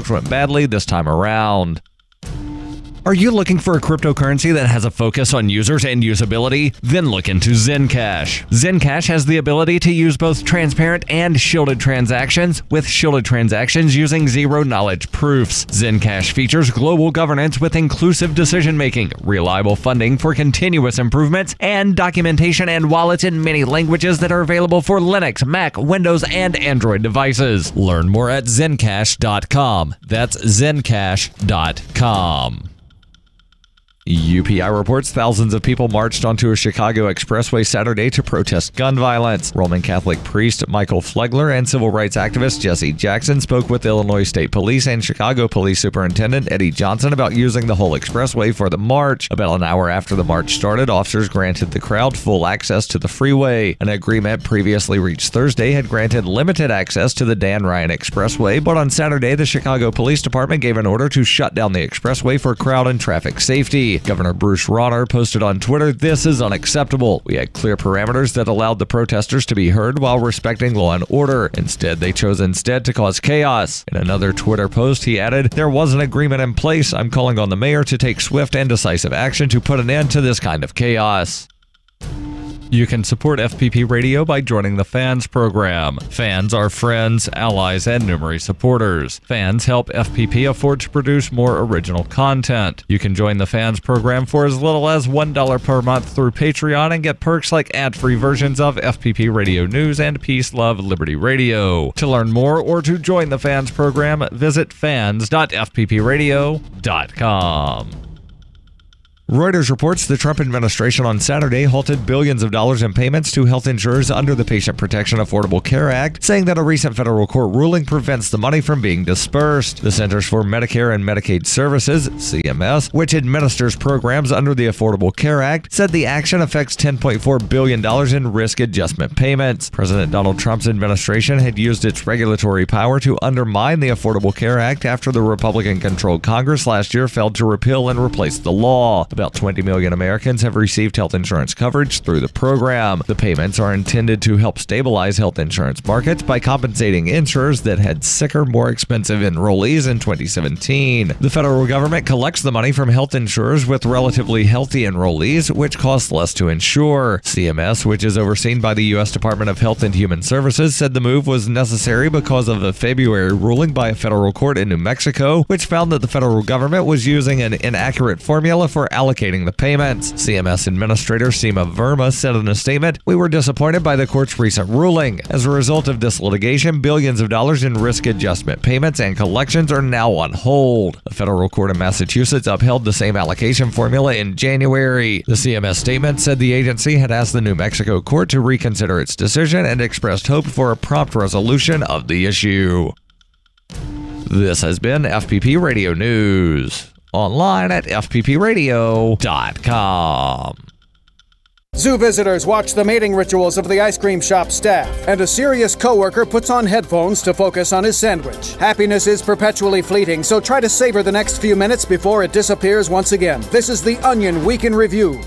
which went badly this time around. Are you looking for a cryptocurrency that has a focus on users and usability? Then look into Zencash. Zencash has the ability to use both transparent and shielded transactions, with shielded transactions using zero-knowledge proofs. Zencash features global governance with inclusive decision-making, reliable funding for continuous improvements, and documentation and wallets in many languages that are available for Linux, Mac, Windows, and Android devices. Learn more at zencash.com. That's zencash.com. UPI reports thousands of people marched onto a Chicago expressway Saturday to protest gun violence. Roman Catholic priest Michael Flegler and civil rights activist Jesse Jackson spoke with Illinois State Police and Chicago Police Superintendent Eddie Johnson about using the whole expressway for the march. About an hour after the march started, officers granted the crowd full access to the freeway. An agreement previously reached Thursday had granted limited access to the Dan Ryan Expressway, but on Saturday, the Chicago Police Department gave an order to shut down the expressway for crowd and traffic safety. Governor Bruce Rauner posted on Twitter, "This is unacceptable. We had clear parameters that allowed the protesters to be heard while respecting law and order. Instead, they chose to cause chaos." In another Twitter post, he added, "There was an agreement in place. I'm calling on the mayor to take swift and decisive action to put an end to this kind of chaos." You can support FPP Radio by joining the Fans program. Fans are friends, allies, and numerous supporters. Fans help FPP afford to produce more original content. You can join the Fans program for as little as $1 per month through Patreon and get perks like ad-free versions of FPP Radio News and Peace, Love, Liberty Radio. To learn more or to join the Fans program, visit fans.fppradio.com. Reuters reports the Trump administration on Saturday halted billions of dollars in payments to health insurers under the Patient Protection Affordable Care Act, saying that a recent federal court ruling prevents the money from being dispersed. The Centers for Medicare and Medicaid Services, CMS, which administers programs under the Affordable Care Act, said the action affects $10.4 billion in risk adjustment payments. President Donald Trump's administration had used its regulatory power to undermine the Affordable Care Act after the Republican-controlled Congress last year failed to repeal and replace the law. About 20 million Americans have received health insurance coverage through the program. The payments are intended to help stabilize health insurance markets by compensating insurers that had sicker, more expensive enrollees in 2017. The federal government collects the money from health insurers with relatively healthy enrollees, which cost less to insure. CMS, which is overseen by the U.S. Department of Health and Human Services, said the move was necessary because of a February ruling by a federal court in New Mexico, which found that the federal government was using an inaccurate formula for allocating the payments. CMS Administrator Seema Verma said in a statement, "We were disappointed by the court's recent ruling. As a result of this litigation, billions of dollars in risk adjustment payments and collections are now on hold." A federal court in Massachusetts upheld the same allocation formula in January. The CMS statement said the agency had asked the New Mexico court to reconsider its decision and expressed hope for a prompt resolution of the issue. This has been FPP Radio News. Online at fppradio.com. Zoo visitors watch the mating rituals of the ice cream shop staff, and a serious coworker puts on headphones to focus on his sandwich. Happiness is perpetually fleeting, so try to savor the next few minutes before it disappears once again. This is the Onion Week in Review.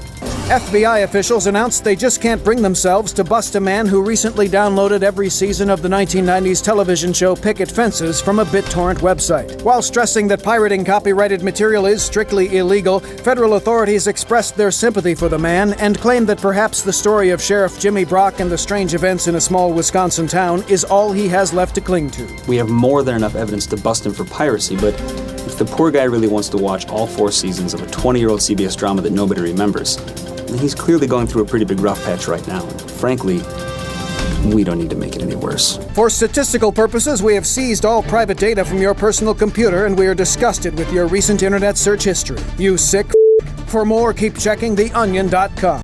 FBI officials announced they just can't bring themselves to bust a man who recently downloaded every season of the 1990s television show Picket Fences from a BitTorrent website. While stressing that pirating copyrighted material is strictly illegal, federal authorities expressed their sympathy for the man and claimed that perhaps the story of Sheriff Jimmy Brock and the strange events in a small Wisconsin town is all he has left to cling to. We have more than enough evidence to bust him for piracy, but if the poor guy really wants to watch all 4 seasons of a 20-year-old CBS drama that nobody remembers, he's clearly going through a pretty big rough patch right now. Frankly, we don't need to make it any worse. For statistical purposes, we have seized all private data from your personal computer, and we are disgusted with your recent internet search history. You sick f***. For more, keep checking theonion.com.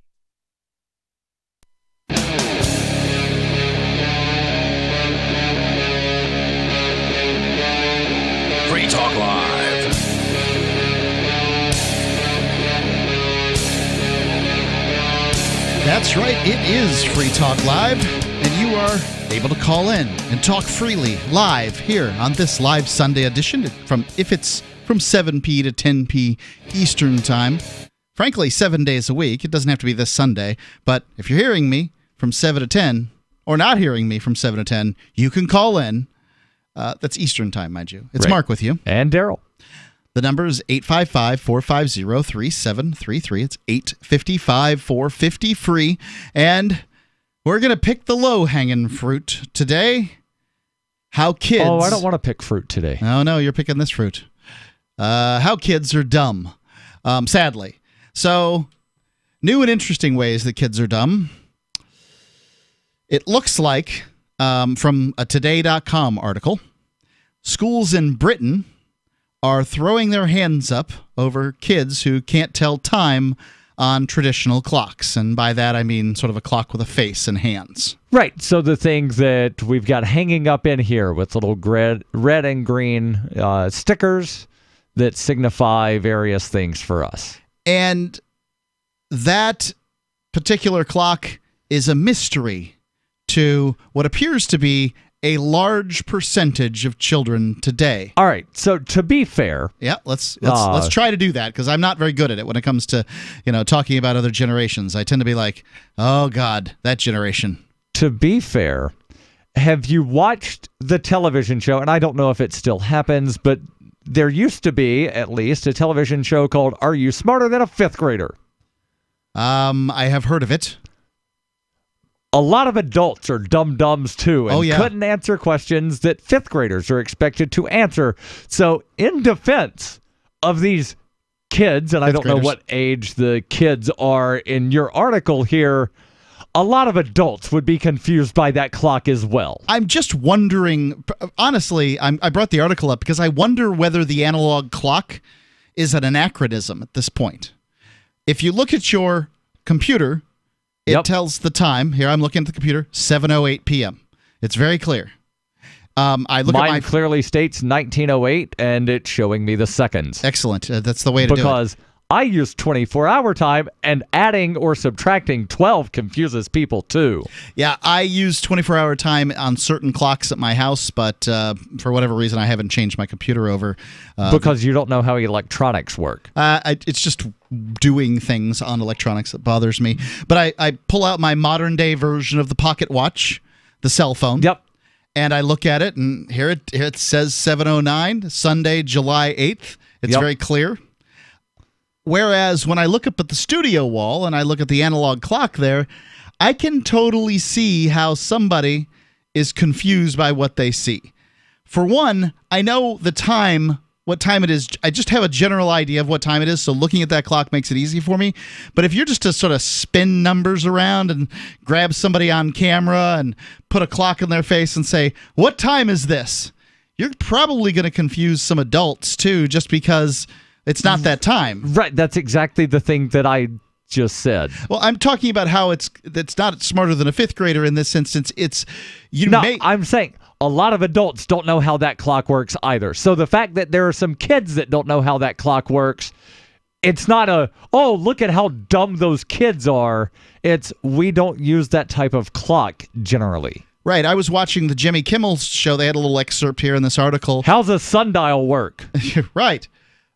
Free Talk Live. That's right, it is Free Talk Live, and you are able to call in and talk freely live here on this live Sunday edition if it's from 7p to 10p Eastern Time. Frankly, 7 days a week. It doesn't have to be this Sunday, but if you're hearing me from 7 to 10, or not hearing me from 7 to 10, you can call in That's Eastern time, mind you. It's Right. Mark with you. And Darryl. The number is 855-450-3733. It's 855-450-FREE. And we're going to pick the low-hanging fruit today. How kids... Oh, I don't want to pick fruit today. Oh, no, you're picking this fruit. How kids are dumb, sadly. So, new and interesting ways that kids are dumb. It looks like, from a Today.com article, schools in Britain are throwing their hands up over kids who can't tell time on traditional clocks. And by that, I mean sort of a clock with a face and hands. Right. So the things that we've got hanging up in here with little red and green stickers that signify various things for us. And that particular clock is a mystery to what appears to be a large percentage of children today. All right. So to be fair, yeah, let's try to do that, because I'm not very good at it when it comes to, talking about other generations. I tend to be like, oh God, that generation. To be fair, have you watched the television show? And I don't know if it still happens, but there used to be at least a television show called "Are You Smarter Than a Fifth Grader?" I have heard of it. A lot of adults are dum-dums too and couldn't answer questions that fifth graders are expected to answer. So in defense of these kids, and I don't know what age the kids are in your article here, a lot of adults would be confused by that clock as well. I'm just wondering, honestly, I brought the article up because I wonder whether the analog clock is an anachronism at this point. If you look at your computer, it tells the time. Here, I'm looking at the computer, 7:08 p.m. It's very clear. Mine clearly states 1908, and it's showing me the seconds. Excellent. That's the way to do it. Because I use 24-hour time, and adding or subtracting 12 confuses people too. Yeah, I use 24-hour time on certain clocks at my house, but for whatever reason, I haven't changed my computer over. Because you don't know how electronics work. It's just doing things on electronics that bothers me. But I pull out my modern-day version of the pocket watch, the cell phone. Yep. And I look at it, and here it says 7:09, Sunday, July 8th. It's very clear. Whereas when I look up at the studio wall and I look at the analog clock there, I can totally see how somebody is confused by what they see. For one, I know the time, what time it is. I just have a general idea of what time it is, so looking at that clock makes it easy for me. But if you're just to sort of spin numbers around and grab somebody on camera and put a clock in their face and say, "What time is this?" You're probably going to confuse some adults too, just because it's not that time. Right. That's exactly the thing that I just said. Well, I'm talking about how it's not smarter than a fifth grader in this instance. I'm saying a lot of adults don't know how that clock works either. So the fact that there are some kids that don't know how that clock works, it's not look at how dumb those kids are. It's we don't use that type of clock generally. Right. I was watching the Jimmy Kimmel show. They had a little excerpt here in this article. How's a sundial work? Right.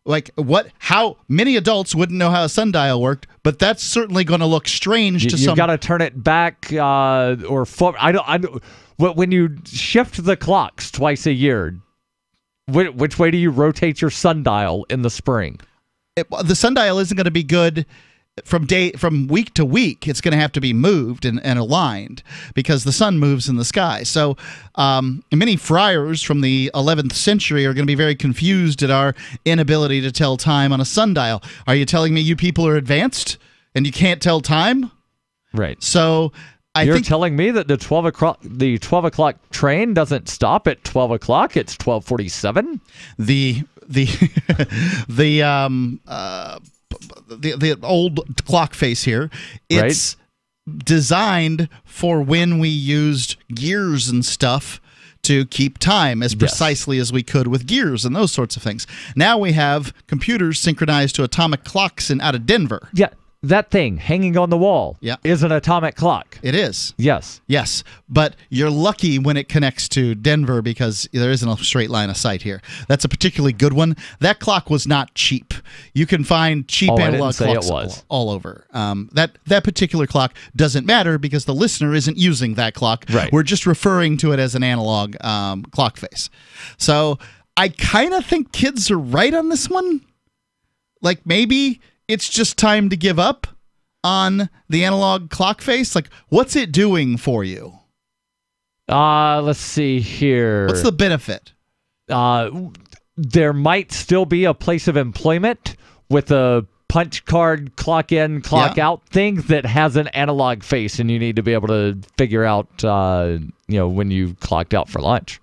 Like how many adults wouldn't know how a sundial worked, but that's certainly going to look strange to some. You've got to turn it back or forward. When you shift the clocks twice a year, which way do you rotate your sundial in the spring? The sundial isn't going to be good from week to week. It's going to have to be moved and aligned because the sun moves in the sky. So many friars from the 11th century are going to be very confused at our inability to tell time on a sundial. Are you telling me you people are advanced and you can't tell time? Right. So you're telling me that the 12 o'clock train doesn't stop at 12 o'clock. It's 12:47. The old clock face here, it's designed for when we used gears and stuff to keep time as precisely as we could with gears and those sorts of things. Now we have computers synchronized to atomic clocks out of Denver. Yeah. That thing hanging on the wall is an atomic clock. It is. Yes. Yes, but you're lucky when it connects to Denver because there isn't a straight line of sight here. That's a particularly good one. That clock was not cheap. You can find cheap analog clocks all over. That particular clock doesn't matter because the listener isn't using that clock. Right. We're just referring to it as an analog clock face. So I kind of think kids are right on this one. Like maybe it's just time to give up on the analog clock face. Like, what's it doing for you? Let's see here. What's the benefit? There might still be a place of employment with a punch card clock in, clock out thing that has an analog face, and you need to be able to figure out, when you clocked out for lunch.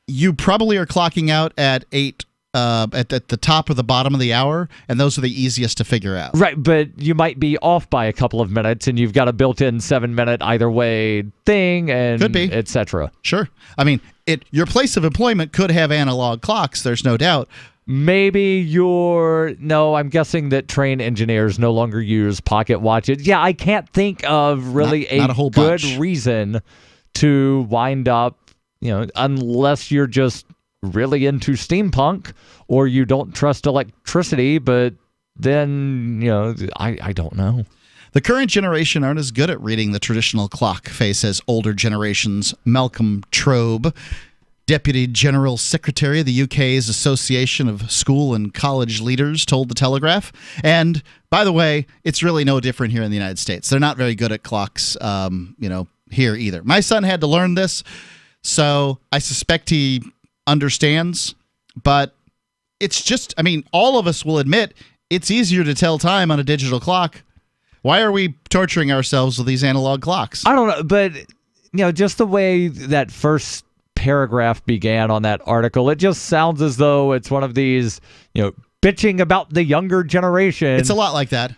You probably are clocking out at 8. At the top or the bottom of the hour, and those are the easiest to figure out. Right, but you might be off by a couple of minutes, and you've got a built-in 7-minute either way thing, and could be, etc. Sure. I mean, your place of employment could have analog clocks. There's no doubt. Maybe I'm guessing that train engineers no longer use pocket watches. Yeah, I can't think of really not a whole good bunch. reason to wind up, unless you're just really into steampunk or you don't trust electricity, but then, I don't know. The current generation aren't as good at reading the traditional clock face as older generations. Malcolm Trobe, Deputy General Secretary of the UK's Association of School and College Leaders, told The Telegraph. And, by the way, it's really no different here in the United States. They're not very good at clocks, here either. My son had to learn this, so I suspect he understands, but it's just, all of us will admit it's easier to tell time on a digital clock. Why are we torturing ourselves with these analog clocks? I don't know, but, just the way that first paragraph began on that article, it just sounds as though it's one of these, bitching about the younger generation. It's a lot like that.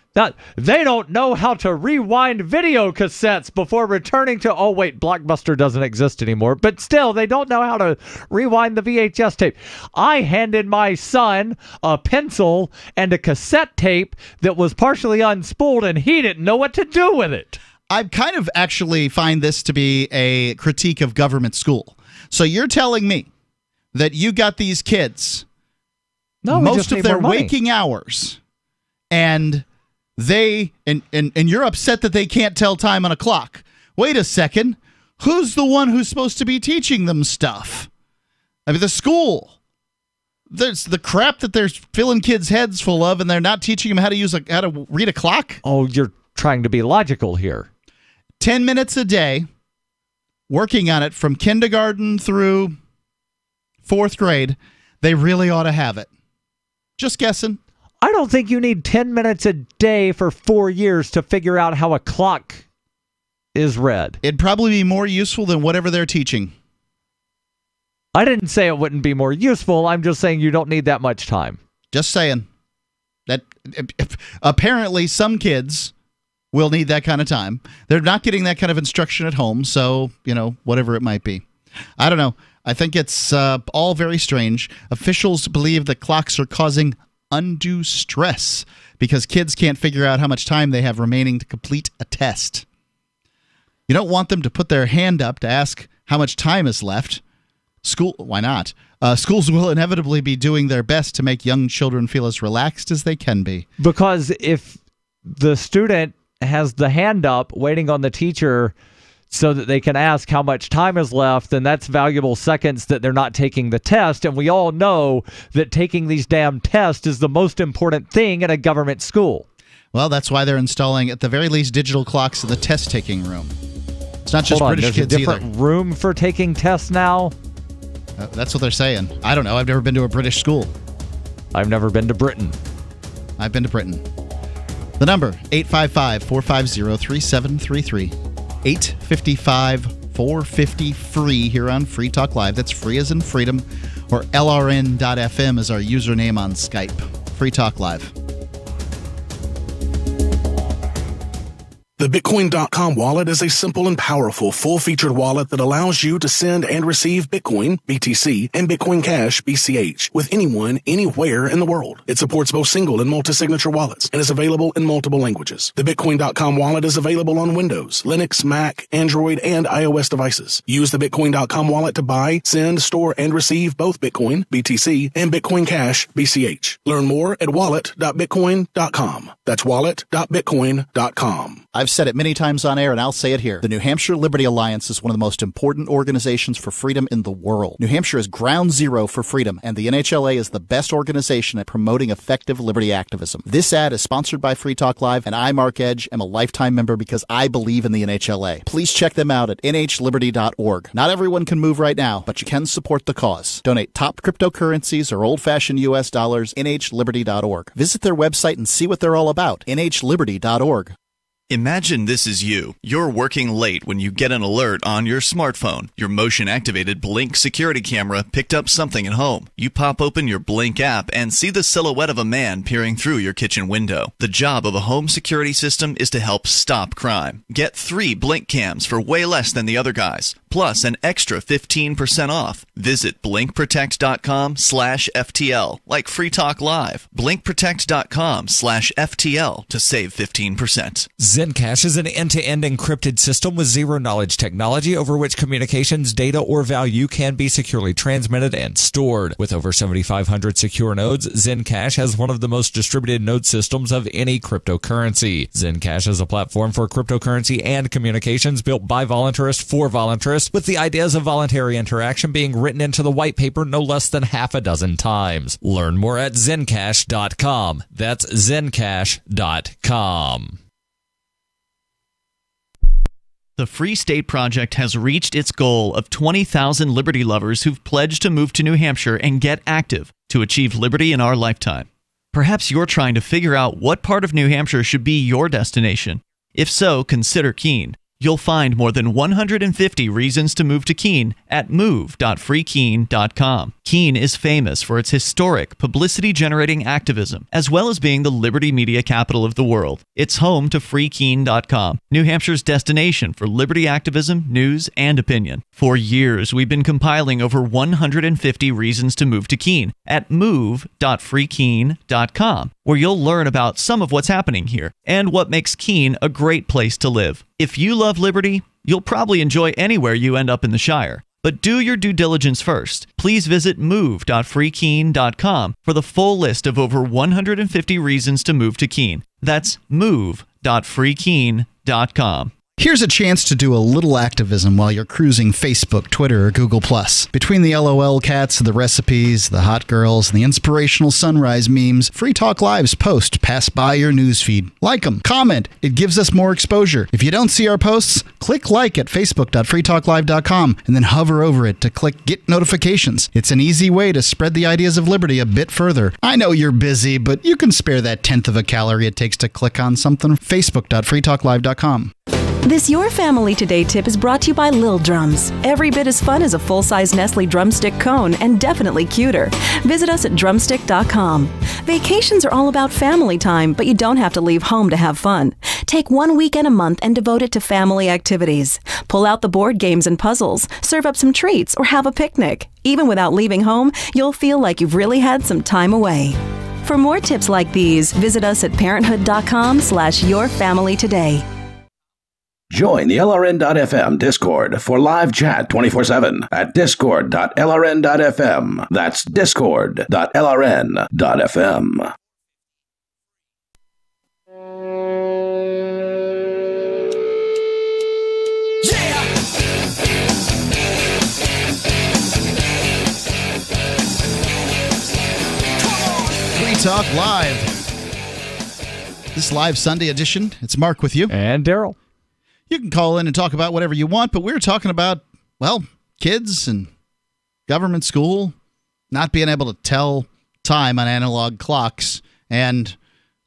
They don't know how to rewind video cassettes before returning to... Oh, wait, Blockbuster doesn't exist anymore. But still, they don't know how to rewind the VHS tape. I handed my son a pencil and a cassette tape that was partially unspooled, and he didn't know what to do with it. I kind of actually find this to be a critique of government school. So you're telling me that you got these kids... most of their waking hours, and you're upset that they can't tell time on a clock. Wait a second. Who's the one who's supposed to be teaching them stuff? The school. There's the crap that they're filling kids' heads full of, and they're not teaching them how to read a clock. Oh, you're trying to be logical here. 10 minutes a day, working on it from kindergarten through 4th grade. They really ought to have it. Just guessing. I don't think you need 10 minutes a day for 4 years to figure out how a clock is read. It'd probably be more useful than whatever they're teaching. I didn't say it wouldn't be more useful. I'm just saying you don't need that much time. Just saying. That apparently some kids will need that kind of time. They're not getting that kind of instruction at home, so, whatever it might be. I don't know. I think it's all very strange. Officials believe that clocks are causing undue stress because kids can't figure out how much time they have remaining to complete a test. You don't want them to put their hand up to ask how much time is left. Why not? Schools will inevitably be doing their best to make young children feel as relaxed as they can be. Because if the student has the hand up waiting on the teacher so that they can ask how much time is left, then that's valuable seconds that they're not taking the test. And we all know that taking these damn tests is the most important thing in a government school. Well, that's why they're installing, at the very least, digital clocks in the test-taking room. It's not just British kids either. There's a different room for taking tests now? That's what they're saying. I don't know. I've never been to a British school. I've never been to Britain. I've been to Britain. The number, 855-450-3733. 855-450-FREE here on Free Talk Live. That's free as in freedom, or LRN.FM is our username on Skype. Free Talk Live. The Bitcoin.com wallet is a simple and powerful full-featured wallet that allows you to send and receive Bitcoin, BTC, and Bitcoin Cash, BCH, with anyone, anywhere in the world. It supports both single and multi-signature wallets and is available in multiple languages. The Bitcoin.com wallet is available on Windows, Linux, Mac, Android, and iOS devices. Use the Bitcoin.com wallet to buy, send, store, and receive both Bitcoin, BTC, and Bitcoin Cash, BCH. Learn more at wallet.bitcoin.com. That's wallet.bitcoin.com. I've said it many times on air, and I'll say it here. The New Hampshire Liberty Alliance is one of the most important organizations for freedom in the world. New Hampshire is ground zero for freedom, and the NHLA is the best organization at promoting effective liberty activism. This ad is sponsored by Free Talk Live, and I, Mark Edge, am a lifetime member because I believe in the NHLA. Please check them out at nhliberty.org. Not everyone can move right now, but you can support the cause. Donate top cryptocurrencies or old-fashioned U.S. dollars, nhliberty.org. Visit their website and see what they're all about, nhliberty.org. Imagine this is you. You're working late when you get an alert on your smartphone. Your motion-activated Blink security camera picked up something at home. You pop open your Blink app and see the silhouette of a man peering through your kitchen window. The job of a home security system is to help stop crime. Get 3 Blink cams for way less than the other guys, plus an extra 15% off. Visit blinkprotect.com/FTL, like Free Talk Live. Blinkprotect.com/FTL to save 15%. Zencash is an end-to-end encrypted system with zero-knowledge technology over which communications, data, or value can be securely transmitted and stored. With over 7,500 secure nodes, Zencash has one of the most distributed node systems of any cryptocurrency. Zencash is a platform for cryptocurrency and communications built by voluntarists for voluntarists, with the ideas of voluntary interaction being written into the white paper no less than half a dozen times. Learn more at zencash.com. That's zencash.com. The Free State Project has reached its goal of 20,000 liberty lovers who've pledged to move to New Hampshire and get active to achieve liberty in our lifetime. Perhaps you're trying to figure out what part of New Hampshire should be your destination. If so, consider Keene. You'll find more than 150 reasons to move to Keene at move.freekeene.com. Keene is famous for its historic, publicity-generating activism, as well as being the liberty media capital of the world. It's home to freekeene.com, New Hampshire's destination for liberty activism, news, and opinion. For years, we've been compiling over 150 reasons to move to Keene at move.freekeene.com, where you'll learn about some of what's happening here and what makes Keene a great place to live. If you love liberty, you'll probably enjoy anywhere you end up in the Shire. But do your due diligence first. Please visit move.freekeene.com for the full list of over 150 reasons to move to Keene. That's move.freekeene.com. Here's a chance to do a little activism while you're cruising Facebook, Twitter, or Google+. Between the LOL cats, the recipes, the hot girls, and the inspirational sunrise memes, Free Talk Live's posts pass by your newsfeed. Like them, comment. It gives us more exposure. If you don't see our posts, click like at facebook.freetalklive.com and then hover over it to click Get Notifications. It's an easy way to spread the ideas of liberty a bit further. I know you're busy, but you can spare that tenth of a calorie it takes to click on something. facebook.freetalklive.com. This Your Family Today tip is brought to you by Lil Drums. Every bit as fun as a full-size Nestle drumstick cone and definitely cuter. Visit us at drumstick.com. Vacations are all about family time, but you don't have to leave home to have fun. Take 1 weekend a month and devote it to family activities. Pull out the board games and puzzles, serve up some treats, or have a picnic. Even without leaving home, you'll feel like you've really had some time away. For more tips like these, visit us at parenthood.com/yourfamilytoday. Join the LRN.FM Discord for live chat 24/7 at discord.lrn.fm. That's discord.lrn.fm. Free Talk Live. This live Sunday edition. It's Mark with you. And Darryl. You can call in and talk about whatever you want, but we're talking about, well, kids and government school not being able to tell time on analog clocks and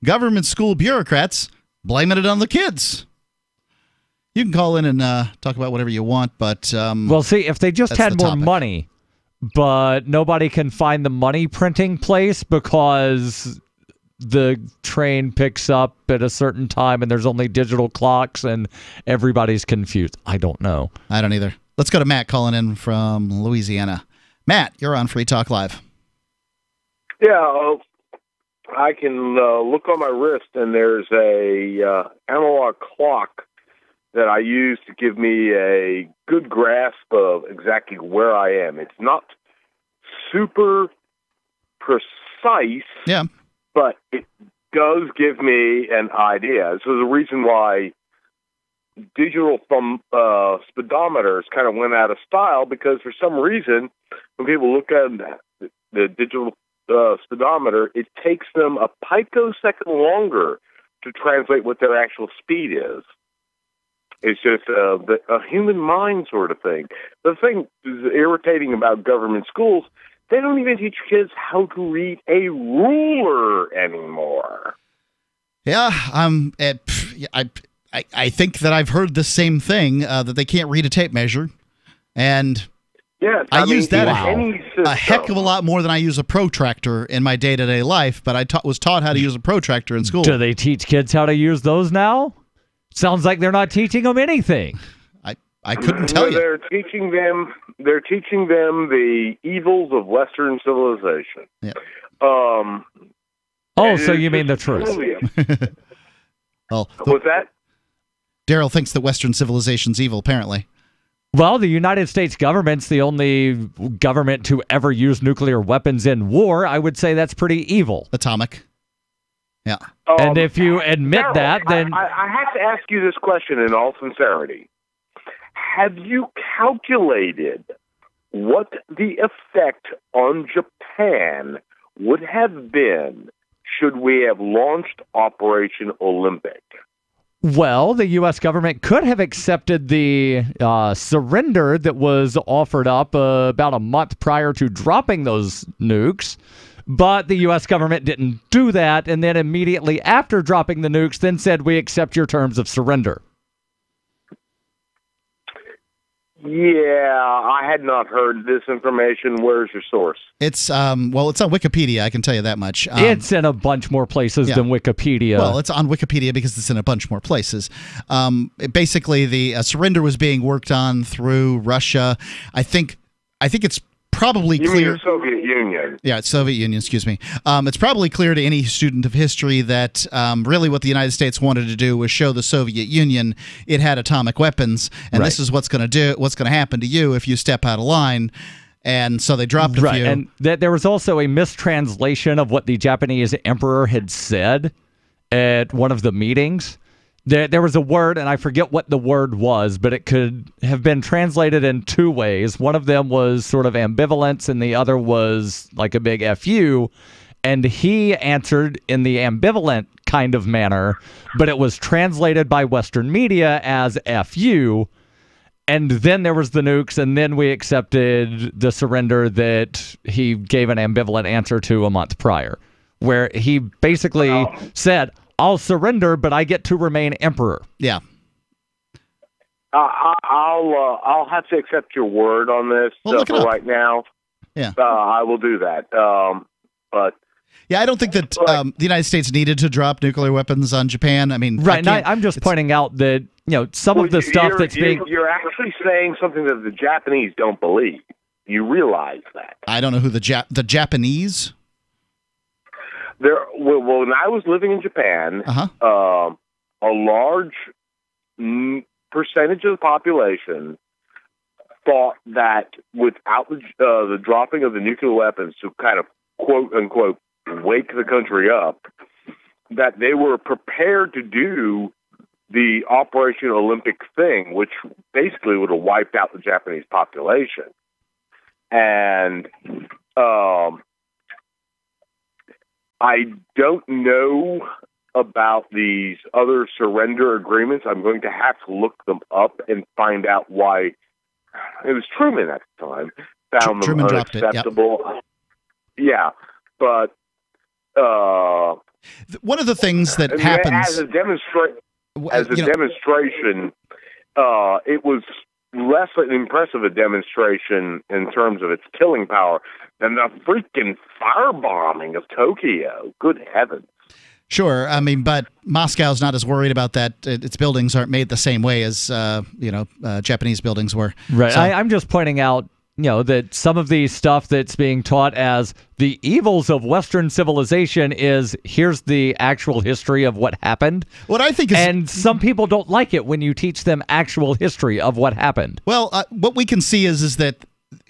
government school bureaucrats blaming it on the kids. You can call in and talk about whatever you want, but... well, see, if they just had more money, but nobody can find the money printing place because the train picks up at a certain time and there's only digital clocks and everybody's confused. I don't know. I don't either. Let's go to Matt calling in from Louisiana. Matt, you're on Free Talk Live. Yeah, I can look on my wrist, and there's a analog clock that I use to give me a good grasp of exactly where I am. It's not super precise, but it does give me an idea. So the reason why digital speedometers kind of went out of style, because for some reason, when people look at the digital speedometer, it takes them a picosecond longer to translate what their actual speed is. It's just a human mind sort of thing. The thing is irritating about government schools, they don't even teach kids how to read a ruler anymore. Yeah, I think that I've heard the same thing, that they can't read a tape measure. And yes, I use that a heck of a lot more than I use a protractor in my day-to-day life, but I was taught how to use a protractor in school. Do they teach kids how to use those now? Sounds like they're not teaching them anything. I couldn't tell you. They're teaching them the evils of Western civilization. Yeah. So you mean the truth? Well, what's that? Darryl thinks that Western civilization's evil, apparently. Well, the United States government's the only government to ever use nuclear weapons in war. I would say that's pretty evil. Atomic. Yeah. And if you admit Darryl, that, then I have to ask you this question in all sincerity. Have you calculated what the effect on Japan would have been should we have launched Operation Olympic? well, the U.S. government could have accepted the surrender that was offered up about a month prior to dropping those nukes. But the U.S. government didn't do that, and then immediately after dropping the nukes, then said, we accept your terms of surrender. Yeah, I had not heard this information. Where's your source? It's well, it's on Wikipedia. I can tell you that much. It's in a bunch more places than Wikipedia. Well, it's on Wikipedia because it's in a bunch more places. Basically, the surrender was being worked on through Russia. I think it's probably clear. You mean the Soviet Union? Yeah, it's Soviet Union. Excuse me. It's probably clear to any student of history that really what the United States wanted to do was show the Soviet Union it had atomic weapons, and this is what's going to happen to you if you step out of line. And so they dropped a few. And there was also a mistranslation of what the Japanese emperor had said at one of the meetings. There was a word, and I forget what the word was, but it could have been translated in two ways. One of them was sort of ambivalence, and the other was like a big FU. And he answered in the ambivalent kind of manner, but it was translated by Western media as FU. And then there was the nukes, and then we accepted the surrender that he gave an ambivalent answer to a month prior, where he basically said, I'll surrender, but I get to remain emperor. Yeah. I'll have to accept your word on this for right now. Yeah. I will do that. But yeah, I don't think that the United States needed to drop nuclear weapons on Japan. I mean, right. I'm just pointing out that some of the stuff that's being. You're actually saying something that the Japanese don't believe. You realize that? I don't know who the Japanese. When I was living in Japan, a large percentage of the population thought that without the dropping of the nuclear weapons to kind of quote unquote wake the country up, that they were prepared to do the Operation Olympic thing, which basically would have wiped out the Japanese population. And I don't know about these other surrender agreements. I'm going to have to look them up and find out why. It was Truman at the time found them unacceptable. Yeah, but one of the things that happens as a demonstration, it was less impressive a demonstration in terms of its killing power than the freaking firebombing of Tokyo. Good heavens. Sure. I mean, but Moscow's not as worried about that. Its buildings aren't made the same way as, Japanese buildings were. Right. So, I'm just pointing out, that some of the stuff that's being taught as the evils of Western civilization is here's the actual history of what happened. What I think is... And some people don't like it when you teach them actual history of what happened. Well, what we can see is that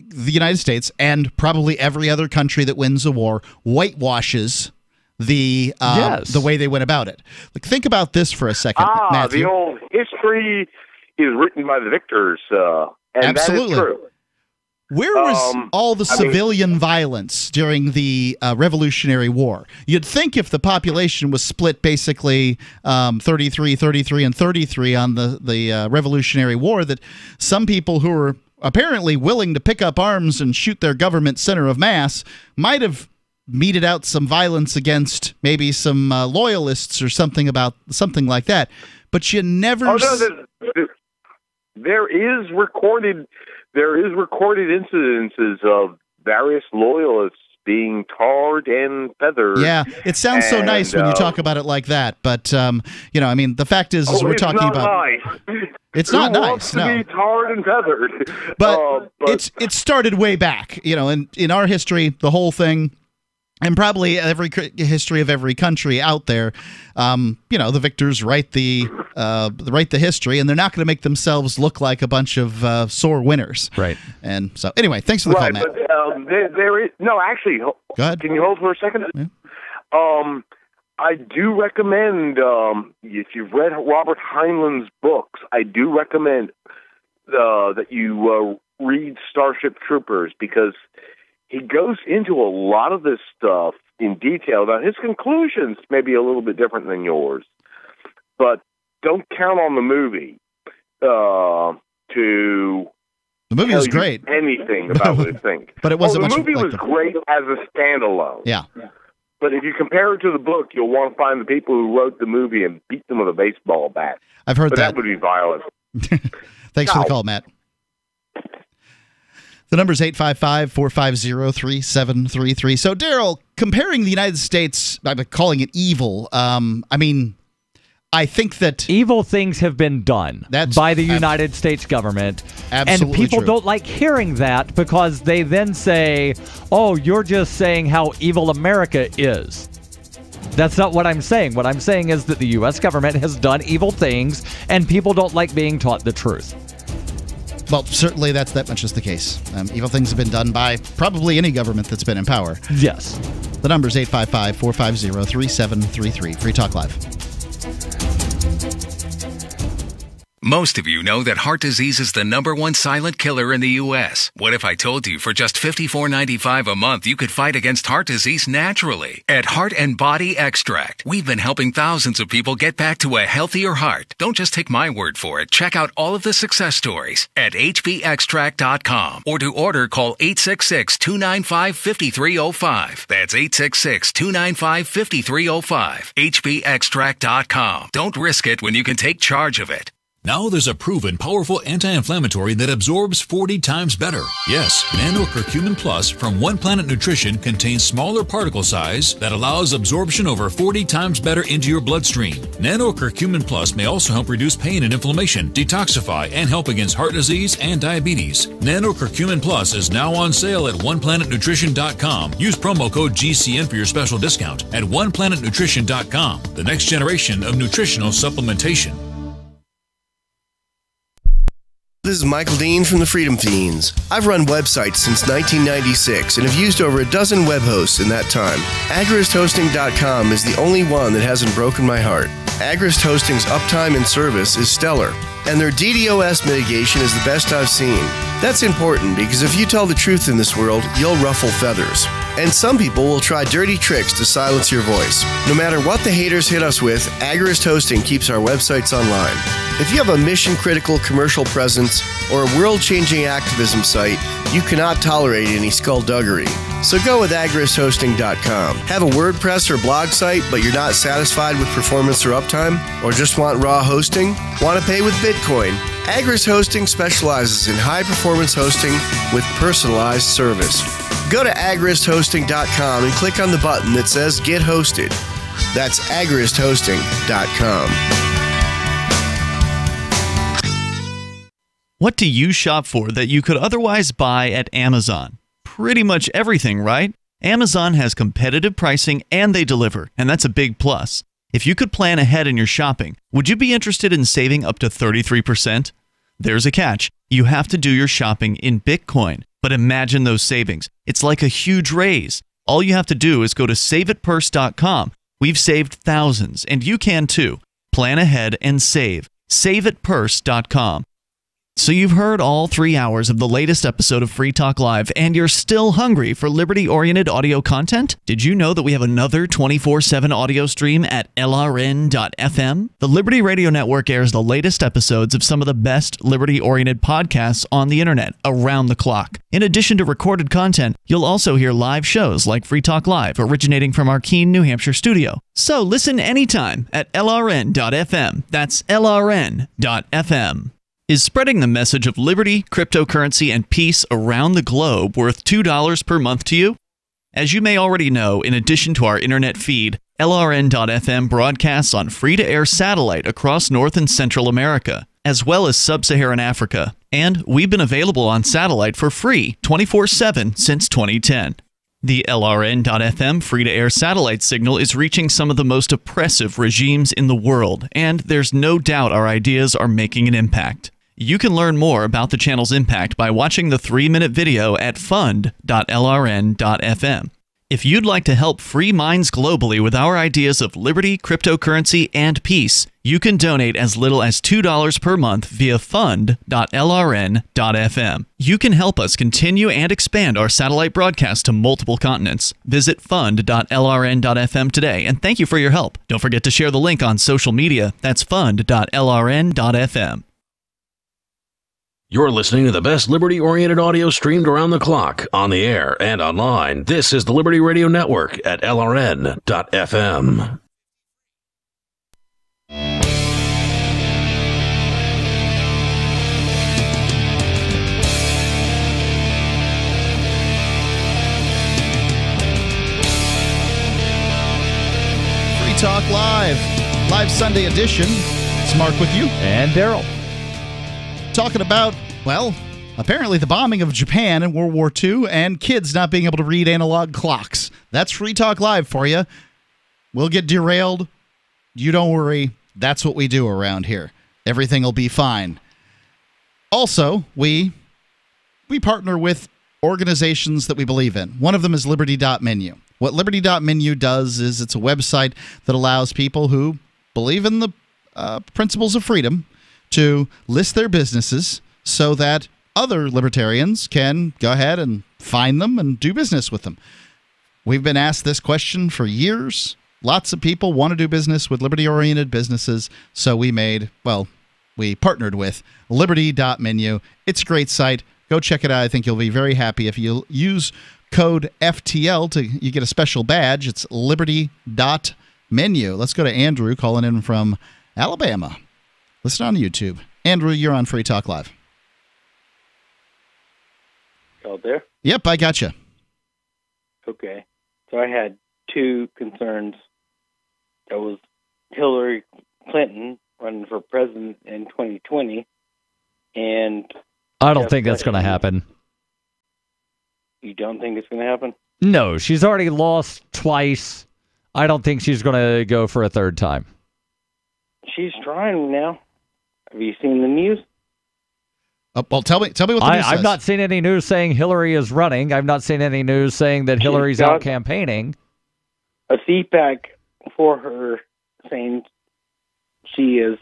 the United States and probably every other country that wins a war whitewashes the way they went about it. Like, think about this for a second, Matthew. The old history is written by the victors, and Absolutely. that is true. Where was all the civilian violence during the Revolutionary War? You'd think if the population was split basically 33, 33, and 33 on the Revolutionary War, that some people who were apparently willing to pick up arms and shoot their government center of mass might have meted out some violence against maybe some loyalists or something like that. But you never... There is recorded incidences of various loyalists being tarred and feathered. Yeah, it sounds so nice when you talk about it like that. But, the fact is we're talking about... Nice. It's not nice, no. Be tarred and feathered. But it started way back. In our history, the whole thing... And probably every history of every country out there, the victors write the history, and they're not going to make themselves look like a bunch of sore winners. Right. And so, anyway, thanks for the call, Matt. But, there is actually. Go ahead. Can you hold for a second? Yeah. I do recommend if you've read Robert Heinlein's books, I do recommend that you read Starship Troopers, because he goes into a lot of this stuff in detail. Now, his conclusions may be a little bit different than yours, but don't count on the movie to the movie was great. Anything about what you think. But it wasn't much. The movie was great as a standalone. Yeah. But if you compare it to the book, you'll want to find the people who wrote the movie and beat them with a baseball bat. I've heard that. That would be violent. Thanks for the call, Matt. The number is 855-450-3733. So, Darryl, comparing the United States, I'm calling it evil, I think that... Evil things have been done by the United States government. Absolutely. And people true. don't like hearing that, because they then say, oh, you're just saying how evil America is. That's not what I'm saying. What I'm saying is that the U.S. government has done evil things, and people don't like being taught the truth. Well, certainly that much is the case. Evil things have been done by probably any government that's been in power. Yes. The number is 855-450-3733. Free Talk Live. Most of you know that heart disease is the #1 silent killer in the U.S. What if I told you for just $54.95 a month you could fight against heart disease naturally? At Heart and Body Extract, we've been helping thousands of people get back to a healthier heart. Don't just take my word for it. Check out all of the success stories at hbextract.com, or to order, call 866-295-5305. That's 866-295-5305. hbextract.com. Don't risk it when you can take charge of it. Now there's a proven powerful anti-inflammatory that absorbs 40 times better. Yes, Nano Curcumin Plus from One Planet Nutrition contains smaller particle size that allows absorption over 40 times better into your bloodstream. Nano Curcumin Plus may also help reduce pain and inflammation, detoxify, and help against heart disease and diabetes. Nano Curcumin Plus is now on sale at OnePlanetNutrition.com. Use promo code GCN for your special discount at OnePlanetNutrition.com, the next generation of nutritional supplementation. This is Michael Dean from the Freedom Fiends. I've run websites since 1996 and have used over a dozen web hosts in that time. AgristHosting.com is the only one that hasn't broken my heart. Agrist Hosting's uptime and service is stellar, and their DDoS mitigation is the best I've seen. That's important because if you tell the truth in this world, you'll ruffle feathers. And some people will try dirty tricks to silence your voice. No matter what the haters hit us with, Agrist Hosting keeps our websites online. If you have a mission-critical commercial presence or a world-changing activism site, you cannot tolerate any skullduggery. So go with AgristHosting.com. Have a WordPress or blog site, but you're not satisfied with performance or uptime? Or just want raw hosting? Want to pay with Bitcoin? Agrist Hosting specializes in high-performance hosting with personalized service. Go to AgristHosting.com and click on the button that says Get Hosted. That's agristhosting.com. What do you shop for that you could otherwise buy at Amazon? Pretty much everything, right? Amazon has competitive pricing and they deliver, and that's a big plus. If you could plan ahead in your shopping, would you be interested in saving up to 33%? There's a catch. You have to do your shopping in Bitcoin. But imagine those savings. It's like a huge raise. All you have to do is go to saveatpurse.com. We've saved thousands, and you can too. Plan ahead and save. Saveatpurse.com. So you've heard all 3 hours of the latest episode of Free Talk Live, and you're still hungry for liberty-oriented audio content? Did you know that we have another 24/7 audio stream at LRN.FM? The Liberty Radio Network airs the latest episodes of some of the best liberty-oriented podcasts on the internet around the clock. In addition to recorded content, you'll also hear live shows like Free Talk Live, originating from our Keene, New Hampshire studio. So listen anytime at LRN.FM. That's LRN.FM. Is spreading the message of liberty, cryptocurrency, and peace around the globe worth $2 per month to you? As you may already know, in addition to our internet feed, LRN.FM broadcasts on free-to-air satellite across North and Central America, as well as Sub-Saharan Africa. And we've been available on satellite for free 24/7 since 2010. The LRN.FM free-to-air satellite signal is reaching some of the most oppressive regimes in the world, and there's no doubt our ideas are making an impact. You can learn more about the channel's impact by watching the 3-minute video at fund.lrn.fm. If you'd like to help free minds globally with our ideas of liberty, cryptocurrency, and peace, you can donate as little as $2 per month via fund.lrn.fm. You can help us continue and expand our satellite broadcast to multiple continents. Visit fund.lrn.fm today, and thank you for your help. Don't forget to share the link on social media. That's fund.lrn.fm. You're listening to the best liberty-oriented audio streamed around the clock, on the air, and online. This is the Liberty Radio Network at LRN.FM. Free Talk Live, live Sunday edition. It's Mark with you. And Darryl. Talking about, well, apparently the bombing of Japan in World War II and kids not being able to read analog clocks. That's Free Talk Live for you. We'll get derailed. You don't worry. That's what we do around here. Everything will be fine. Also, we partner with organizations that we believe in. One of them is Liberty.menu. What Liberty.menu does is it's a website that allows people who believe in the principles of freedom to list their businesses so that other libertarians can go ahead and find them and do business with them. We've been asked this question for years. Lots of people want to do business with liberty-oriented businesses, so we partnered with Liberty.menu. It's a great site. Go check it out. I think you'll be very happy. If you use code FTL, you get a special badge. It's Liberty.menu. Let's go to Andrew calling in from Alabama. Listen on YouTube. Andrew, you're on Free Talk Live. Out there? Yep, I got you. Okay. So I had two concerns. That was Hillary Clinton running for president in 2020, and I don't think that's going to happen. You don't think it's going to happen? No, she's already lost twice. I don't think she's going to go for a third time. She's trying now. Have you seen the news? Well, tell me what the news says. I've not seen any news saying Hillary is running. I've not seen any news saying that Hillary's out campaigning. A CPAC for her saying she is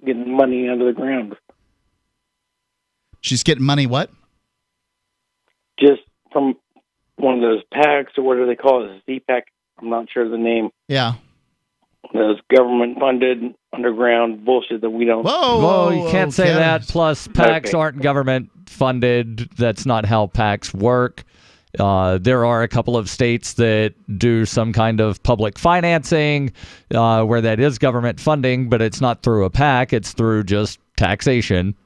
getting money under the ground. She's getting money what? Just from one of those PACs, or whatever they call it, a CPAC. I'm not sure of the name. Yeah. Those government-funded underground bullshit that we don't... Whoa, you can't say that. Plus, PACs aren't government-funded. That's not how PACs work. There are a couple of states that do some kind of public financing where that is government funding, but it's not through a PAC. It's through just taxation.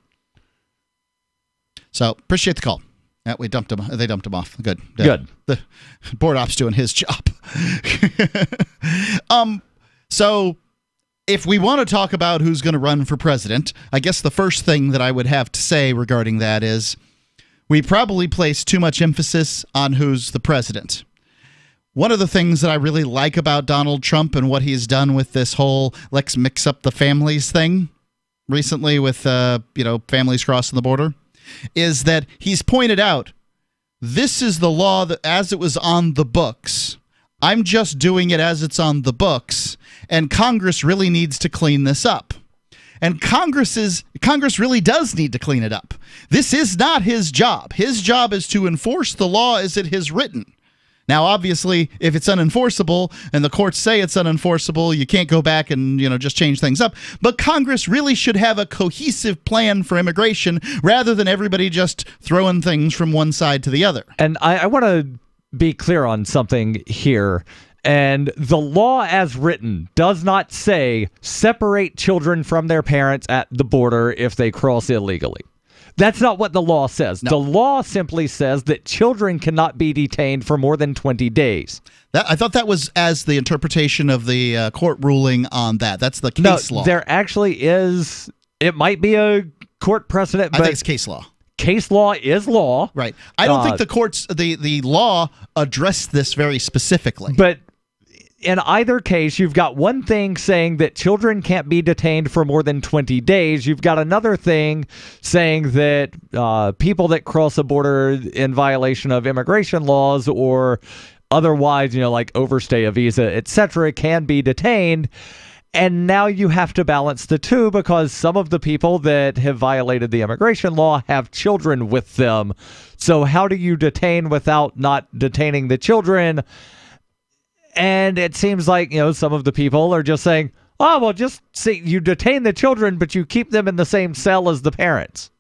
So, appreciate the call. Yeah, they dumped him off. Good. Good. The board op's doing his job. So if we want to talk about who's going to run for president, I guess the first thing that I would have to say regarding that is we probably place too much emphasis on who's the president. One of the things that I really like about Donald Trump and what he's done with this whole let's mix up the families thing recently with families crossing the border is that he's pointed out this is the law that as it was on the books. I'm just doing it as it's on the books, and Congress really needs to clean this up. And Congress really does need to clean it up. This is not his job. His job is to enforce the law as it is written. Now, obviously, if it's unenforceable and the courts say it's unenforceable, you can't go back and just change things up. But Congress really should have a cohesive plan for immigration rather than everybody just throwing things from one side to the other. And I want to be clear on something here. And the law as written does not say separate children from their parents at the border if they cross illegally. That's not what the law says. No. The law simply says that children cannot be detained for more than 20 days. I thought that was as the interpretation of the court ruling on that. That's the case law. There actually is. It might be a court precedent, but I think it's case law. Case law is law. Right. I don't think the courts, the law addressed this very specifically. But in either case, you've got one thing saying that children can't be detained for more than 20 days. You've got another thing saying that people that cross a border in violation of immigration laws or otherwise, like overstay a visa, etc., can be detained. And now you have to balance the two because some of the people that have violated the immigration law have children with them. So how do you detain without not detaining the children? And it seems like, some of the people are just saying, oh, well, just see, you detain the children, but you keep them in the same cell as the parents.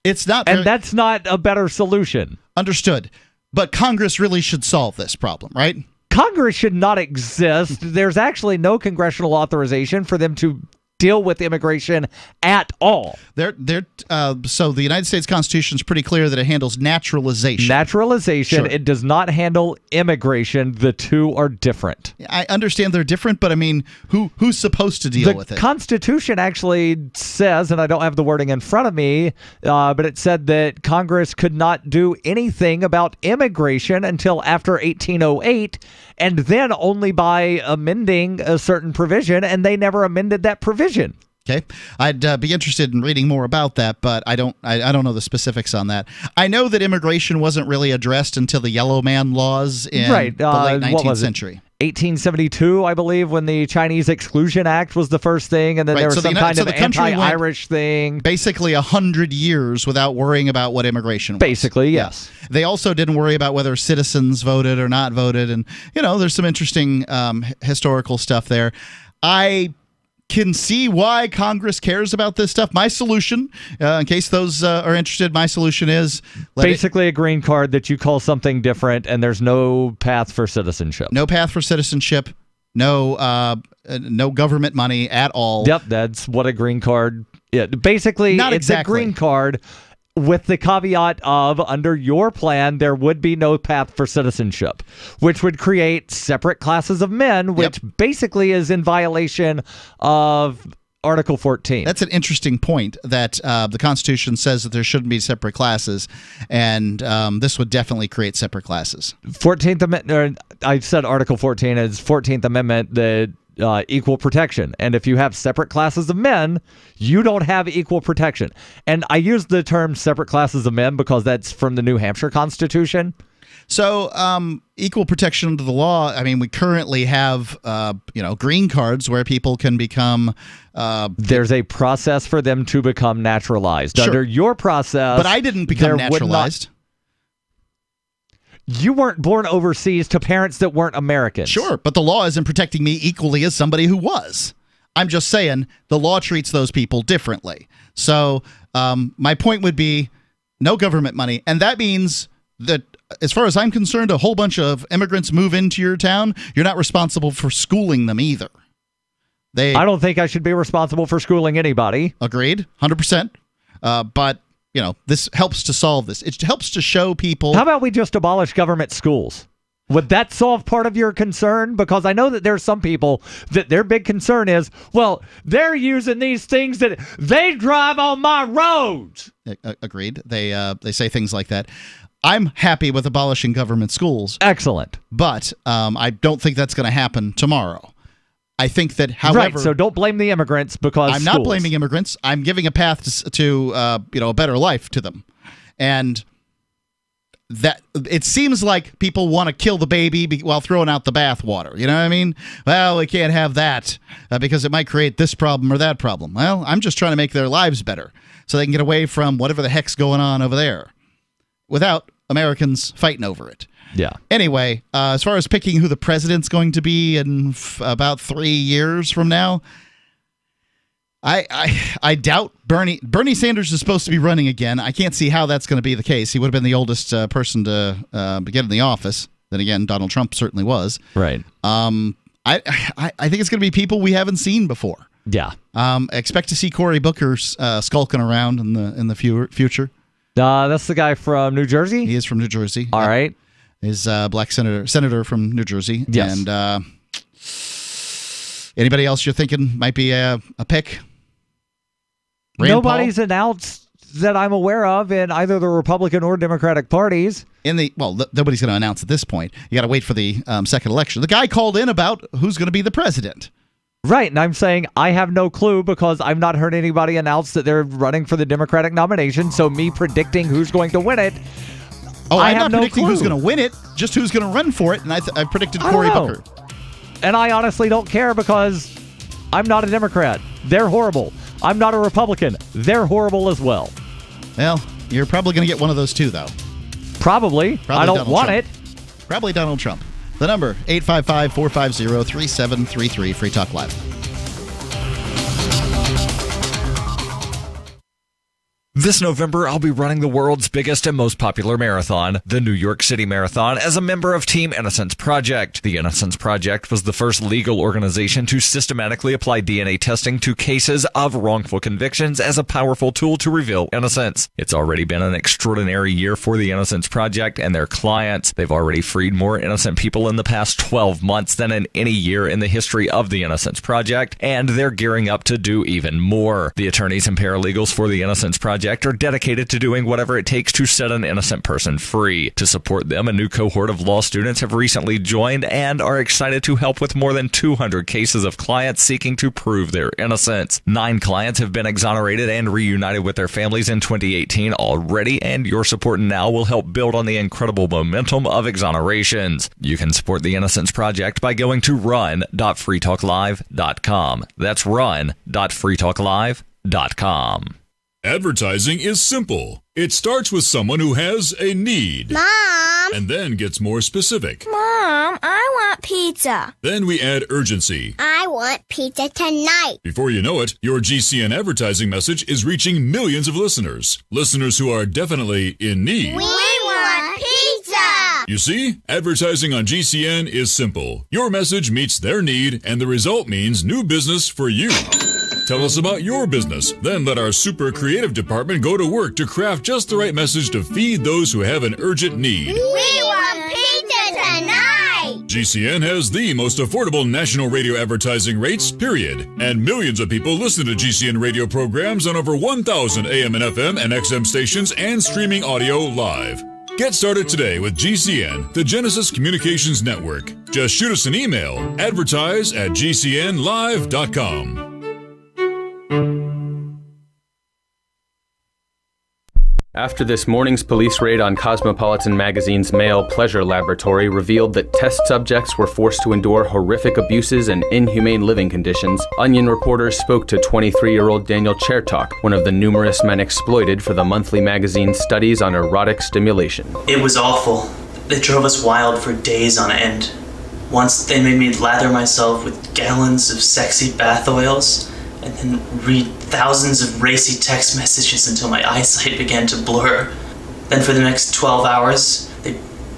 It's not. And that's not a better solution. Understood. But Congress really should solve this problem, right? Congress should not exist. There's actually no congressional authorization for them to deal with immigration at all. So the United States Constitution is pretty clear that it handles naturalization. Naturalization. Sure. It does not handle immigration. The two are different. I understand they're different, but I mean, who's supposed to deal with it? The Constitution actually says, and I don't have the wording in front of me, but it said that Congress could not do anything about immigration until after 1808, and then only by amending a certain provision, and they never amended that provision. Okay, I'd be interested in reading more about that, but I don't know the specifics on that. I know that immigration wasn't really addressed until the Yellow Man laws in the late 19th century. 1872, I believe, when the Chinese Exclusion Act was the first thing, and then there was some kind of anti-Irish thing. Basically 100 years without worrying about what immigration was. Basically, yes. Yeah. They also didn't worry about whether citizens voted or not voted, and, there's some interesting historical stuff there. I can see why Congress cares about this stuff. My solution, in case those are interested, my solution is basically a green card that you call something different, and there's no path for citizenship. No path for citizenship. No government money at all. Yep, that's what a green card is. Basically, it's a green card with the caveat of, under your plan, there would be no path for citizenship, which would create separate classes of men, which basically is in violation of Article 14. That's an interesting point, that the Constitution says that there shouldn't be separate classes, and this would definitely create separate classes. 14th Amendment, I said Article 14 is 14th Amendment, the equal protection. And if you have separate classes of men, you don't have equal protection. And I use the term separate classes of men because that's from the New Hampshire Constitution. So, equal protection under the law, I mean, we currently have, green cards where people can become... There's a process for them to become naturalized. Sure. Under your process... But I didn't become naturalized. You weren't born overseas to parents that weren't Americans. Sure, but the law isn't protecting me equally as somebody who was. I'm just saying the law treats those people differently. So my point would be no government money. And that means that, as far as I'm concerned, a whole bunch of immigrants move into your town. You're not responsible for schooling them either. I don't think I should be responsible for schooling anybody. Agreed, 100%. But... this helps to solve this. It helps to show people... How about we just abolish government schools? Would that solve part of your concern? Because I know that there are some people that their big concern is, well, they're using these things that they drive on my roads. Agreed. They say things like that. I'm happy with abolishing government schools. Excellent. But I don't think that's going to happen tomorrow. I think that, however... Right, so don't blame the immigrants because I'm not blaming immigrants. I'm giving a path to a better life to them. And that it seems like people want to kill the baby while throwing out the bathwater. You know what I mean? Well, we can't have that because it might create this problem or that problem. Well, I'm just trying to make their lives better so they can get away from whatever the heck's going on over there without Americans fighting over it. Yeah. Anyway, as far as picking who the president's going to be in about 3 years from now, I doubt Bernie Sanders is supposed to be running again. I can't see how that's going to be the case. He would have been the oldest person to get in the office. Then again, Donald Trump certainly was. Right. I think it's going to be people we haven't seen before. Yeah. Expect to see Cory Booker skulking around in the future. That's the guy from New Jersey? He is from New Jersey. All right. He's a black senator from New Jersey. Yes. And anybody else you're thinking might be a pick? Nobody's announced that I'm aware of in either the Republican or Democratic parties. Nobody's going to announce at this point. You got to wait for the second election. The guy called in about who's going to be the president. Right, and I'm saying I have no clue because I've not heard anybody announce that they're running for the Democratic nomination, so me predicting who's going to win it, I'm not predicting who's going to win it, just who's going to run for it, and I predicted Cory Booker. And I honestly don't care because I'm not a Democrat. They're horrible. I'm not a Republican. They're horrible as well. Well, you're probably going to get one of those two, though. Probably. I don't want it. Probably Donald Trump. The number, 855-450-3733, Free Talk Live. This November, I'll be running the world's biggest and most popular marathon, the New York City Marathon, as a member of Team Innocence Project. The Innocence Project was the first legal organization to systematically apply DNA testing to cases of wrongful convictions as a powerful tool to reveal innocence. It's already been an extraordinary year for the Innocence Project and their clients. They've already freed more innocent people in the past 12 months than in any year in the history of the Innocence Project, and they're gearing up to do even more. The attorneys and paralegals for the Innocence Project are dedicated to doing whatever it takes to set an innocent person free. To support them, a new cohort of law students have recently joined and are excited to help with more than 200 cases of clients seeking to prove their innocence. 9 clients have been exonerated and reunited with their families in 2018 already, and your support now will help build on the incredible momentum of exonerations. You can support the Innocence Project by going to run.freetalklive.com. That's run.freetalklive.com. Advertising is simple. It starts with someone who has a need. Mom! And then gets more specific. Mom, I want pizza. Then we add urgency. I want pizza tonight. Before you know it, your GCN advertising message is reaching millions of listeners. Listeners who are definitely in need. We want pizza! You see, advertising on GCN is simple. Your message meets their need, and the result means new business for you. Tell us about your business. Then let our super creative department go to work to craft just the right message to feed those who have an urgent need. We want pizza tonight! GCN has the most affordable national radio advertising rates, period. And millions of people listen to GCN radio programs on over 1,000 AM and FM and XM stations and streaming audio live. Get started today with GCN, the Genesis Communications Network. Just shoot us an email, advertise@gcnlive.com. After this morning's police raid on Cosmopolitan magazine's male pleasure laboratory revealed that test subjects were forced to endure horrific abuses and inhumane living conditions, Onion reporters spoke to 23-year-old Daniel Chertok, one of the numerous men exploited for the monthly magazine's studies on erotic stimulation. It was awful. They drove us wild for days on end. Once they made me lather myself with gallons of sexy bath oils, and then read thousands of racy text messages until my eyesight began to blur. Then for the next 12 hours, they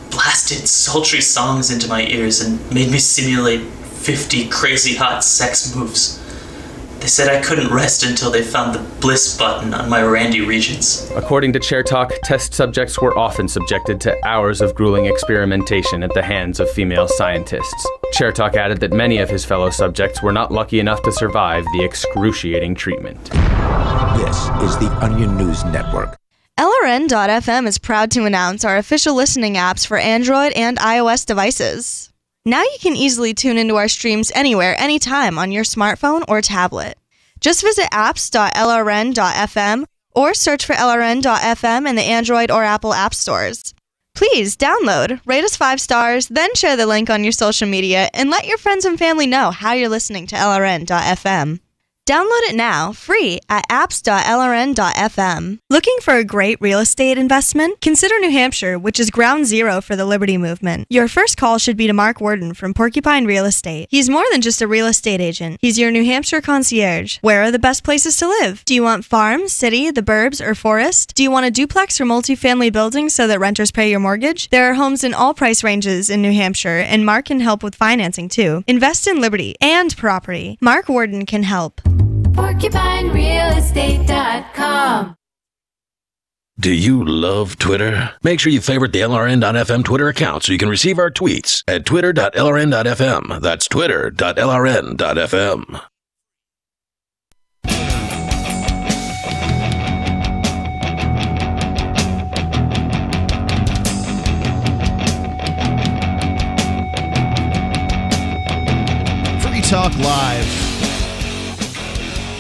blasted sultry songs into my ears and made me simulate 50 crazy hot sex moves. They said I couldn't rest until they found the bliss button on my Randy regions. According to Chair Talk, test subjects were often subjected to hours of grueling experimentation at the hands of female scientists. Chair Talk added that many of his fellow subjects were not lucky enough to survive the excruciating treatment. This is the Onion News Network. LRN.FM is proud to announce our official listening apps for Android and iOS devices. Now you can easily tune into our streams anywhere, anytime on your smartphone or tablet. Just visit apps.lrn.fm or search for LRN.FM in the Android or Apple app stores. Please download, rate us 5 stars, then share the link on your social media and let your friends and family know how you're listening to LRN.FM. Download it now, free, at apps.lrn.fm. Looking for a great real estate investment? Consider New Hampshire, which is ground zero for the Liberty Movement. Your first call should be to Mark Worden from Porcupine Real Estate. He's more than just a real estate agent. He's your New Hampshire concierge. Where are the best places to live? Do you want farm, city, the burbs, or forest? Do you want a duplex or multifamily building so that renters pay your mortgage? There are homes in all price ranges in New Hampshire, and Mark can help with financing too. Invest in liberty and property. Mark Worden can help. PorcupineRealEstate.com. Do you love Twitter? Make sure you favorite the LRN.FM Twitter account so you can receive our tweets at twitter.lrn.fm. That's twitter.lrn.fm. Free Talk Live.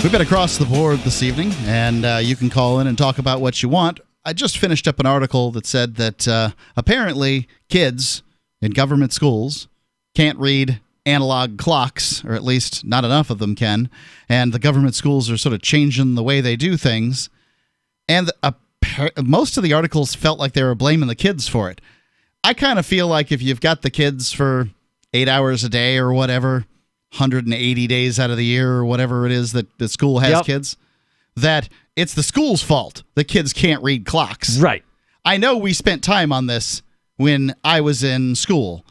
We've been across the board this evening, and you can call in and talk about what you want. I just finished up an article that said that apparently kids in government schools can't read analog clocks, or at least not enough of them can, and the government schools are sort of changing the way they do things. And most of the articles felt like they were blaming the kids for it. I kind of feel like if you've got the kids for 8 hours a day or whatever, 180 days out of the year or whatever it is that the school has kids, that it's the school's fault that kids can't read clocks. Right. I know we spent time on this when I was in school.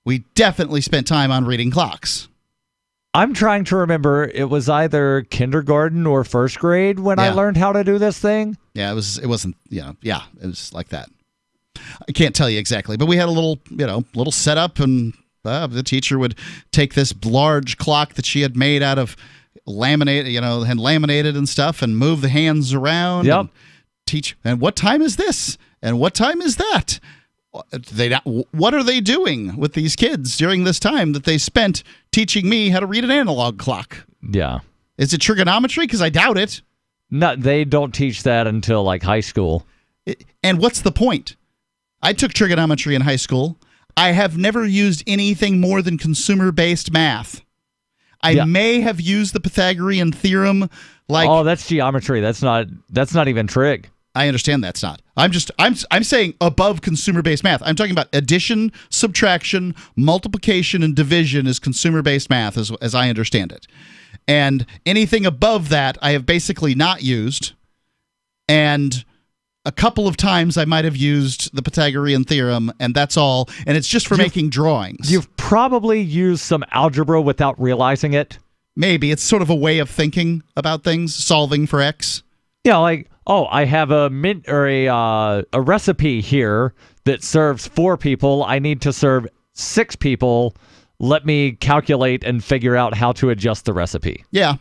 We definitely spent time on reading clocks. I'm trying to remember, it was either kindergarten or first grade when I learned how to do this thing. Yeah, it wasn't, it was like that. I can't tell you exactly, but we had a little setup, and the teacher would take this large clock that she had made out of laminated and stuff, and move the hands around and teach. And what time is this? And what time is that? What are they doing with these kids during this time that they spent teaching me how to read an analog clock? Yeah. Is it trigonometry? Because I doubt it. No, they don't teach that until like high school. And what's the point? I took trigonometry in high school. I have never used anything more than consumer-based math. I may have used the Pythagorean theorem. That's geometry. That's not even trig. I understand that's not. I'm saying above consumer-based math. I'm talking about addition, subtraction, multiplication, and division is consumer-based math as I understand it. And anything above that I have basically not used. And a couple of times I might have used the Pythagorean theorem, and that's all. And it's just for making drawings. You've probably used some algebra without realizing it. Maybe. It's sort of a way of thinking about things, solving for X. Yeah, I have a recipe here that serves 4 people. I need to serve 6 people. Let me calculate and figure out how to adjust the recipe. Yeah.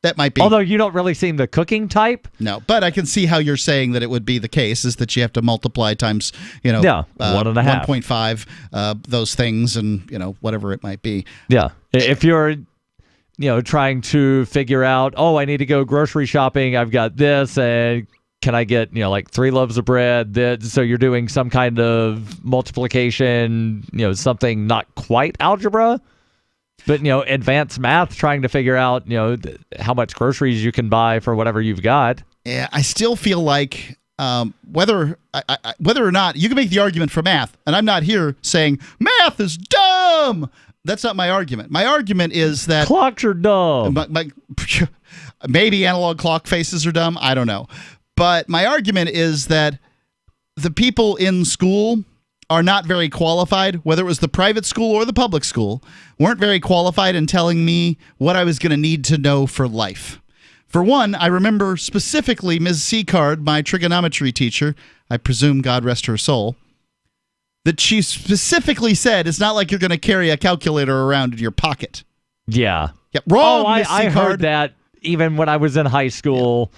That might be. Although you don't really seem the cooking type. No, but I can see how you're saying that it would be the case, is that you have to multiply times, 1.5. 1.5, those things, and, whatever it might be. Yeah. If you're, trying to figure out, I need to go grocery shopping. I've got this, and can I get, 3 loaves of bread? So you're doing some kind of multiplication, something not quite algebra. But, advanced math, trying to figure out, how much groceries you can buy for whatever you've got. Yeah, I still feel like whether or not you can make the argument for math, and I'm not here saying math is dumb. That's not my argument. My argument is that clocks are dumb. Maybe analog clock faces are dumb. I don't know. But my argument is that the people in school are not very qualified, whether it was the private school or the public school, weren't very qualified in telling me what I was going to need to know for life. For one, I remember specifically Ms. Seacard, my trigonometry teacher, I presume God rest her soul, that she specifically said it's not like you're going to carry a calculator around in your pocket. Yeah. Wrong, I Ms. Seacard. heard that even when I was in high school,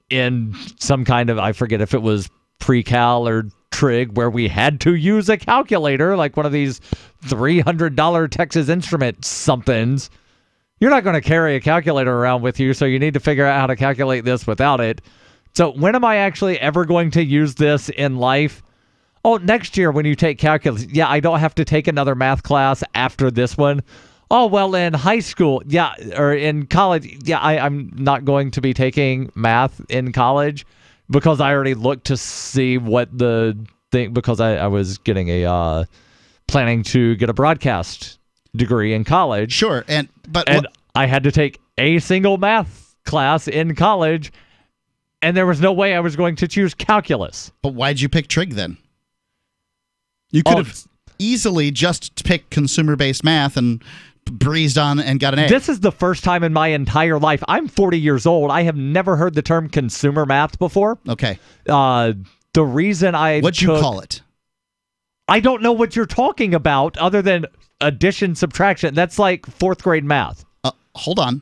in some kind of, I forget if it was pre-cal or trig, where we had to use a calculator, like one of these $300 Texas Instrument somethings. You're not going to carry a calculator around with you, so you need to figure out how to calculate this without it. So when am I actually ever going to use this in life? Oh, next year when you take calculus. Yeah, I don't have to take another math class after this one. Oh, well, in high school, yeah, or in college, yeah, I'm not going to be taking math in college because I already looked to see what the thing, because I was getting planning to get a broadcast degree in college. Sure, and I had to take a single math class in college, and there was no way I was going to choose calculus. But why'd you pick trig then? You could have easily just picked consumer-based math and breezed on and got an A. This is the first time in my entire life. I'm 40 years old. I have never heard the term consumer math before. Okay. The reason What'd you call it? I don't know what you're talking about other than addition, subtraction. That's like fourth grade math. Hold on.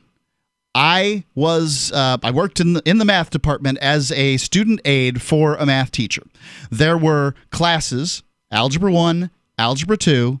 I worked in the math department as a student aide for a math teacher. There were classes, Algebra 1, Algebra 2,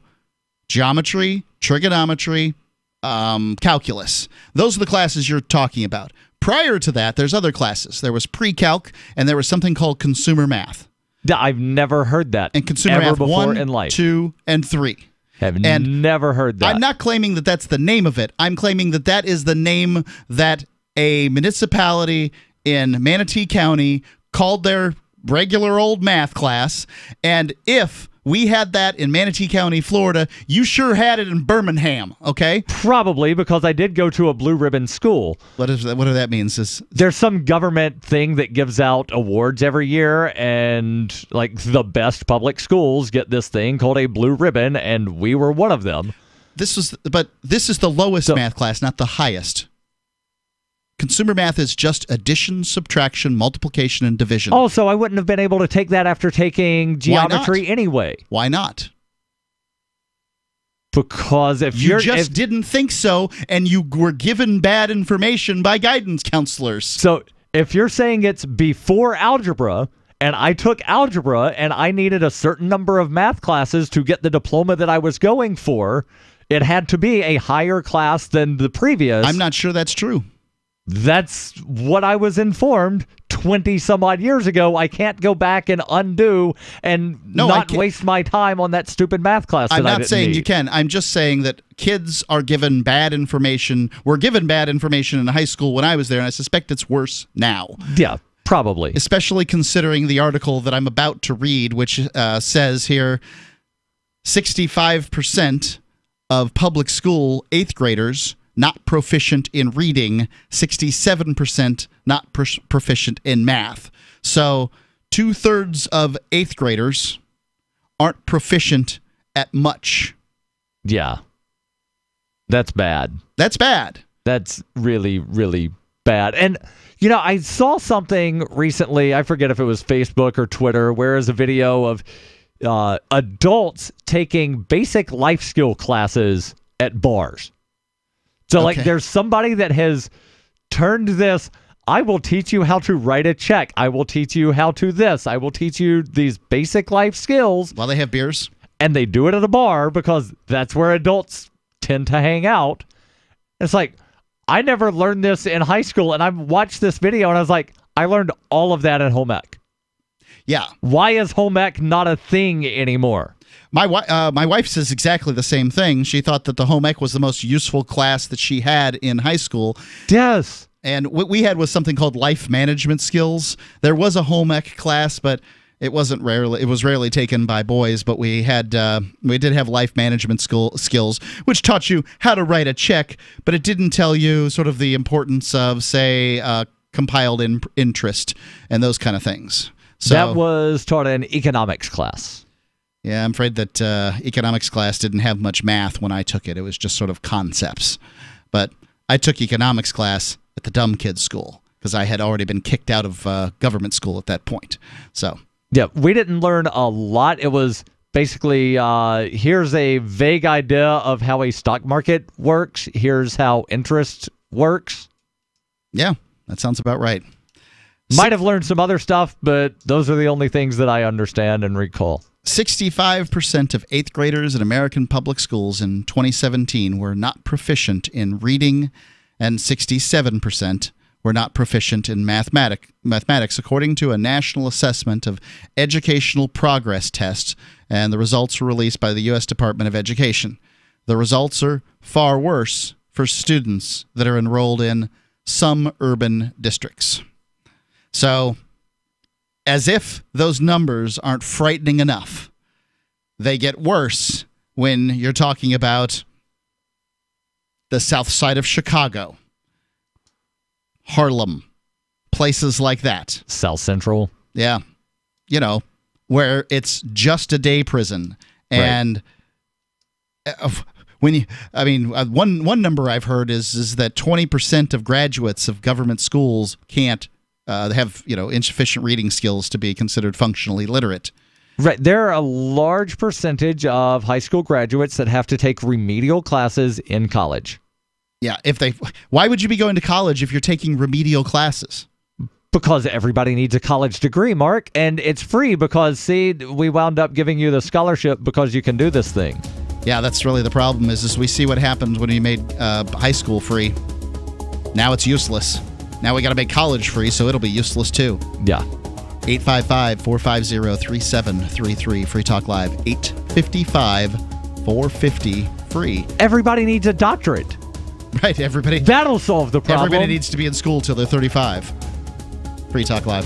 Geometry, Trigonometry, Calculus. Those are the classes you're talking about. Prior to that, there's other classes. There was pre-calc, and there was something called consumer math. I've never heard that. And consumer math 1, 2, and 3. Have never heard that. I'm not claiming that that's the name of it. I'm claiming that that is the name that a municipality in Manatee County called their regular old math class. And if we had that in Manatee County, Florida, you sure had it in Birmingham, okay? Probably, because I did go to a blue ribbon school. What do that mean? There's some government thing that gives out awards every year, and like the best public schools get this thing called a blue ribbon, and we were one of them. This is the lowest math class, not the highest. Consumer math is just addition, subtraction, multiplication, and division. Oh, so I wouldn't have been able to take that after taking geometry anyway. Why not? Because if you didn't think so, and you were given bad information by guidance counselors. So if you're saying it's before algebra, and I took algebra, and I needed a certain number of math classes to get the diploma that I was going for, it had to be a higher class than the previous. I'm not sure that's true. That's what I was informed 20 some odd years ago. I can't go back and undo and not waste my time on that stupid math class. I'm not saying you can. I'm just saying that kids are given bad information. Were given bad information in high school when I was there, and I suspect it's worse now. Yeah, probably. Especially considering the article that I'm about to read, which says here 65% of public school 8th graders not proficient in reading, 67% not proficient in math. So 2/3 of 8th graders aren't proficient at much. Yeah. That's bad. That's bad. That's really, really bad. And, you know, I saw something recently, I forget if it was Facebook or Twitter, where is a video of adults taking basic life skill classes at bars. So, like, there's somebody that has turned this, I will teach you how to write a check. I will teach you how to this. I will teach you these basic life skills. While they have beers? And they do it at a bar because that's where adults tend to hang out. It's like, I never learned this in high school, and I watched this video, and I was like, I learned all of that at home ec. Yeah. Why is home ec not a thing anymore? My wife says exactly the same thing. She thought that the home ec was the most useful class that she had in high school. Yes. And what we had was something called life management skills. There was a home ec class, but it was rarely taken by boys. But we did have life management skills, which taught you how to write a check, but it didn't tell you sort of the importance of, say, compiled interest and those kind of things. So that was taught in economics class. Yeah, I'm afraid that economics class didn't have much math when I took it. It was just sort of concepts. But I took economics class at the dumb kids' school because I had already been kicked out of government school at that point. So yeah, we didn't learn a lot. It was basically here's a vague idea of how a stock market works. Here's how interest works. Yeah, that sounds about right. Might have learned some other stuff, but those are the only things that I understand and recall. 65% of 8th graders in American public schools in 2017 were not proficient in reading, and 67% were not proficient in mathematics, according to a national assessment of educational progress test, and the results were released by the U.S. Department of Education. The results are far worse for students that are enrolled in some urban districts. So, as if those numbers aren't frightening enough, they get worse when you're talking about the south side of Chicago, Harlem, places like that. South Central. Yeah. You know, where it's just a day prison. And one number I've heard is that 20% of graduates of government schools can't have insufficient reading skills to be considered functionally literate. Right. There are a large percentage of high school graduates that have to take remedial classes in college. Yeah. Why would you be going to college if you're taking remedial classes? Because everybody needs a college degree, Mark, and it's free because, see, we wound up giving you the scholarship because you can do this thing. Yeah, that's really the problem is we see what happens when we made high school free. Now it's useless. Now we got to make college free, so it'll be useless too. Yeah. 855-450-3733. Free Talk Live. 855-450-FREE. Everybody needs a doctorate. Right, everybody. That'll solve the problem. Everybody needs to be in school till they're 35. Free Talk Live.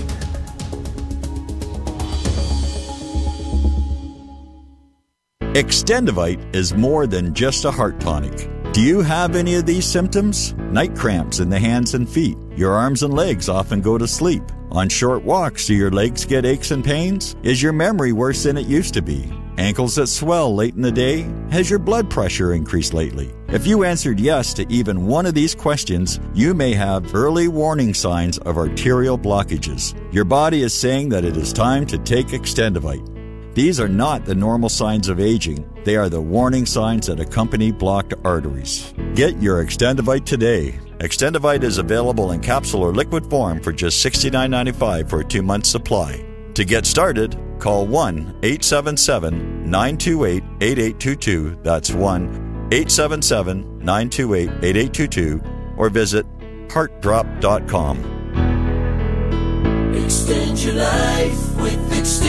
Extendivite is more than just a heart tonic. Do you have any of these symptoms? Night cramps in the hands and feet. Your arms and legs often go to sleep. On short walks, do your legs get aches and pains? Is your memory worse than it used to be? Ankles that swell late in the day? Has your blood pressure increased lately? If you answered yes to even one of these questions, you may have early warning signs of arterial blockages. Your body is saying that it is time to take Extendivite. These are not the normal signs of aging. They are the warning signs that accompany blocked arteries. Get your Extendivite today. Extendivite is available in capsule or liquid form for just $69.95 for a 2-month supply. To get started, call 1-877-928-8822. That's 1-877-928-8822 or visit heartdrop.com. Extend your life with Extendovite.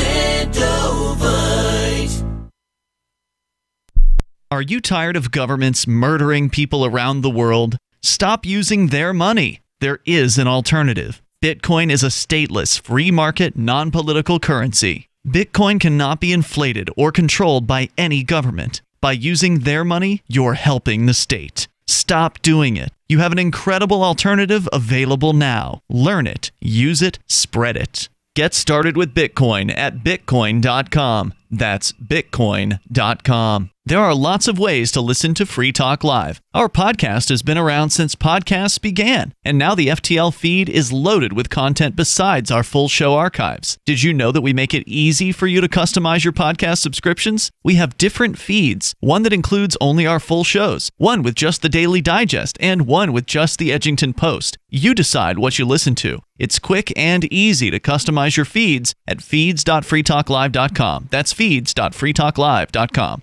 Are you tired of governments murdering people around the world? Stop using their money. There is an alternative. Bitcoin is a stateless, free market, non-political currency. Bitcoin cannot be inflated or controlled by any government. By using their money, you're helping the state. Stop doing it. You have an incredible alternative available now. Learn it, use it, spread it. Get started with Bitcoin at Bitcoin.com. That's Bitcoin.com. There are lots of ways to listen to Free Talk Live. Our podcast has been around since podcasts began, and now the FTL feed is loaded with content besides our full show archives. Did you know that we make it easy for you to customize your podcast subscriptions? We have different feeds, one that includes only our full shows, one with just the Daily Digest, and one with just the Edgington Post. You decide what you listen to. It's quick and easy to customize your feeds at feeds.freetalklive.com. That's feeds.freetalklive.com.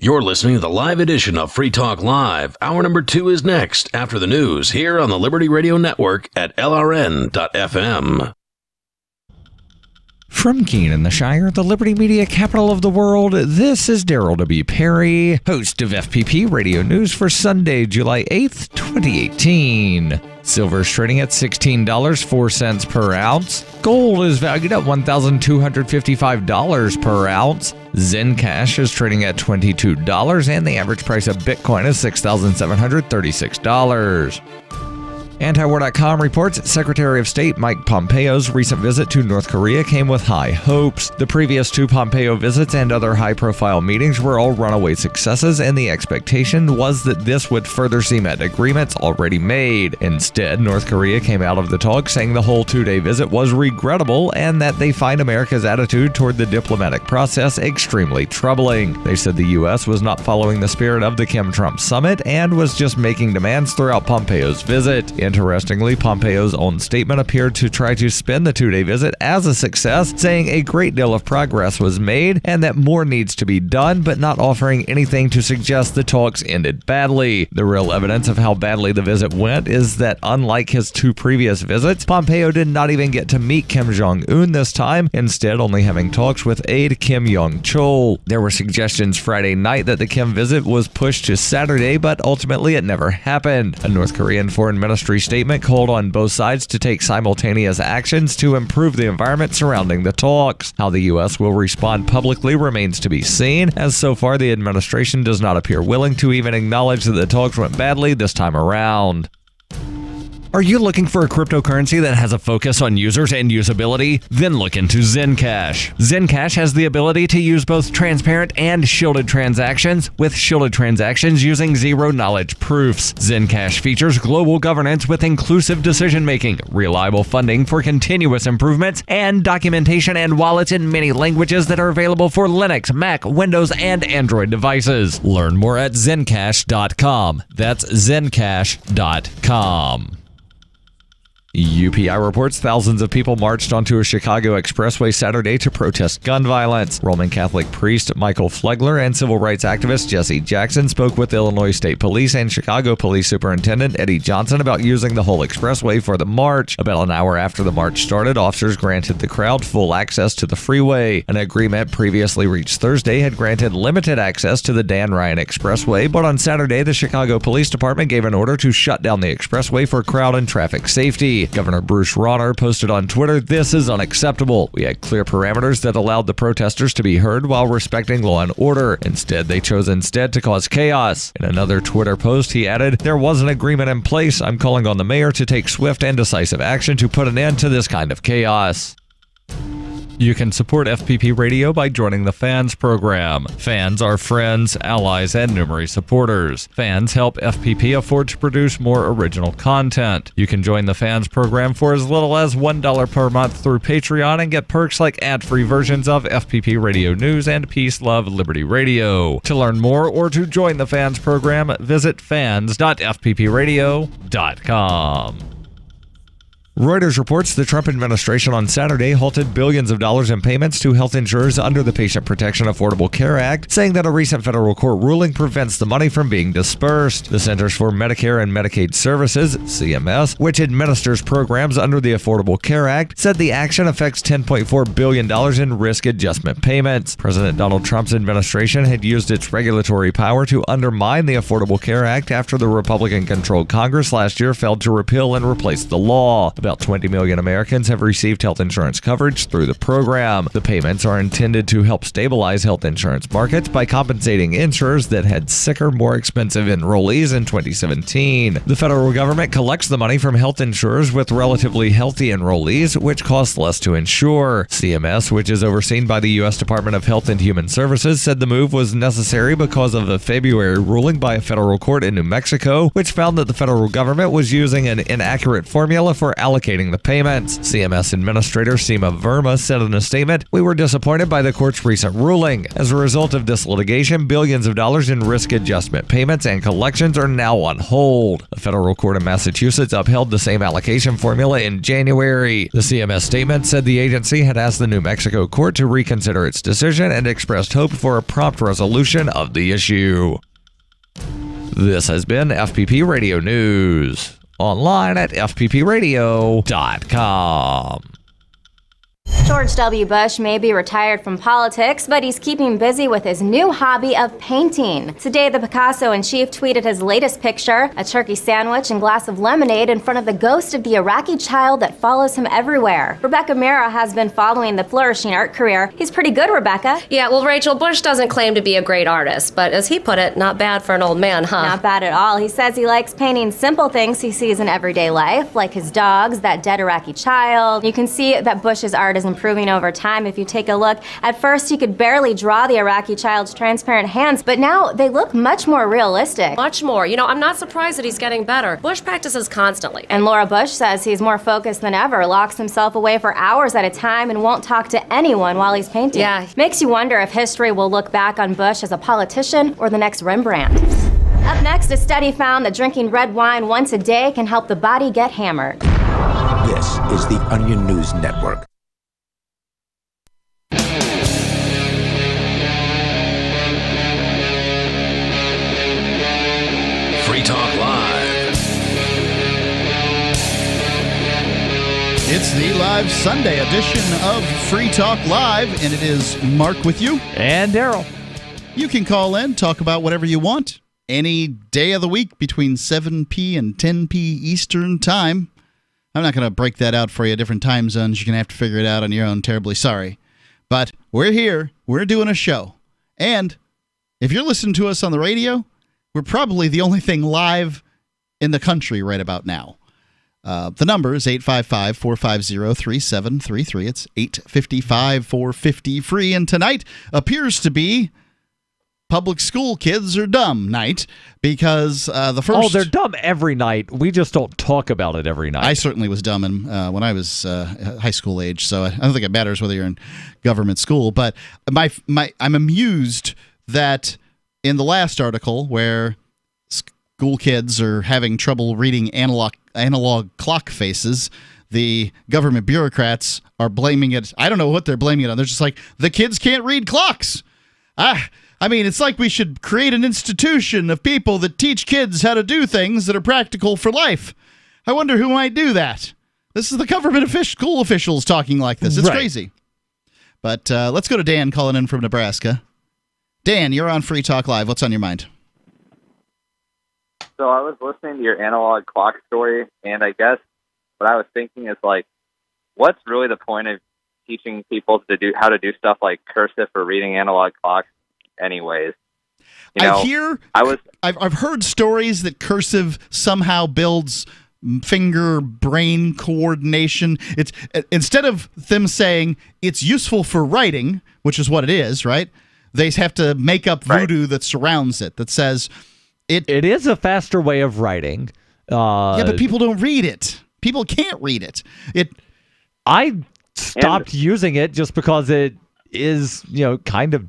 You're listening to the live edition of Free Talk Live. Hour number 2 is next after the news here on the Liberty Radio Network at LRN.FM. From Keene in the Shire, the Liberty Media capital of the world, this is Darryl W. Perry, host of FPP Radio News for Sunday, July 8th, 2018. Silver is trading at $16.04 per ounce. Gold is valued at $1,255 per ounce. Zencash is trading at $22, and the average price of Bitcoin is $6,736. Antiwar.com reports Secretary of State Mike Pompeo's recent visit to North Korea came with high hopes. The previous two Pompeo visits and other high-profile meetings were all runaway successes, and the expectation was that this would further cement agreements already made. Instead, North Korea came out of the talk saying the whole two-day visit was regrettable and that they find America's attitude toward the diplomatic process extremely troubling. They said the U.S. was not following the spirit of the Kim-Trump summit and was just making demands throughout Pompeo's visit. Interestingly, Pompeo's own statement appeared to try to spin the two-day visit as a success, saying a great deal of progress was made and that more needs to be done, but not offering anything to suggest the talks ended badly. The real evidence of how badly the visit went is that unlike his two previous visits, Pompeo did not even get to meet Kim Jong-un this time, instead only having talks with aide Kim Yong-chol. There were suggestions Friday night that the Kim visit was pushed to Saturday, but ultimately it never happened. A North Korean Foreign Ministry statement called on both sides to take simultaneous actions to improve the environment surrounding the talks. How the U.S. will respond publicly remains to be seen, as so far the administration does not appear willing to even acknowledge that the talks went badly this time around. Are you looking for a cryptocurrency that has a focus on users and usability? Then look into Zencash. Zencash has the ability to use both transparent and shielded transactions, with shielded transactions using zero-knowledge proofs. Zencash features global governance with inclusive decision-making, reliable funding for continuous improvements, and documentation and wallets in many languages that are available for Linux, Mac, Windows, and Android devices. Learn more at Zencash.com. That's Zencash.com. UPI reports thousands of people marched onto a Chicago expressway Saturday to protest gun violence. Roman Catholic priest Michael Flegler and civil rights activist Jesse Jackson spoke with Illinois State Police and Chicago Police Superintendent Eddie Johnson about using the whole expressway for the march. About an hour after the march started, officers granted the crowd full access to the freeway. An agreement previously reached Thursday had granted limited access to the Dan Ryan Expressway, but on Saturday, the Chicago Police Department gave an order to shut down the expressway for crowd and traffic safety. Governor Bruce Rauner posted on Twitter, "This is unacceptable. We had clear parameters that allowed the protesters to be heard while respecting law and order. Instead, they chose to cause chaos." In another Twitter post, he added, "There was an agreement in place. I'm calling on the mayor to take swift and decisive action to put an end to this kind of chaos." You can support FPP Radio by joining the Fans program. Fans are friends, allies, and numerous supporters. Fans help FPP afford to produce more original content. You can join the Fans program for as little as $1 per month through Patreon and get perks like ad-free versions of FPP Radio News and Peace, Love, Liberty Radio. To learn more or to join the Fans program, visit fans.fppradio.com. Reuters reports the Trump administration on Saturday halted billions of dollars in payments to health insurers under the Patient Protection Affordable Care Act, saying that a recent federal court ruling prevents the money from being dispersed. The Centers for Medicare and Medicaid Services, CMS, which administers programs under the Affordable Care Act, said the action affects $10.4 billion in risk adjustment payments. President Donald Trump's administration had used its regulatory power to undermine the Affordable Care Act after the Republican-controlled Congress last year failed to repeal and replace the law. About 20 million Americans have received health insurance coverage through the program. The payments are intended to help stabilize health insurance markets by compensating insurers that had sicker, more expensive enrollees in 2017. The federal government collects the money from health insurers with relatively healthy enrollees, which cost less to insure. CMS, which is overseen by the U.S. Department of Health and Human Services, said the move was necessary because of a February ruling by a federal court in New Mexico, which found that the federal government was using an inaccurate formula for allocating the payments. CMS Administrator Seema Verma said in a statement, "We were disappointed by the court's recent ruling. As a result of this litigation, billions of dollars in risk adjustment payments and collections are now on hold." A federal court in Massachusetts upheld the same allocation formula in January. The CMS statement said the agency had asked the New Mexico court to reconsider its decision and expressed hope for a prompt resolution of the issue. This has been FPP Radio News. Online at fppradio.com. George W. Bush may be retired from politics, but he's keeping busy with his new hobby of painting. Today, the Picasso-in-chief tweeted his latest picture, a turkey sandwich and glass of lemonade in front of the ghost of the Iraqi child that follows him everywhere. Rebecca Mera has been following the flourishing art career. He's pretty good, Rebecca. Yeah, well, Rachel, Bush doesn't claim to be a great artist, but as he put it, not bad for an old man, huh? Not bad at all. He says he likes painting simple things he sees in everyday life, like his dogs, that dead Iraqi child. You can see that Bush's art is improving over time if you take a look. At first, he could barely draw the Iraqi child's transparent hands, but now they look much more realistic. Much more. You know, I'm not surprised that he's getting better. Bush practices constantly. And Laura Bush says he's more focused than ever, locks himself away for hours at a time and won't talk to anyone while he's painting. Yeah. Makes you wonder if history will look back on Bush as a politician or the next Rembrandt. Up next, a study found that drinking red wine once a day can help the body get hammered. This is the Onion News Network. Free Talk Live. It's the live Sunday edition of Free Talk Live, and it is Mark with you. And Darryl. You can call in, talk about whatever you want, any day of the week between 7 p and 10 p Eastern Time. I'm not going to break that out for you, different time zones. You're going to have to figure it out on your own. Terribly sorry. But we're here. We're doing a show. And if you're listening to us on the radio, we're probably the only thing live in the country right about now. The number is 855-450-3733. It's 855-450-FREE. And tonight appears to be Public School Kids Are Dumb night because the first... Oh, they're dumb every night. We just don't talk about it every night. I certainly was dumb when I was high school age, so I don't think it matters whether you're in government school. But I'm amused that in the last article where school kids are having trouble reading analog clock faces, the government bureaucrats are blaming it. I don't know what they're blaming it on. They're just like, the kids can't read clocks. I mean, it's like we should create an institution of people that teach kids how to do things that are practical for life. I wonder who might do that. This is the government school officials talking like this. It's crazy. But let's go to Dan calling in from Nebraska. Dan, you're on Free Talk Live. What's on your mind? So I was listening to your analog clock story, and I guess what I was thinking is, like, what's really the point of teaching people to do how to do stuff like cursive or reading analog clocks anyways? You know, I've heard stories that cursive somehow builds finger-brain coordination. It's instead of them saying it's useful for writing, which is what it is, right? They have to make up voodoo that surrounds it, that says... It is a faster way of writing. Yeah, but people don't read it. People can't read it. I stopped using it just because it is, kind of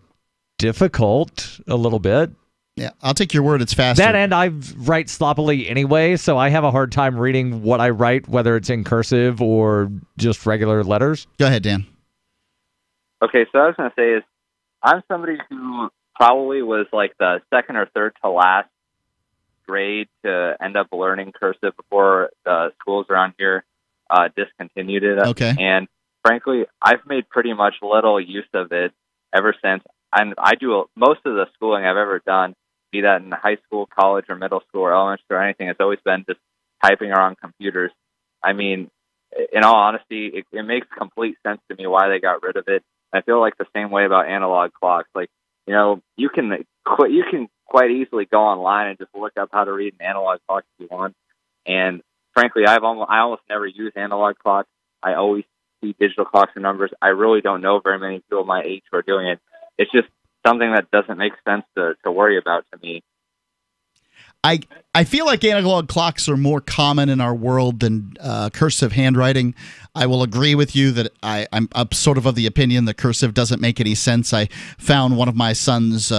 difficult a little bit. Yeah, I'll take your word. It's faster. That and I write sloppily anyway, so I have a hard time reading what I write, whether it's in cursive or just regular letters. Go ahead, Dan. Okay, so I was going to say is I'm somebody who probably was like the second or third to last grade to end up learning cursive before the schools around here discontinued it. Okay. And frankly, I've made pretty much little use of it ever since. And I do most of the schooling I've ever done, be that in high school, college, or middle school, or elementary, or anything. It's always been just typing on computers. I mean, in all honesty, it makes complete sense to me why they got rid of it. I feel like the same way about analog clocks. Like, you can quite easily go online and just look up how to read an analog clock if you want. And frankly, I almost never use analog clocks. I always see digital clocks and numbers. I really don't know very many people my age who are doing it. It's just something that doesn't make sense to worry about to me. I feel like analog clocks are more common in our world than cursive handwriting. I will agree with you that I'm sort of the opinion that cursive doesn't make any sense. I found one of my son's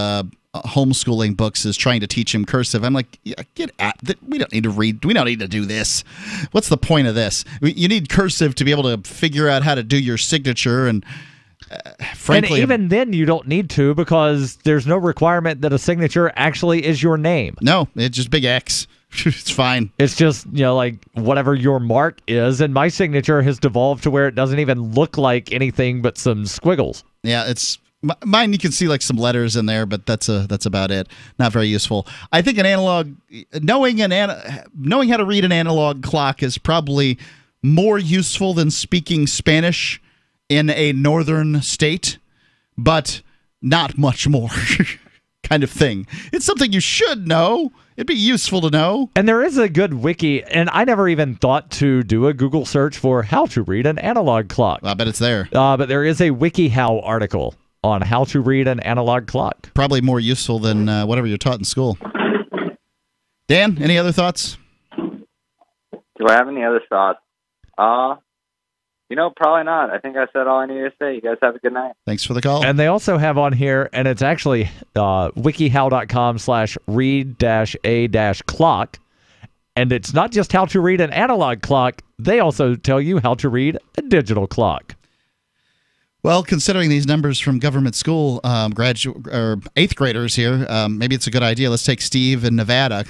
homeschooling books is trying to teach him cursive. I'm like, yeah, get at that. We don't need to read. We don't need to do this. What's the point of this? You need cursive to be able to figure out how to do your signature and. Frankly, and even then you don't need to because there's no requirement that a signature actually is your name. No, it's just big X. It's fine. It's just, like whatever your mark is, and my signature has devolved to where it doesn't even look like anything but some squiggles. Yeah, it's mine. You can see like some letters in there, but that's about it. Not very useful. I think an analog, knowing how to read an analog clock is probably more useful than speaking Spanish in a northern state, but not much more. Kind of thing. It's something you should know. It'd be useful to know. And there is a good wiki, and I never even thought to do a Google search for how to read an analog clock. I bet it's there. But there is a WikiHow article on how to read an analog clock. Probably more useful than whatever you're taught in school. Dan, any other thoughts? Do I have any other thoughts? Probably not. I think I said all I needed to say. You guys have a good night. Thanks for the call. And they also have on here, and it's actually wikihow.com/read-a-clock. And it's not just how to read an analog clock. They also tell you how to read a digital clock. Well, considering these numbers from government school eighth graders here, maybe it's a good idea. Let's take Steve in Nevada.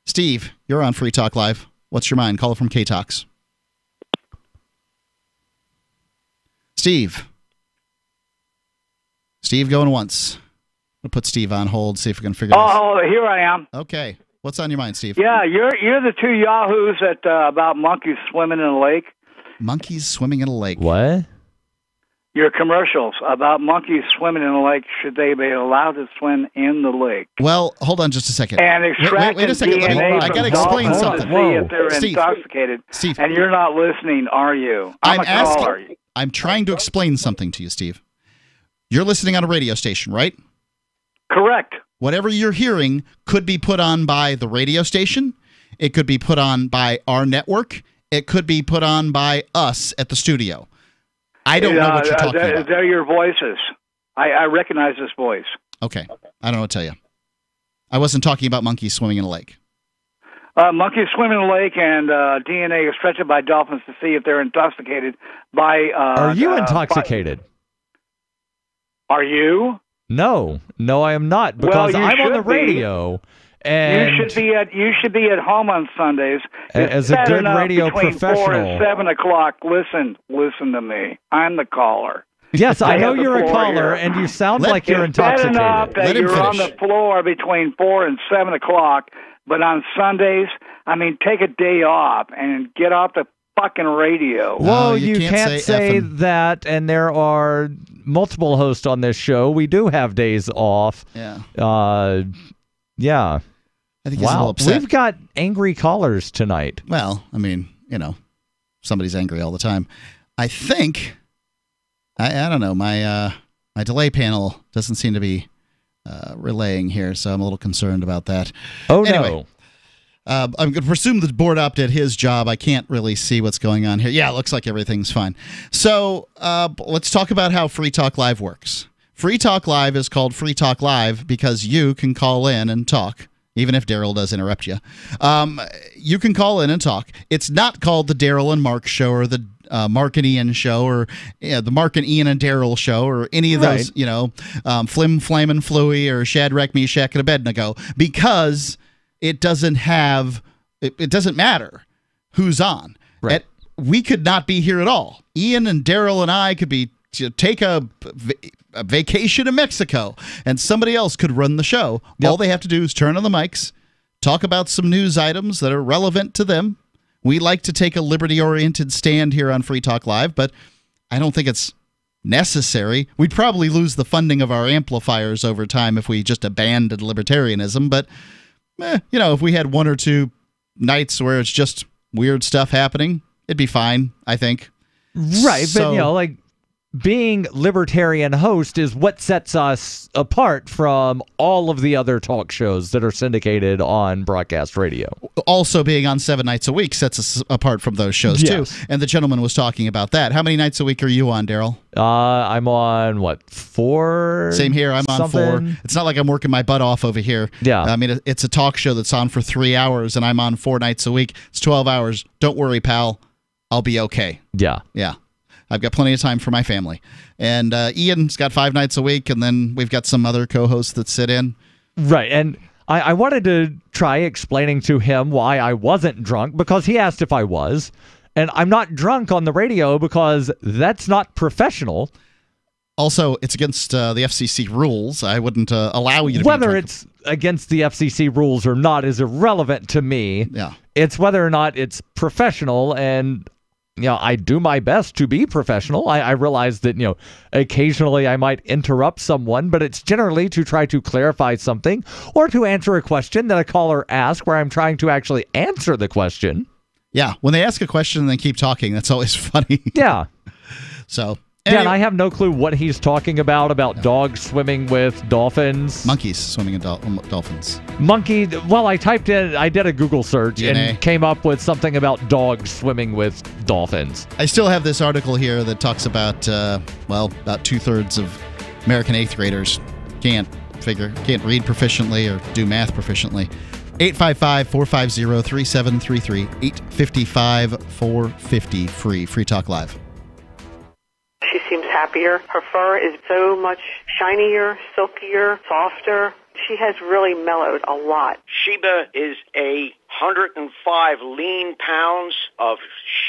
Steve, you're on Free Talk Live. What's your mind? Call from K-Talks. Steve, going once. We'll put Steve on hold, see if we can figure this out. Oh, here I am. Okay. What's on your mind, Steve? Yeah, you're the two yahoos about monkeys swimming in a lake. Monkeys swimming in a lake. What? Your commercials about monkeys swimming in a lake. Should they be allowed to swim in the lake? Well, hold on just a second. And extract wait a second. DNA I got to explain something. To see if they're Steve. intoxicated. Steve. And you're not listening, are you? I'm a caller. I'm trying to explain something to you, Steve. You're listening on a radio station, right? Correct. Whatever you're hearing could be put on by the radio station. It could be put on by our network. It could be put on by us at the studio. I don't know what you're talking about. They're your voices. I recognize this voice. Okay. I don't know what to tell you. I wasn't talking about monkeys swimming in a lake. Monkeys swim in a lake, and DNA is stretched by dolphins to see if they're intoxicated by... Are you intoxicated? Are you? No, I am not, because I'm on the radio. And you should be at home on Sundays. As a good radio between professional. 4 and 7 o'clock. Listen to me. I'm the caller. Yes, I know you're a caller, and you sound like you're intoxicated. It's bad enough that you're on the floor between 4 and 7 o'clock, but on Sundays, take a day off and get off the fucking radio. Well, you can't say that, and there are multiple hosts on this show. We do have days off. Yeah. Yeah. I think he's a little upset. We've got angry callers tonight. Well, somebody's angry all the time. I think, I don't know, my delay panel doesn't seem to be relaying here, so I'm a little concerned about that. Oh, anyway, no. I'm going to presume the board op did his job. I can't really see what's going on here. Yeah, it looks like everything's fine. So let's talk about how Free Talk Live works. Free Talk Live is called Free Talk Live because you can call in and talk, even if Darryl does interrupt you. You can call in and talk. It's not called the Darryl and Mark Show or the Mark and Ian Show or the Mark and Ian and Darryl Show or any of those, Flim, Flam, and Fluey or Shadrach, Meshach, and Abednego, because it doesn't matter who's on. Right. We could not be here at all. Ian and Darryl and I could be take a vacation to Mexico, and somebody else could run the show. Yep. All they have to do is turn on the mics, talk about some news items that are relevant to them. We like to take a liberty-oriented stand here on Free Talk Live, but I don't think it's necessary. We'd probably lose the funding of our amplifiers over time if we just abandoned libertarianism, but if we had one or two nights where it's just weird stuff happening, it'd be fine, I think. Right, but being libertarian host is what sets us apart from all of the other talk shows that are syndicated on broadcast radio. Also, being on 7 nights a week sets us apart from those shows, too. And the gentleman was talking about that. How many nights a week are you on, Darryl? I'm on, 4? Same here. I'm on 4. It's not like I'm working my butt off over here. Yeah. It's a talk show that's on for 3 hours, and I'm on 4 nights a week. It's 12 hours. Don't worry, pal. I'll be okay. Yeah. Yeah. I've got plenty of time for my family. And Ian's got 5 nights a week, and then we've got some other co-hosts that sit in. Right, and I wanted to try explaining to him why I wasn't drunk, because he asked if I was. And I'm not drunk on the radio because that's not professional. Also, it's against the FCC rules. I wouldn't allow you to Whether be it's against the FCC rules or not is irrelevant to me. Yeah. It's whether or not it's professional, and I do my best to be professional. I realize that, occasionally I might interrupt someone, but it's generally to try to clarify something or to answer a question that a caller asks where I'm trying to actually answer the question. Yeah, when they ask a question and then keep talking, that's always funny. Yeah. So... Yeah, and I have no clue what he's talking about dogs swimming with dolphins. Monkeys swimming in dolphins. I typed in, I did a Google search DNA. And came up with something about dogs swimming with dolphins. I still have this article here that talks about, about 2/3 of American 8th graders can't read proficiently or do math proficiently. 855-450-3733, 855-450-FREE, Free Talk Live. She seems happier. Her fur is so much shinier, silkier, softer. She has really mellowed a lot. Sheba is 105 lean pounds of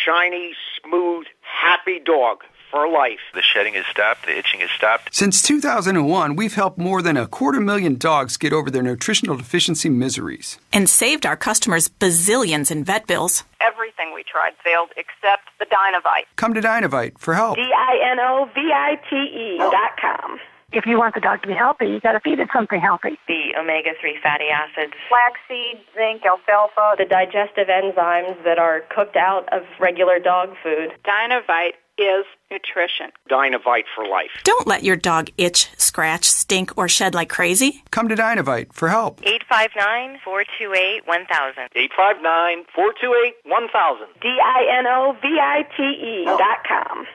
shiny, smooth, happy dog for life. The shedding has stopped. The itching has stopped. Since 2001, we've helped more than 250,000 dogs get over their nutritional deficiency miseries. And saved our customers bazillions in vet bills. Everything we tried failed except the Dynovite. Come to Dynovite for help. DINOVITE.com. If you want the dog to be healthy, you got to feed it something healthy. The omega-3 fatty acids, flaxseed, zinc, alfalfa, the digestive enzymes that are cooked out of regular dog food. Dynovite is nutrition. Dynovite for life. Don't let your dog itch, scratch, stink, or shed like crazy. Come to Dynovite for help. 859-428-1000. 859-428-1000. DINOVITE.com.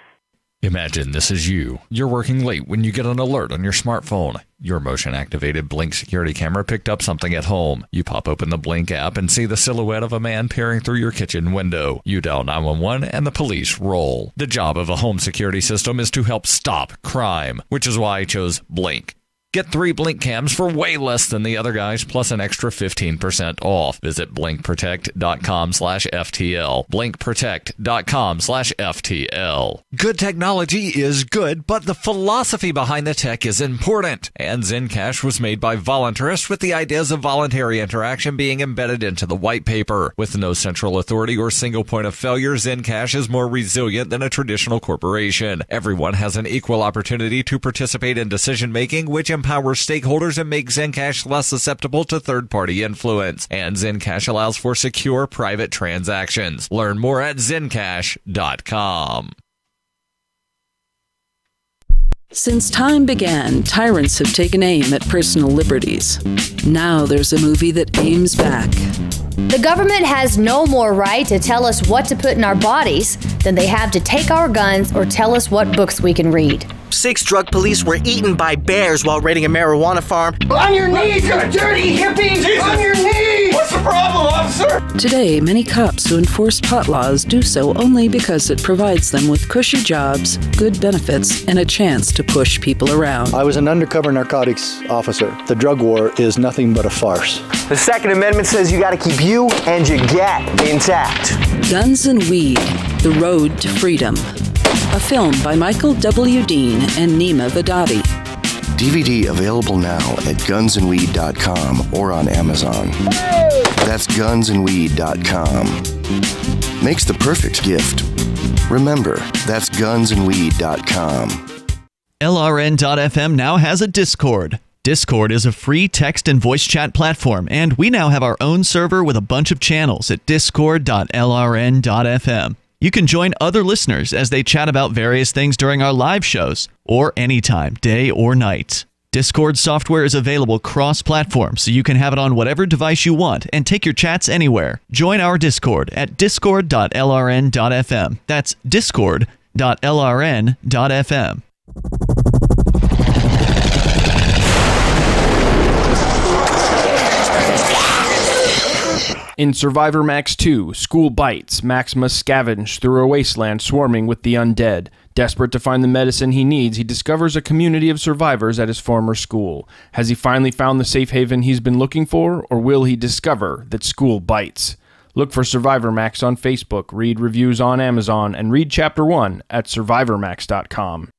Imagine this is you. You're working late when you get an alert on your smartphone. Your motion-activated Blink security camera picked up something at home. You pop open the Blink app and see the silhouette of a man peering through your kitchen window. You dial 911 and the police roll. The job of a home security system is to help stop crime, which is why I chose Blink. Get 3 Blink cams for way less than the other guys, plus an extra 15% off. Visit blinkprotect.com/FTL. blinkprotect.com/FTL. Good technology is good, but the philosophy behind the tech is important. And Zencash was made by voluntarists with the ideas of voluntary interaction being embedded into the white paper. With no central authority or single point of failure, Zencash is more resilient than a traditional corporation. Everyone has an equal opportunity to participate in decision-making, which empowers stakeholders and makes Zencash less susceptible to third-party influence. And Zencash allows for secure private transactions. Learn more at zencash.com. Since time began, tyrants have taken aim at personal liberties. Now there's a movie that aims back. The government has no more right to tell us what to put in our bodies than they have to take our guns or tell us what books we can read. 6 drug police were eaten by bears while raiding a marijuana farm. On your knees, you dirty hippie! Jesus. On your knees! What's the problem, officer? Today, many cops who enforce pot laws do so only because it provides them with cushy jobs, good benefits, and a chance to push people around. I was an undercover narcotics officer. The drug war is nothing but a farce. The Second Amendment says you gotta keep you and your gat intact. Guns and Weed, The Road to Freedom. A film by Michael W. Dean and Nima Vadadi. DVD available now at gunsandweed.com or on Amazon. That's gunsandweed.com. Makes the perfect gift. Remember, that's gunsandweed.com. LRN.FM now has a Discord. Discord is a free text and voice chat platform, and we now have our own server with a bunch of channels at discord.lrn.fm. You can join other listeners as they chat about various things during our live shows, or anytime, day or night. Discord software is available cross-platform, so you can have it on whatever device you want and take your chats anywhere. Join our Discord at discord.lrn.fm. That's discord.lrn.fm. In Survivor Max 2, School Bites, Max must scavenge through a wasteland swarming with the undead. Desperate to find the medicine he needs, he discovers a community of survivors at his former school. Has he finally found the safe haven he's been looking for, or will he discover that school bites? Look for Survivor Max on Facebook, read reviews on Amazon, and read Chapter 1 at survivormax.com.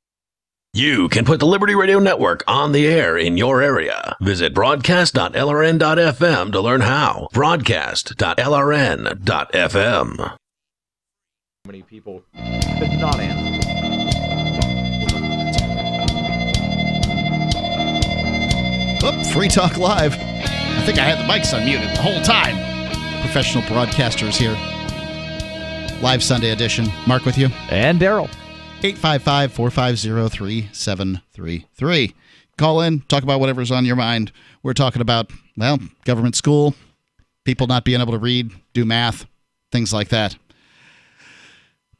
You can put the Liberty Radio Network on the air in your area. Visit broadcast.lrn.fm to learn how. Broadcast.lrn.fm. How many people could not answer? Free Talk Live. I think I had the mics unmuted the whole time. Professional broadcasters here. Live Sunday edition. Mark with you. And Darryl. 855-450-3733. Call in, talk about whatever's on your mind. We're talking about, well, government school, people not being able to read, do math, things like that.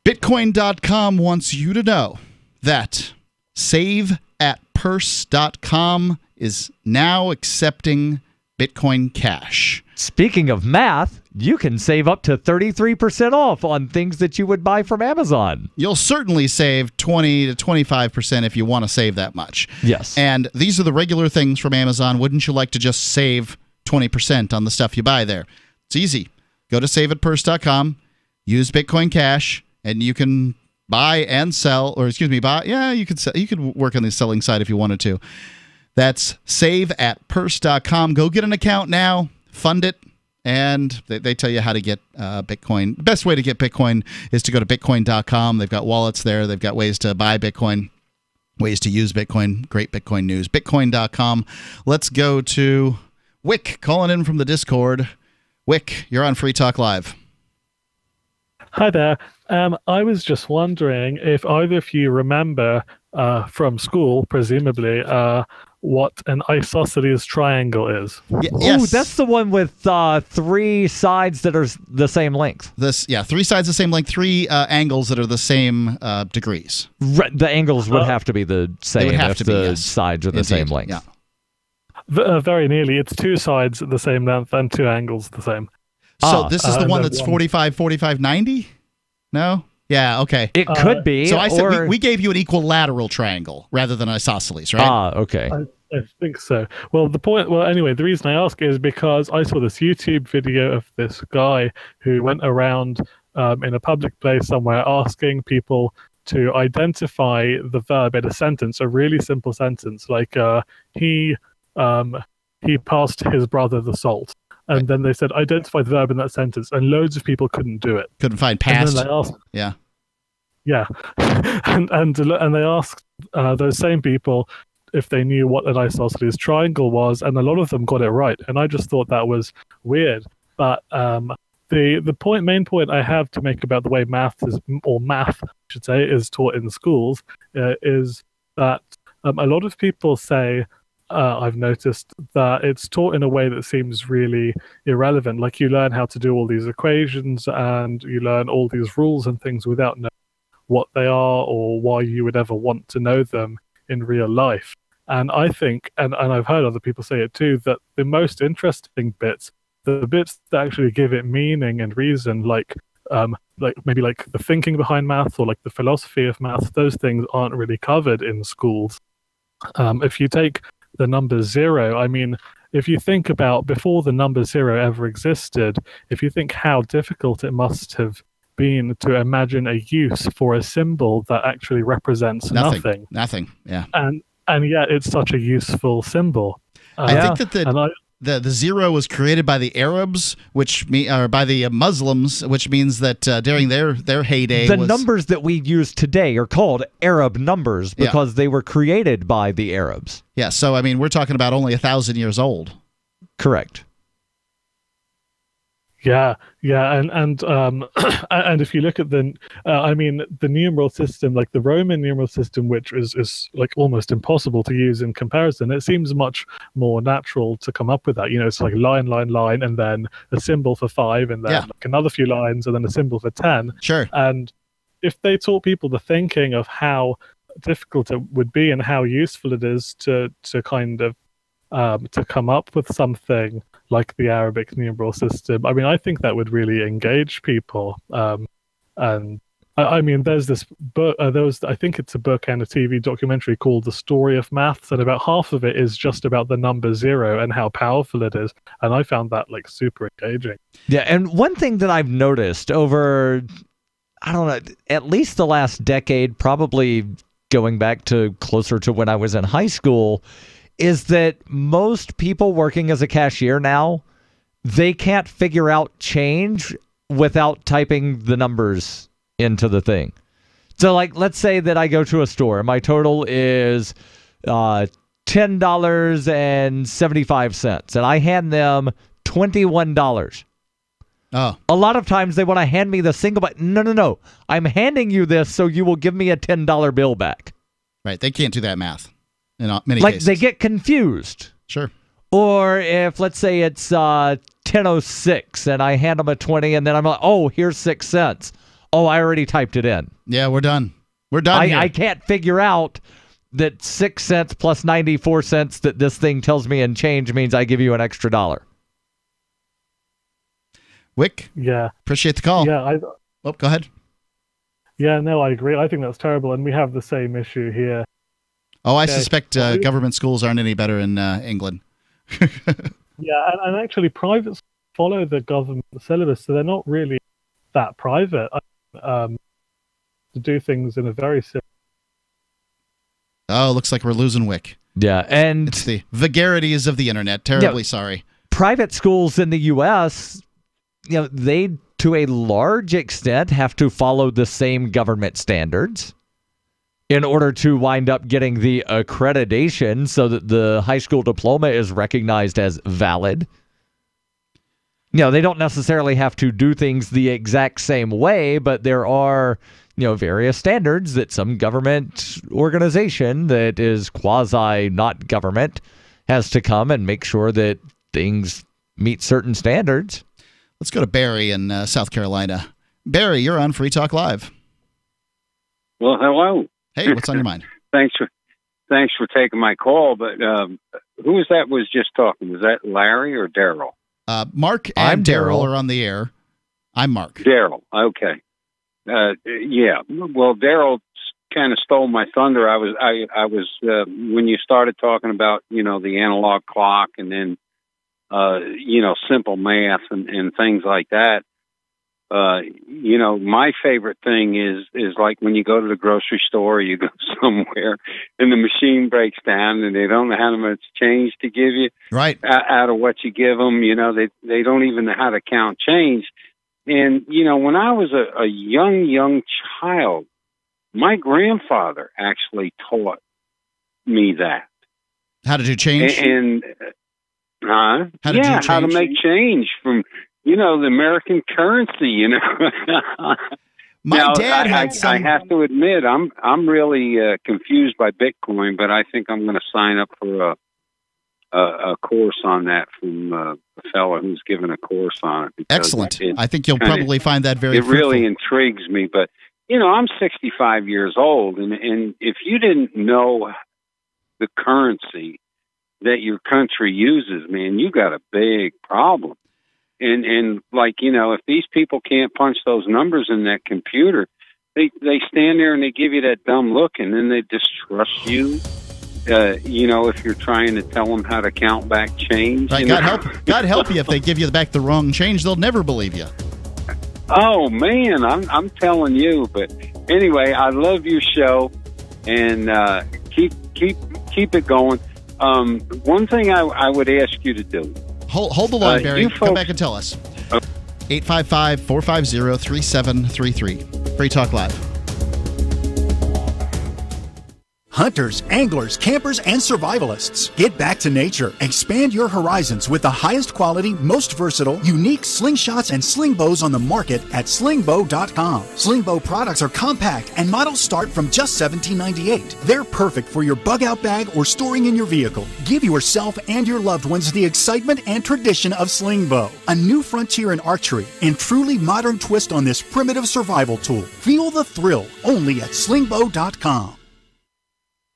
Bitcoin.com wants you to know that SaveAtPurse.com is now accepting Bitcoin Cash. Speaking of math, you can save up to 33% off on things that you would buy from Amazon. You'll certainly save 20 to 25% if you want to save that much. Yes. And these are the regular things from Amazon. Wouldn't you like to just save 20% on the stuff you buy there? It's easy. Go to SaveAtPurse.com, use Bitcoin Cash, and you can buy and sell, or excuse me, buy. Yeah, you could work on the selling side if you wanted to. That's SaveAtPurse.com. Go get an account now, fund it, and they tell you how to get Bitcoin. The best way to get Bitcoin is to go to Bitcoin.com. They've got wallets there. They've got ways to buy Bitcoin, ways to use Bitcoin. Great Bitcoin news. Bitcoin.com. Let's go to Wick calling in from the Discord. Wick, you're on Free Talk Live. Hi there. I was just wondering if either of you remember from school, presumably, what an isosceles triangle is. Yes. Oh, that's the one with three sides that are the same length. Three sides the same length, three angles that are the same degrees. The angles would have to be the same. They would have if to be, the yes. sides are the same length. Yeah. Very nearly. It's two sides the same length and two angles the same. So this is the one that's 45, 45, 90? No? Yeah, okay. It could be. So I said we gave you an equilateral triangle rather than isosceles, right? Okay. I think so. Well, anyway, the reason I ask is because I saw this YouTube video of this guy who went around in a public place somewhere asking people to identify the verb in a sentence, a really simple sentence, like he passed his brother the salt. And then they said, identify the verb in that sentence. And loads of people couldn't do it. Couldn't find past. And then they asked, yeah. and they asked those same people if they knew what an isosceles triangle was. And a lot of them got it right. And I just thought that was weird. But the main point I have to make about the way math, I should say, is taught in schools is that a lot of people say, I've noticed that it's taught in a way that seems really irrelevant. Like you learn how to do all these equations and you learn all these rules and things without knowing what they are or why you would ever want to know them in real life. And I think, and I've heard other people say it too, that the most interesting bits, the bits that actually give it meaning and reason, like maybe like the thinking behind math or like the philosophy of math, those things aren't really covered in schools. If you take the number zero, I mean, if you think about before the number zero ever existed, if you think how difficult it must have been to imagine a use for a symbol that actually represents nothing. Nothing, yeah. And yet it's such a useful symbol. I think that the zero was created by the Arabs, or by the Muslims, which means that during their heyday, the numbers that we use today are called Arab numbers because they were created by the Arabs. Yeah, so I mean, we're talking about only 1,000 years old. Correct. Yeah, and if you look at the numeral system, like the Roman numeral system, which is like almost impossible to use in comparison, it seems much more natural to come up with that. You know, it's like line, and then a symbol for 5, and then like another few lines, and then a symbol for 10. Sure. And if they taught people the thinking of how difficult it would be and how useful it is to kind of to come up with something like the Arabic numeral system, I mean, I think that would really engage people. And I mean, there's this book, I think it's a book and a TV documentary called The Story of Maths, and about half of it is just about the number 0 and how powerful it is. And I found that like super engaging. Yeah, and one thing that I've noticed over, I don't know, at least the last decade, probably going back to closer to when I was in high school, is that most people working as a cashier now, they can't figure out change without typing the numbers into the thing. So, like, let's say that I go to a store and my total is $10.75, and I hand them $21. Oh. A lot of times they want to hand me the single, but no. I'm handing you this so you will give me a $10 bill back. Right. They can't do that math in many cases. Like, they get confused. Sure. Or if, let's say, it's 10:06 and I hand them a 20 and then I'm like, oh, here's 6 cents. Oh, I already typed it in. Yeah, we're done. We're done here. I can't figure out that 6 cents plus 94 cents that this thing tells me in change means I give you an extra $1. Wick? Yeah. Appreciate the call. Yeah. Go ahead. Yeah, no, I agree. I think that's terrible, and we have the same issue here. Oh, I suspect government schools aren't any better in England. Yeah, and actually private schools follow the government syllabus, so they're not really that private to do things in a very simple. Oh, looks like we're losing Wick. Yeah, and it's the vagaries of the internet. Terribly sorry. Private schools in the U.S., they, to a large extent, have to follow the same government standards in order to wind up getting the accreditation so that the high school diploma is recognized as valid. They don't necessarily have to do things the exact same way, but there are, various standards that some government organization that is quasi not government has to come and make sure that things meet certain standards. Let's go to Barry in South Carolina. Barry, you're on Free Talk Live. Well, hello. Hey, what's on your mind? Thanks for taking my call. But who was that was just talking? Was that Larry or Darryl? Mark and Darryl are on the air. I'm Mark. Darryl. Okay. Yeah. Well, Darryl kind of stole my thunder. I was when you started talking about the analog clock and then simple math and things like that. My favorite thing is like when you go to the grocery store or you go somewhere and the machine breaks down and they don't know how much change to give you right out of what you give them. They don't even know how to count change. And, when I was a young child, my grandfather actually taught me that. How to do change? How to make change from, the American currency, My dad had I have to admit, I'm really confused by Bitcoin, but I think I'm going to sign up for a course on that from a fellow who's given a course on it. Excellent. I think you'll probably find that very fruitful. Really intrigues me, but, I'm 65 years old, and if you didn't know the currency that your country uses, man, you got a big problem. And like, if these people can't punch those numbers in that computer, they stand there and they give you that dumb look and then they distrust you. If you're trying to tell them how to count back change. Right, God help you if they give you back the wrong change, they'll never believe you. Oh man, I'm telling you. But anyway, I love your show and keep it going. One thing I would ask you to do. Hold the line, Barry. Come back and tell us. 855-450-3733. Free Talk Live. Hunters, anglers, campers, and survivalists. Get back to nature. Expand your horizons with the highest quality, most versatile, unique slingshots and sling bows on the market at slingbow.com. Slingbow products are compact and models start from just $17.98. They're perfect for your bug-out bag or storing in your vehicle. Give yourself and your loved ones the excitement and tradition of Slingbow, a new frontier in archery and truly modern twist on this primitive survival tool. Feel the thrill only at slingbow.com.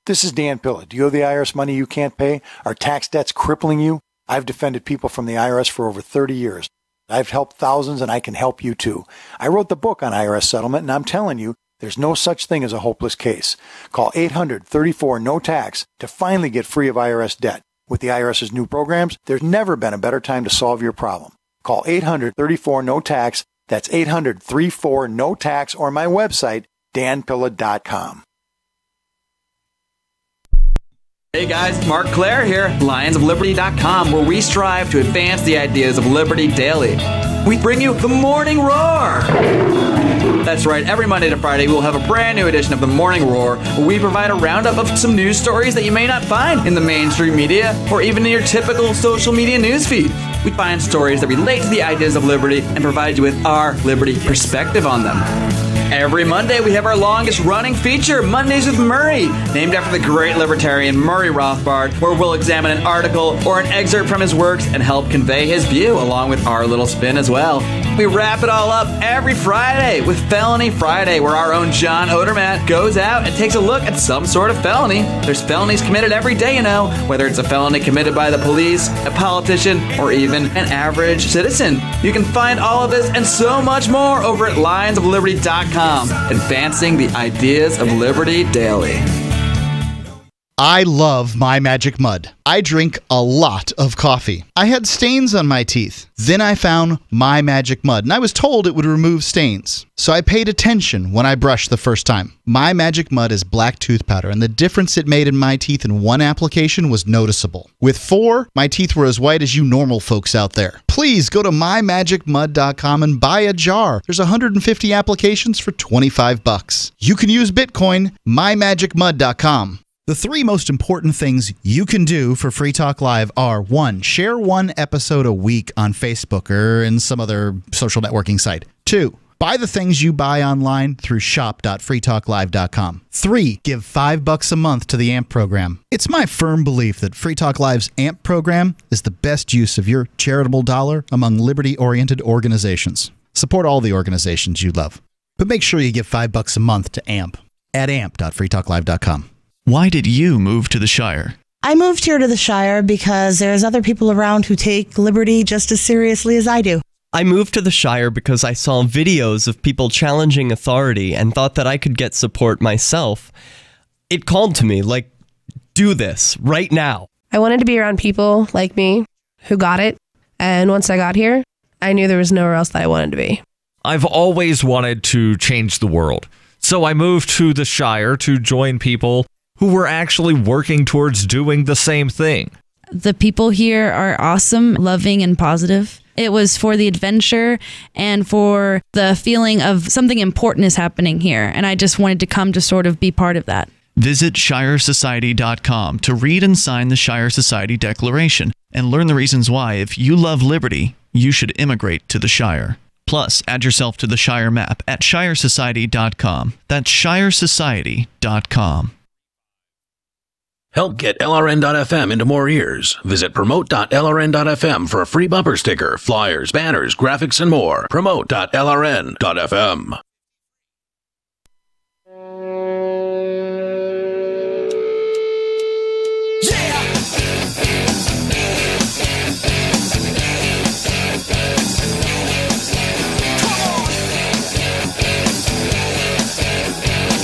This is Dan Pilla. Do you owe the IRS money you can't pay? Are tax debts crippling you? I've defended people from the IRS for over 30 years. I've helped thousands, and I can help you too. I wrote the book on IRS settlement, and I'm telling you, there's no such thing as a hopeless case. Call 800-34-NO-TAX to finally get free of IRS debt. With the IRS's new programs, there's never been a better time to solve your problem. Call 800-34-NO-TAX. That's 800-34-NO-TAX, or my website, danpilla.com. Hey guys, Mark Claire here, lionsofliberty.com, where we strive to advance the ideas of liberty daily. We bring you the Morning Roar. That's right, every Monday to Friday we'll have a brand new edition of the Morning Roar, where we provide a roundup of some news stories that you may not find in the mainstream media or even in your typical social media newsfeed. We find stories that relate to the ideas of liberty and provide you with our liberty perspective on them. Every Monday, we have our longest-running feature, Mondays with Murray, named after the great libertarian Murray Rothbard, where we'll examine an article or an excerpt from his works and help convey his view, along with our little spin as well. We wrap it all up every Friday with Felony Friday, where our own John Odermatt goes out and takes a look at some sort of felony. There's felonies committed every day, you know, whether it's a felony committed by the police, a politician, or even an average citizen. You can find all of this and so much more over at lionsofliberty.com. Advancing the ideas of liberty daily. I love My Magic Mud. I drink a lot of coffee. I had stains on my teeth. Then I found My Magic Mud, and I was told it would remove stains. So I paid attention when I brushed the first time. My Magic Mud is black tooth powder, and the difference it made in my teeth in one application was noticeable. With 4, my teeth were as white as you normal folks out there. Please go to mymagicmud.com and buy a jar. There's 150 applications for $25. You can use Bitcoin, mymagicmud.com. The 3 most important things you can do for Free Talk Live are: 1, share 1 episode a week on Facebook or in some other social networking site. 2, buy the things you buy online through shop.freetalklive.com. 3, give $5 a month to the AMP program. It's my firm belief that Free Talk Live's AMP program is the best use of your charitable dollar among liberty-oriented organizations. Support all the organizations you love, but make sure you give $5 a month to AMP at amp.freetalklive.com. Why did you move to the Shire? I moved here to the Shire because there's other people around who take liberty just as seriously as I do. I moved to the Shire because I saw videos of people challenging authority and thought that I could get support myself. It called to me, like, do this right now. I wanted to be around people like me who got it, and once I got here, I knew there was nowhere else that I wanted to be. I've always wanted to change the world, so I moved to the Shire to join people who were actually working towards doing the same thing. The people here are awesome, loving, and positive. It was for the adventure and for the feeling of something important is happening here, and I just wanted to come to sort of be part of that. Visit ShireSociety.com to read and sign the Shire Society Declaration and learn the reasons why, if you love liberty, you should immigrate to the Shire. Plus, add yourself to the Shire map at ShireSociety.com. That's ShireSociety.com. Help get LRN.FM into more ears. Visit promote.lrn.fm for a free bumper sticker, flyers, banners, graphics, and more. Promote.lrn.fm.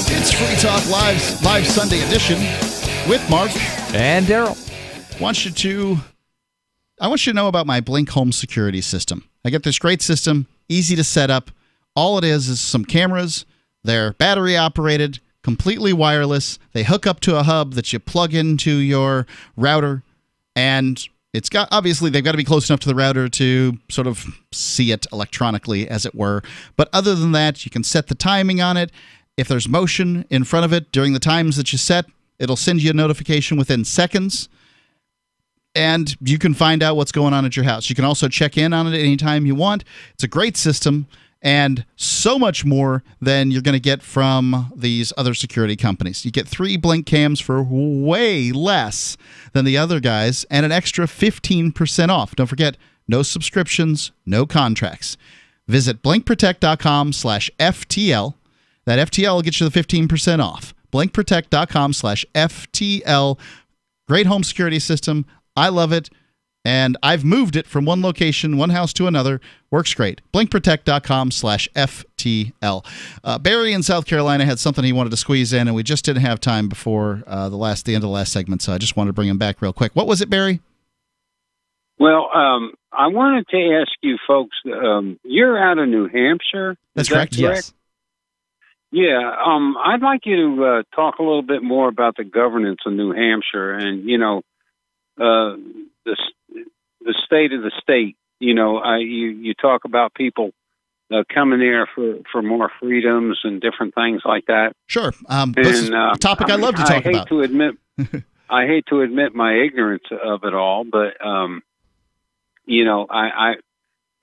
It's Free Talk Live's Live Sunday edition with Mark and Darryl. I want you to know about my Blink home security system. I got this great system, easy to set up. All it is some cameras. They're battery operated, completely wireless. They hook up to a hub that you plug into your router, and it's got, obviously they've got to be close enough to the router to sort of see it electronically, as it were. But other than that, you can set the timing on it. If there's motion in front of it during the times that you set, it'll send you a notification within seconds, and you can find out what's going on at your house. You can also check in on it anytime you want. It's a great system, and so much more than you're going to get from these other security companies. You get 3 Blink cams for way less than the other guys, and an extra 15% off. Don't forget, no subscriptions, no contracts. Visit blinkprotect.com/FTL. That FTL will get you the 15% off. blinkprotect.com/FTL. Great home security system. I love it. And I've moved it from one location, one house to another. Works great. Blinkprotect.com/FTL. Barry in South Carolina had something he wanted to squeeze in, and we just didn't have time before the end of the last segment, so I just wanted to bring him back real quick. What was it, Barry? Well, I wanted to ask you folks, you're out of New Hampshire? That's correct. Yes. Yeah, I'd like you to talk a little bit more about the governance of New Hampshire and, the state of the state. You talk about people coming there for more freedoms and different things like that. Sure. This is a topic I love to talk about. I hate to admit my ignorance of it all, but, I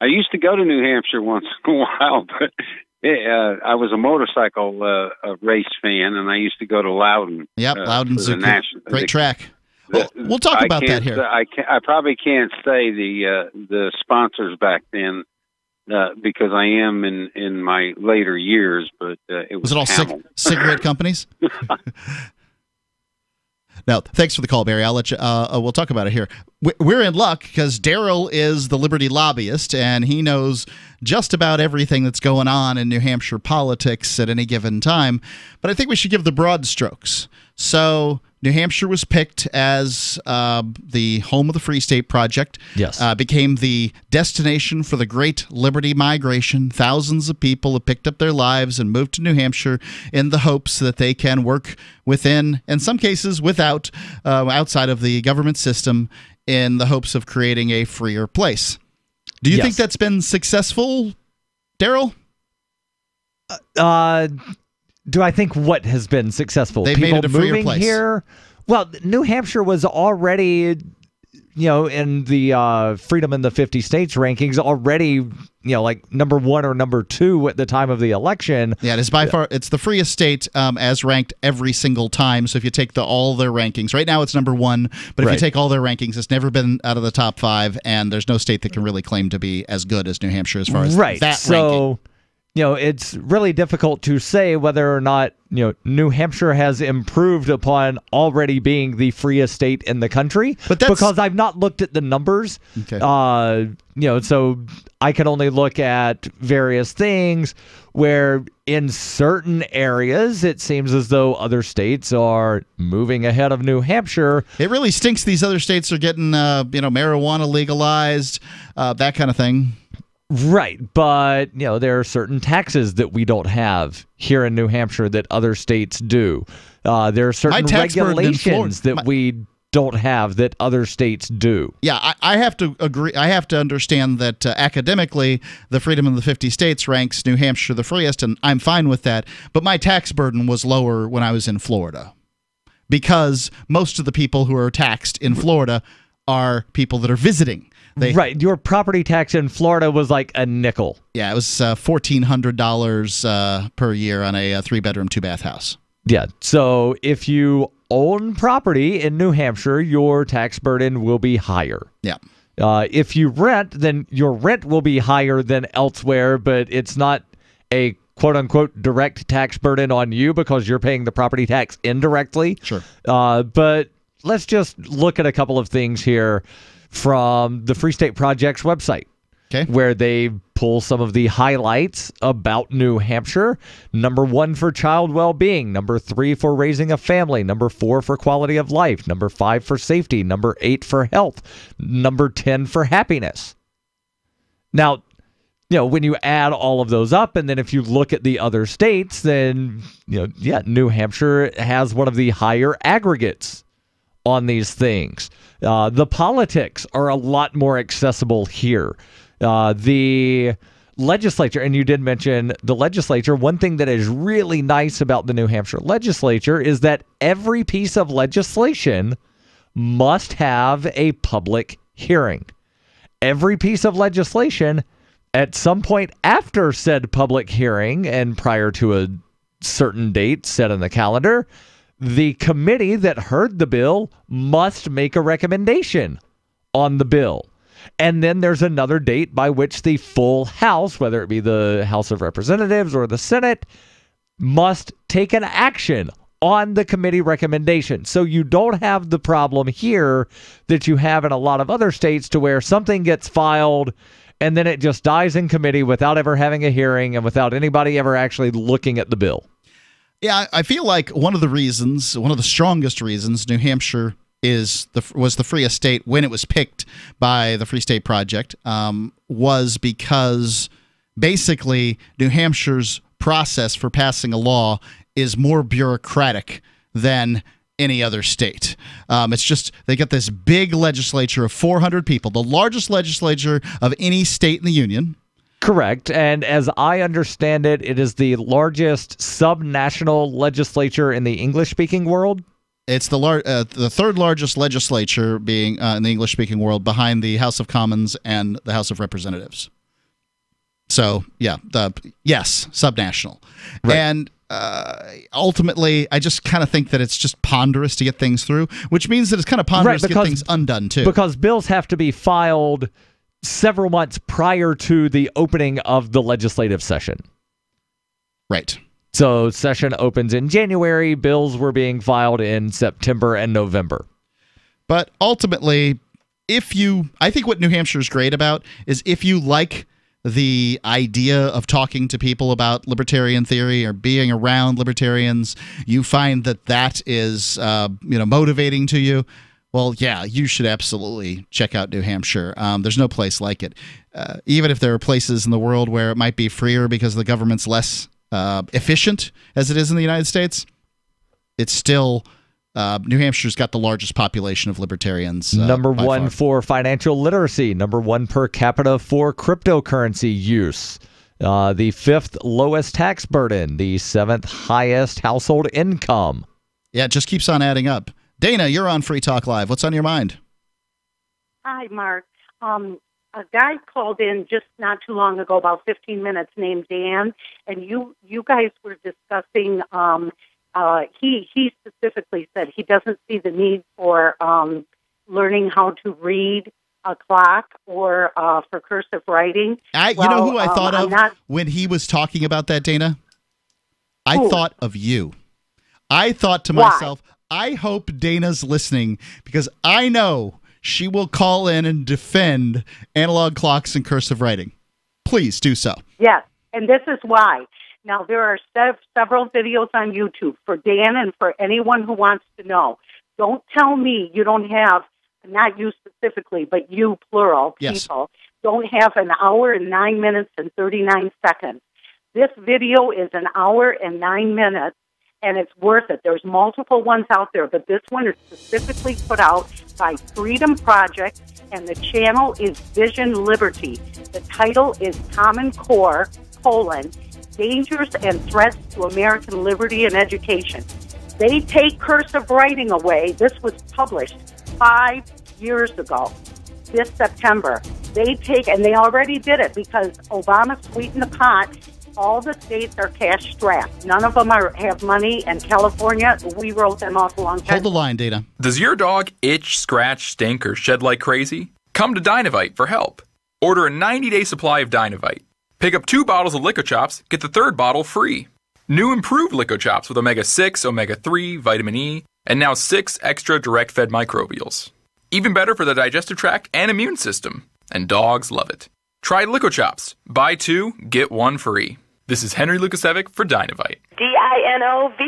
used to go to New Hampshire once in a while, but I was a motorcycle race fan, and I used to go to Loudon. Yep, Loudon's a great track. We'll talk about that here. I probably can't say the sponsors back then because I am in my later years, but it was it all cigarette companies? No, thanks for the call, Barry. I'll let you. We'll talk about it here. We're in luck because Darryl is the Liberty lobbyist, and he knows just about everything that's going on in New Hampshire politics at any given time. But I think we should give the broad strokes. So New Hampshire was picked as the home of the Free State Project. Yes. Became the destination for the Great Liberty Migration. Thousands of people have picked up their lives and moved to New Hampshire in the hopes that they can work within, in some cases outside of the government system, in the hopes of creating a freer place. Do you think that's been successful, Darryl? Do I think what has been successful? They People made it a freer moving place. here. Well, New Hampshire was already, in the Freedom in the 50 States rankings already, like number 1 or number 2 at the time of the election. Yeah, it is by far, it's the freest state as ranked every single time. So if you take all their rankings, right now it's number 1, but if you take all their rankings, it's never been out of the top 5, and there's no state that can really claim to be as good as New Hampshire as far as that ranking. It's really difficult to say whether or not, New Hampshire has improved upon already being the freest state in the country. But because I've not looked at the numbers. Okay. So I can only look at various things where in certain areas it seems as though other states are moving ahead of New Hampshire. It really stinks these other states are getting, marijuana legalized, that kind of thing. Right, but there are certain taxes that we don't have here in New Hampshire that other states do. There are certain regulations that we don't have that other states do. Yeah, I have to agree. I have to understand that academically, the Freedom of the 50 States ranks New Hampshire the freest, and I'm fine with that. But my tax burden was lower when I was in Florida because most of the people who are taxed in Florida are people that are visiting. Right. Your property tax in Florida was like a nickel. Yeah, it was $1,400 per year on a 3-bedroom, 2-bath house. Yeah. So if you own property in New Hampshire, your tax burden will be higher. Yeah. If you rent, then your rent will be higher than elsewhere, but it's not a quote-unquote direct tax burden on you because you're paying the property tax indirectly. Sure. But let's just look at a couple of things here from the Free State Project's website, where they pull some of the highlights about New Hampshire. Number 1 for child well-being, number 3 for raising a family, number 4 for quality of life, number 5 for safety, number 8 for health, number 10 for happiness. Now, when you add all of those up, and then if you look at the other states, then, New Hampshire has one of the higher aggregates on these things. The politics are a lot more accessible here. The legislature, and you did mention the legislature, one thing that is really nice about the New Hampshire legislature is that every piece of legislation must have a public hearing. Every piece of legislation, at some point after said public hearing and prior to a certain date set in the calendar, the committee that heard the bill must make a recommendation on the bill. And then there's another date by which the full House, whether it be the House of Representatives or the Senate, must take an action on the committee recommendation. So you don't have the problem here that you have in a lot of other states to where something gets filed and then it just dies in committee without ever having a hearing and without anybody ever actually looking at the bill. Yeah, I feel like one of the strongest reasons New Hampshire was the freest state when it was picked by the Free State Project was because basically New Hampshire's process for passing a law is more bureaucratic than any other state. It's just they got this big legislature of 400 people, the largest legislature of any state in the union. Correct. And as I understand it, it is the largest subnational legislature in the English-speaking world. It's the third largest legislature being in the English-speaking world behind the House of Commons and the House of Representatives. So, yeah, subnational. Right. And ultimately, I just kind of think that it's just ponderous to get things through, which means that it's kind of ponderous to get things undone, too. Because bills have to be filed several months prior to the opening of the legislative session. Right. So session opens in January. Bills were being filed in September and November. But ultimately, I think what New Hampshire is great about is if you like the idea of talking to people about libertarian theory or being around libertarians, you find that is motivating to you. Well, yeah, you should absolutely check out New Hampshire. There's no place like it. Even if there are places in the world where it might be freer because the government's less efficient as it is in the United States, it's still New Hampshire's got the largest population of libertarians. Number one for financial literacy. Number one per capita for cryptocurrency use. The fifth lowest tax burden. The seventh highest household income. Yeah, it just keeps on adding up. Dana, you're on Free Talk Live. What's on your mind? Hi, Mark. A guy called in just not too long ago, about 15 minutes, named Dan, and you guys were discussing, he specifically said he doesn't see the need for learning how to read a clock or for cursive writing. You know who I thought of when he was talking about that, Dana? I thought of you. I thought to myself, I hope Dana's listening because I know she will call in and defend analog clocks and cursive writing. Please do so. Yes, and this is why. Now, there are several videos on YouTube for Dan and for anyone who wants to know. Don't tell me you don't have, not you specifically, but you, plural, people, don't have an hour and 9 minutes and 39 seconds. This video is an hour and 9 minutes. And it's worth it. There's multiple ones out there, but this one is specifically put out by Freedom Project, and the channel is Vision Liberty. The title is Common Core, Dangers and Threats to American Liberty and Education. They take cursive writing away. This was published 5 years ago, this September. They already did it because Obama sweetened the pot. All the states are cash-strapped. None of them have money, and California, we wrote them off a long time. Hold the line, Dana. Does your dog itch, scratch, stink, or shed like crazy? Come to Dynavite for help. Order a 90-day supply of Dynavite. Pick up 2 bottles of Lico Chops, get the 3rd bottle free. New improved Lico Chops with Omega-6, Omega-3, Vitamin E, and now 6 extra direct-fed microbials. Even better for the digestive tract and immune system. And dogs love it. Try Lico Chops. Buy 2, get 1 free. This is Henry Lukasevic for Dynavite. DINOVITE.com.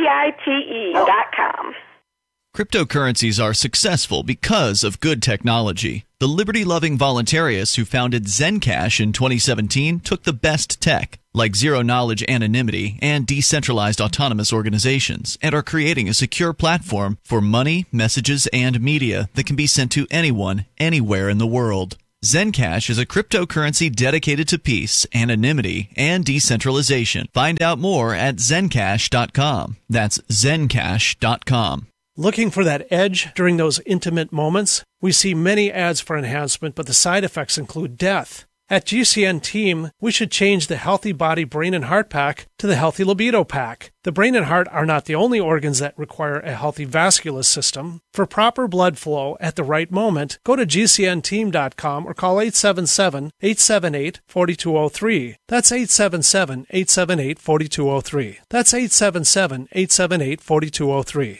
Cryptocurrencies are successful because of good technology. The liberty-loving voluntarists who founded Zencash in 2017 took the best tech, like zero-knowledge anonymity and decentralized autonomous organizations, and are creating a secure platform for money, messages, and media that can be sent to anyone, anywhere in the world. Zencash is a cryptocurrency dedicated to peace, anonymity, and decentralization. Find out more at zencash.com. That's zencash.com. Looking for that edge during those intimate moments? We see many ads for enhancement, but the side effects include death. At GCN Team, we should change the Healthy Body, Brain, and Heart Pack to the Healthy Libido Pack. The brain and heart are not the only organs that require a healthy vascular system. For proper blood flow at the right moment, go to GCNteam.com or call 877-878-4203. That's 877-878-4203. That's 877-878-4203.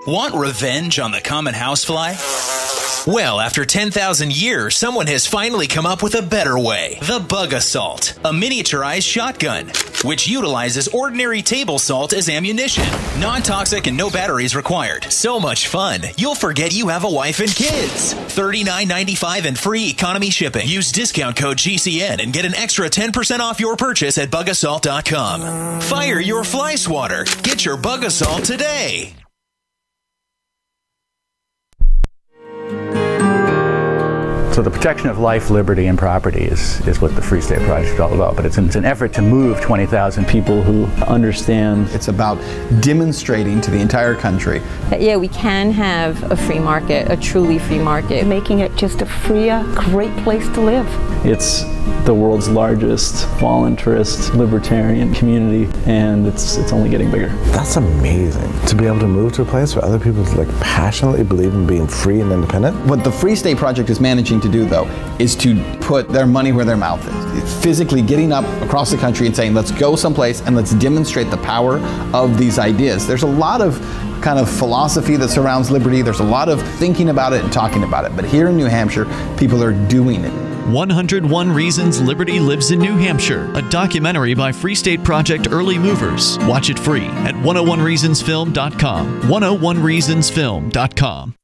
Want revenge on the common housefly? Well, after 10,000 years, someone has finally come up with a better way. The Bug Assault, a miniaturized shotgun, which utilizes ordinary table salt as ammunition. Non-toxic and no batteries required. So much fun, you'll forget you have a wife and kids. $39.95 and free economy shipping. Use discount code GCN and get an extra 10% off your purchase at bugassault.com. Fire your fly swatter. Get your Bug Assault today. So the protection of life, liberty, and property is what the Free State Project is all about. But it's an effort to move 20,000 people who understand. It's about demonstrating to the entire country that, yeah, we can have a free market, a truly free market. Making it just a freer, great place to live. It's the world's largest voluntarist libertarian community, and it's only getting bigger. That's amazing, to be able to move to a place where other people passionately believe in being free and independent. What the Free State Project is managing to do, though, is to put their money where their mouth is. It's physically getting up across the country and saying, let's go someplace and let's demonstrate the power of these ideas. There's a lot of kind of philosophy that surrounds liberty. There's a lot of thinking about it and talking about it. But here in New Hampshire, people are doing it. 101 Reasons Liberty Lives in New Hampshire, a documentary by Free State Project Early Movers. Watch it free at 101reasonsfilm.com. 101reasonsfilm.com.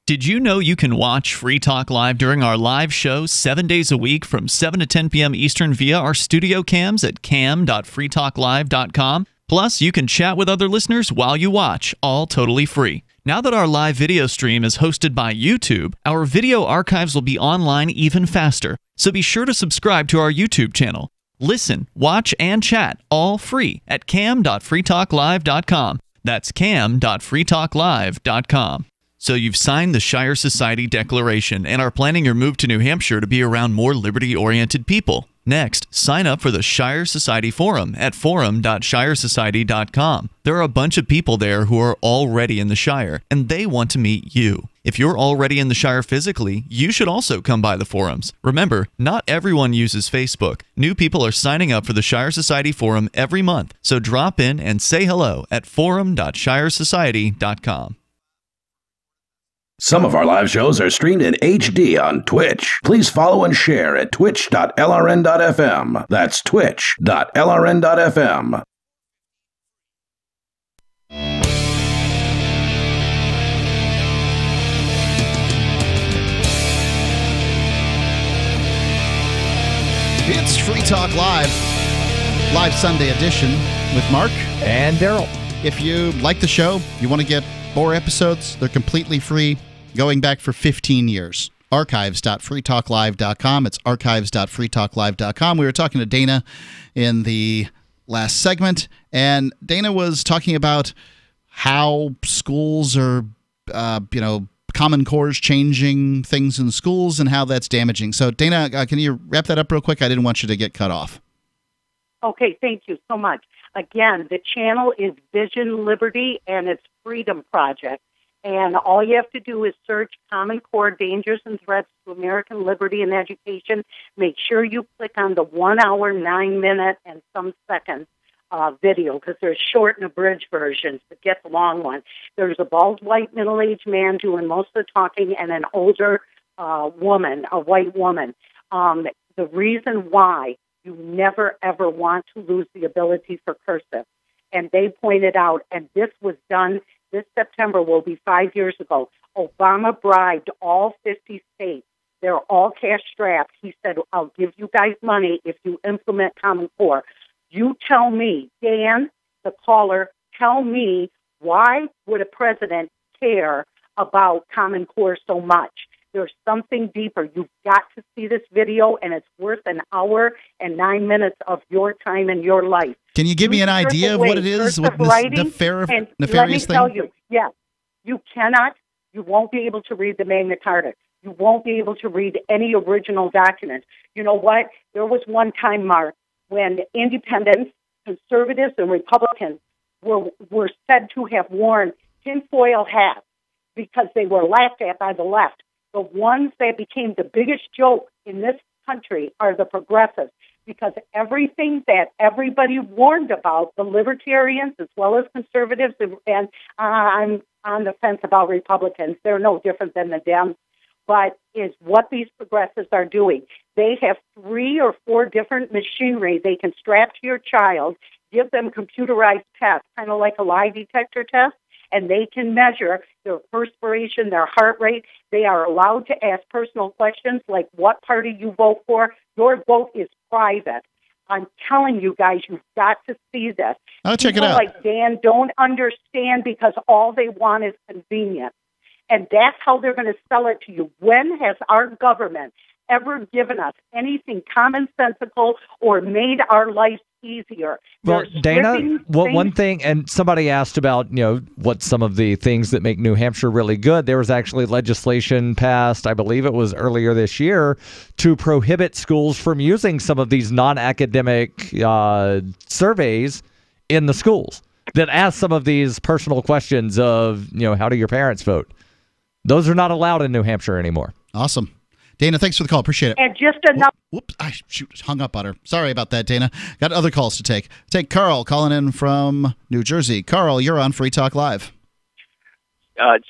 Did you know you can watch Free Talk Live during our live show 7 days a week from 7 to 10 p.m. Eastern via our studio cams at cam.freetalklive.com? Plus, you can chat with other listeners while you watch, all totally free. Now that our live video stream is hosted by YouTube, our video archives will be online even faster, so be sure to subscribe to our YouTube channel. Listen, watch, and chat all free at cam.freetalklive.com. That's cam.freetalklive.com. So you've signed the Shire Society Declaration and are planning your move to New Hampshire to be around more liberty-oriented people. Next, sign up for the Shire Society Forum at forum.shiresociety.com. There are a bunch of people there who are already in the Shire, and they want to meet you. If you're already in the Shire physically, you should also come by the forums. Remember, not everyone uses Facebook. New people are signing up for the Shire Society Forum every month, so drop in and say hello at forum.shiresociety.com. Some of our live shows are streamed in HD on Twitch. Please follow and share at twitch.lrn.fm. That's twitch.lrn.fm. It's Free Talk Live, live Sunday edition with Mark and Darryl. If you like the show, you want to get more episodes, they're completely free, going back for 15 years. Archives.freetalklive.com. It's archives.freetalklive.com. We were talking to Dana in the last segment, and Dana was talking about how schools are, Common Core's changing things in schools and how that's damaging. So, Dana, can you wrap that up real quick? I didn't want you to get cut off. Okay, thank you so much. Again, the channel is Vision Liberty, and it's Freedom Project. And all you have to do is search Common Core Dangers and Threats to American Liberty and Education. Make sure you click on the 1 hour, 9 minute, and some seconds video, because there's short and abridged versions, but get the long one. There's a bald, white, middle-aged man doing most of the talking and an older woman, a white woman. The reason why you never, ever want to lose the ability for cursive. And they pointed out, and this was done this September, will be 5 years ago. Obama bribed all 50 states. They're all cash-strapped. He said, I'll give you guys money if you implement Common Core. You tell me, Dan, the caller, tell me, why would a president care about Common Core so much? There's something deeper. You've got to see this video, and it's worth 1 hour and 9 minutes of your time and your life. Can you give me an idea of what it is? What this nefarious thing? Let me tell you, yes, you cannot, you won't be able to read the Magna Carta. You won't be able to read any original document. You know what? There was one time, Mark, when independents, conservatives, and Republicans were said to have worn tinfoil hats because they were laughed at by the left. The ones that became the biggest joke in this country are the progressives, because everything that everybody warned about, the libertarians as well as conservatives, and I'm on the fence about Republicans, they're no different than the Dems, but is what these progressives are doing. They have 3 or 4 different machinery they can strap to your child, give them computerized tests, kind of like a lie detector test, and they can measure their perspiration, their heart rate. They are allowed to ask personal questions like what party you vote for. Your vote is private. I'm telling you guys, you've got to see this. I'll check it People out. like Dan don't understand because all they want is convenience. And that's how they're going to sell it to you. When has our government ever given us anything commonsensical or made our lives easier? Well, They're Dana, stripping one things- thing, and somebody asked about, what some of the things that make New Hampshire really good. There was actually legislation passed, I believe it was earlier this year, to prohibit schools from using some of these non-academic surveys in the schools that ask some of these personal questions of, how do your parents vote? Those are not allowed in New Hampshire anymore. Awesome. Dana, thanks for the call. Appreciate it. And just enough. Whoops. Hung up on her. Sorry about that, Dana. Got other calls to take. Take Carl calling in from New Jersey. Carl, you're on Free Talk Live.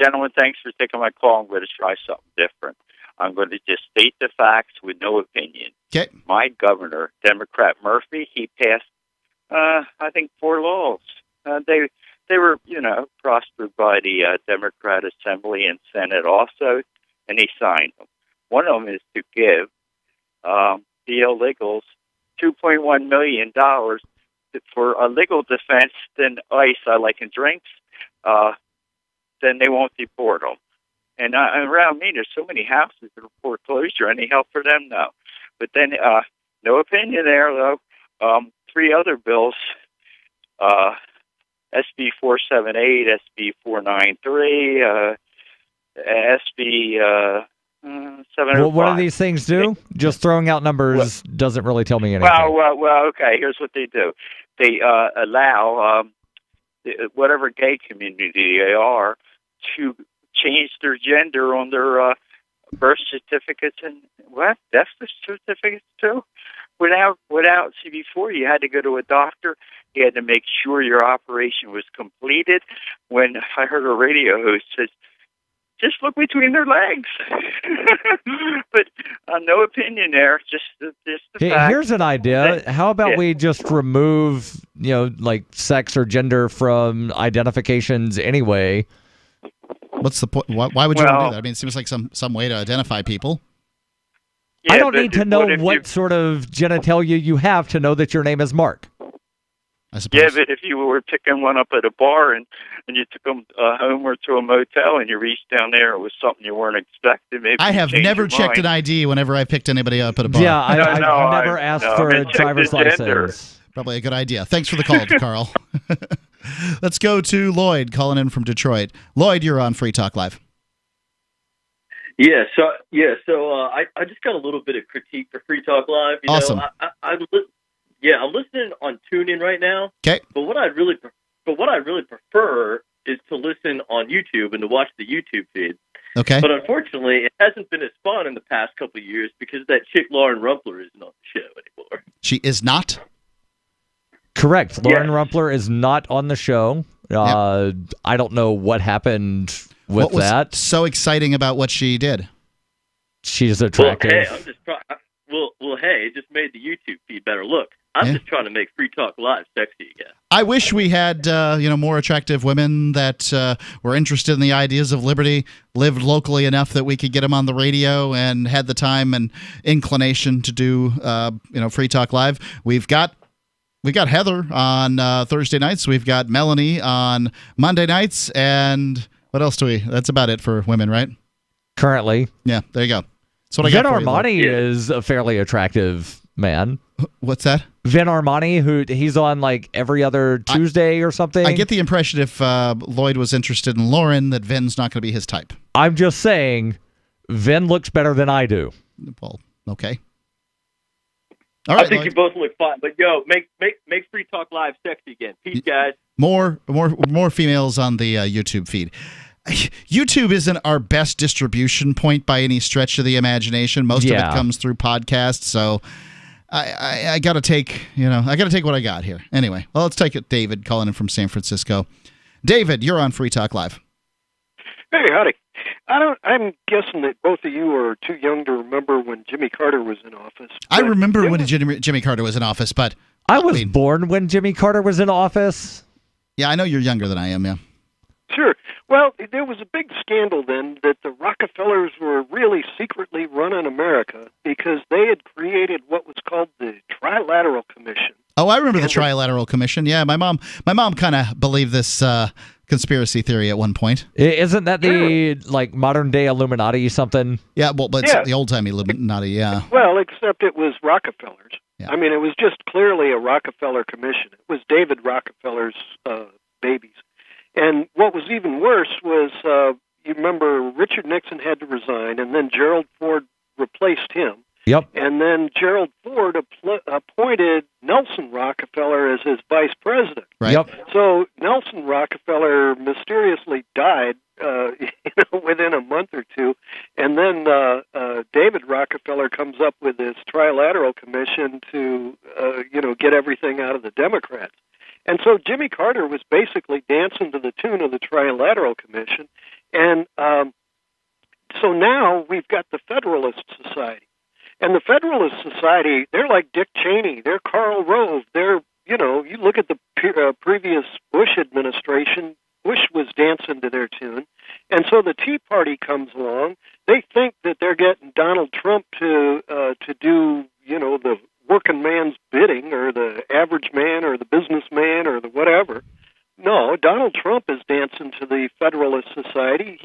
Gentlemen, thanks for taking my call. I'm going to try something different. I'm going to just state the facts with no opinion. Okay. My governor, Democrat Murphy, he passed, I think, 4 laws. They were, prospered by the Democrat Assembly and Senate also, and he signed them. One of them is to give the illegals $2.1 million for a legal defense than ICE, like in drinks, then they won't deport them. And around me, there's so many houses in foreclosure. Any help for them? No. But then, no opinion there, though. 3 other bills, SB 478, SB 493, SB 705. Well, what do these things do? Just throwing out numbers doesn't really tell me anything. Well, okay, here's what they do. They allow whatever gay community they are to change their gender on their birth certificates and death certificates too. Without, see, before you had to go to a doctor, you had to make sure your operation was completed. When I heard a radio host says, just look between their legs. But no opinion there, just the fact. Here's an idea. How about we just remove, like sex or gender from identifications anyway? What's the point? Why would you want to do that? I mean, it seems like some way to identify people. Yeah, I don't need to know what what sort of genitalia you have to know that your name is Mark. I suppose. Yeah, but if you were picking one up at a bar and you took them home or to a motel and you reached down there, it was something you weren't expecting. Maybe I have never checked an ID whenever I picked anybody up at a bar. Yeah, I've never asked for a driver's license. Probably a good idea. Thanks for the call, Carl. Let's go to Lloyd calling in from Detroit. Lloyd, you're on Free Talk Live. Yeah, so I just got a little bit of critique for Free Talk Live. Awesome. I'm listening on TuneIn right now. Okay. But what I really prefer is to listen on YouTube and to watch the YouTube feed. Okay. But unfortunately, it hasn't been as fun in the past couple of years because that chick Lauren Rumpler isn't on the show anymore. She is not? Correct. Lauren Rumpler is not on the show. I don't know what happened with that. What's so exciting about what she did? She's attractive. Well, hey, I'm just trying. Well, hey, it just made the YouTube feed better. Look, I'm just trying to make Free Talk Live sexy again. I wish we had more attractive women that were interested in the ideas of liberty, lived locally enough that we could get them on the radio, and had the time and inclination to do Free Talk Live. We've got Heather on Thursday nights. We've got Melanie on Monday nights, and what else do we? That's about it for women, right? Currently, yeah. There you go. That's what I Vin got for you, Armani is a fairly attractive man. What's that? Vin Armani, he's on like every other Tuesday or something. I get the impression if Lloyd was interested in Lauren, that Vin's not going to be his type. I'm just saying, Vin looks better than I do. Well, okay. All right, I think you both look fine, but make Free Talk Live sexy again. Peace, guys. More females on the YouTube feed. YouTube isn't our best distribution point by any stretch of the imagination. Most of it comes through podcasts, so I got to take what I got here. Anyway, well, let's take it. David calling in from San Francisco. David, you're on Free Talk Live. Hey, howdy. I'm guessing that both of you are too young to remember when Jimmy Carter was in office. I remember when Jimmy Carter was in office, but I was born when Jimmy Carter was in office. Yeah, I know you're younger than I am, yeah. Sure. Well, there was a big scandal then that the Rockefellers were really secretly running America because they had created what was called the Trilateral Commission. Oh, I remember the Trilateral Commission. Yeah, my mom kind of believed this conspiracy theory at one point. Isn't that the modern day Illuminati something? Yeah, well, but it's the old timey Illuminati. Yeah. Well, except it was Rockefellers. Yeah. I mean, it was just clearly a Rockefeller Commission. It was David Rockefeller's babies. And what was even worse was, you remember Richard Nixon had to resign, and then Gerald Ford replaced him. Yep. And then Gerald Ford appointed Nelson Rockefeller as his vice president. Right. Yep. So Nelson Rockefeller mysteriously died, within a month or two, and then David Rockefeller comes up with this Trilateral Commission to, get everything out of the Democrats. And so Jimmy Carter was basically dancing to the tune of the Trilateral Commission, and so now we've got the Federalist Society. And the Federalist Society, they're like Dick Cheney. They're Karl Rove. They're, you look at the previous Bush administration, Bush was dancing to their tune. And so the Tea Party comes along. They think that they're getting Donald Trump to do, the working man's bidding, or the average man, or the businessman, or the whatever. No, Donald Trump is dancing to the Federalist Society.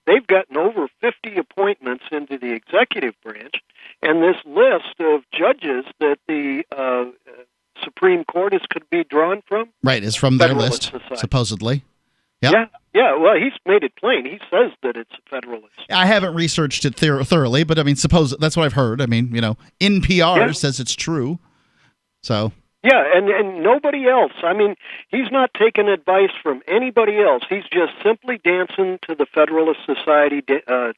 They've gotten over 50 appointments into the executive branch, and this list of judges that the Supreme Court could be drawn from. Right, is from their list, Society. Supposedly. Yep. Yeah. Well, he's made it plain. He says that it's a Federalist. I haven't researched it thoroughly, but I mean, suppose that's what I've heard. I mean, NPR says it's true. So. Yeah, and nobody else. I mean, he's not taking advice from anybody else. He's just simply dancing to the Federalist Society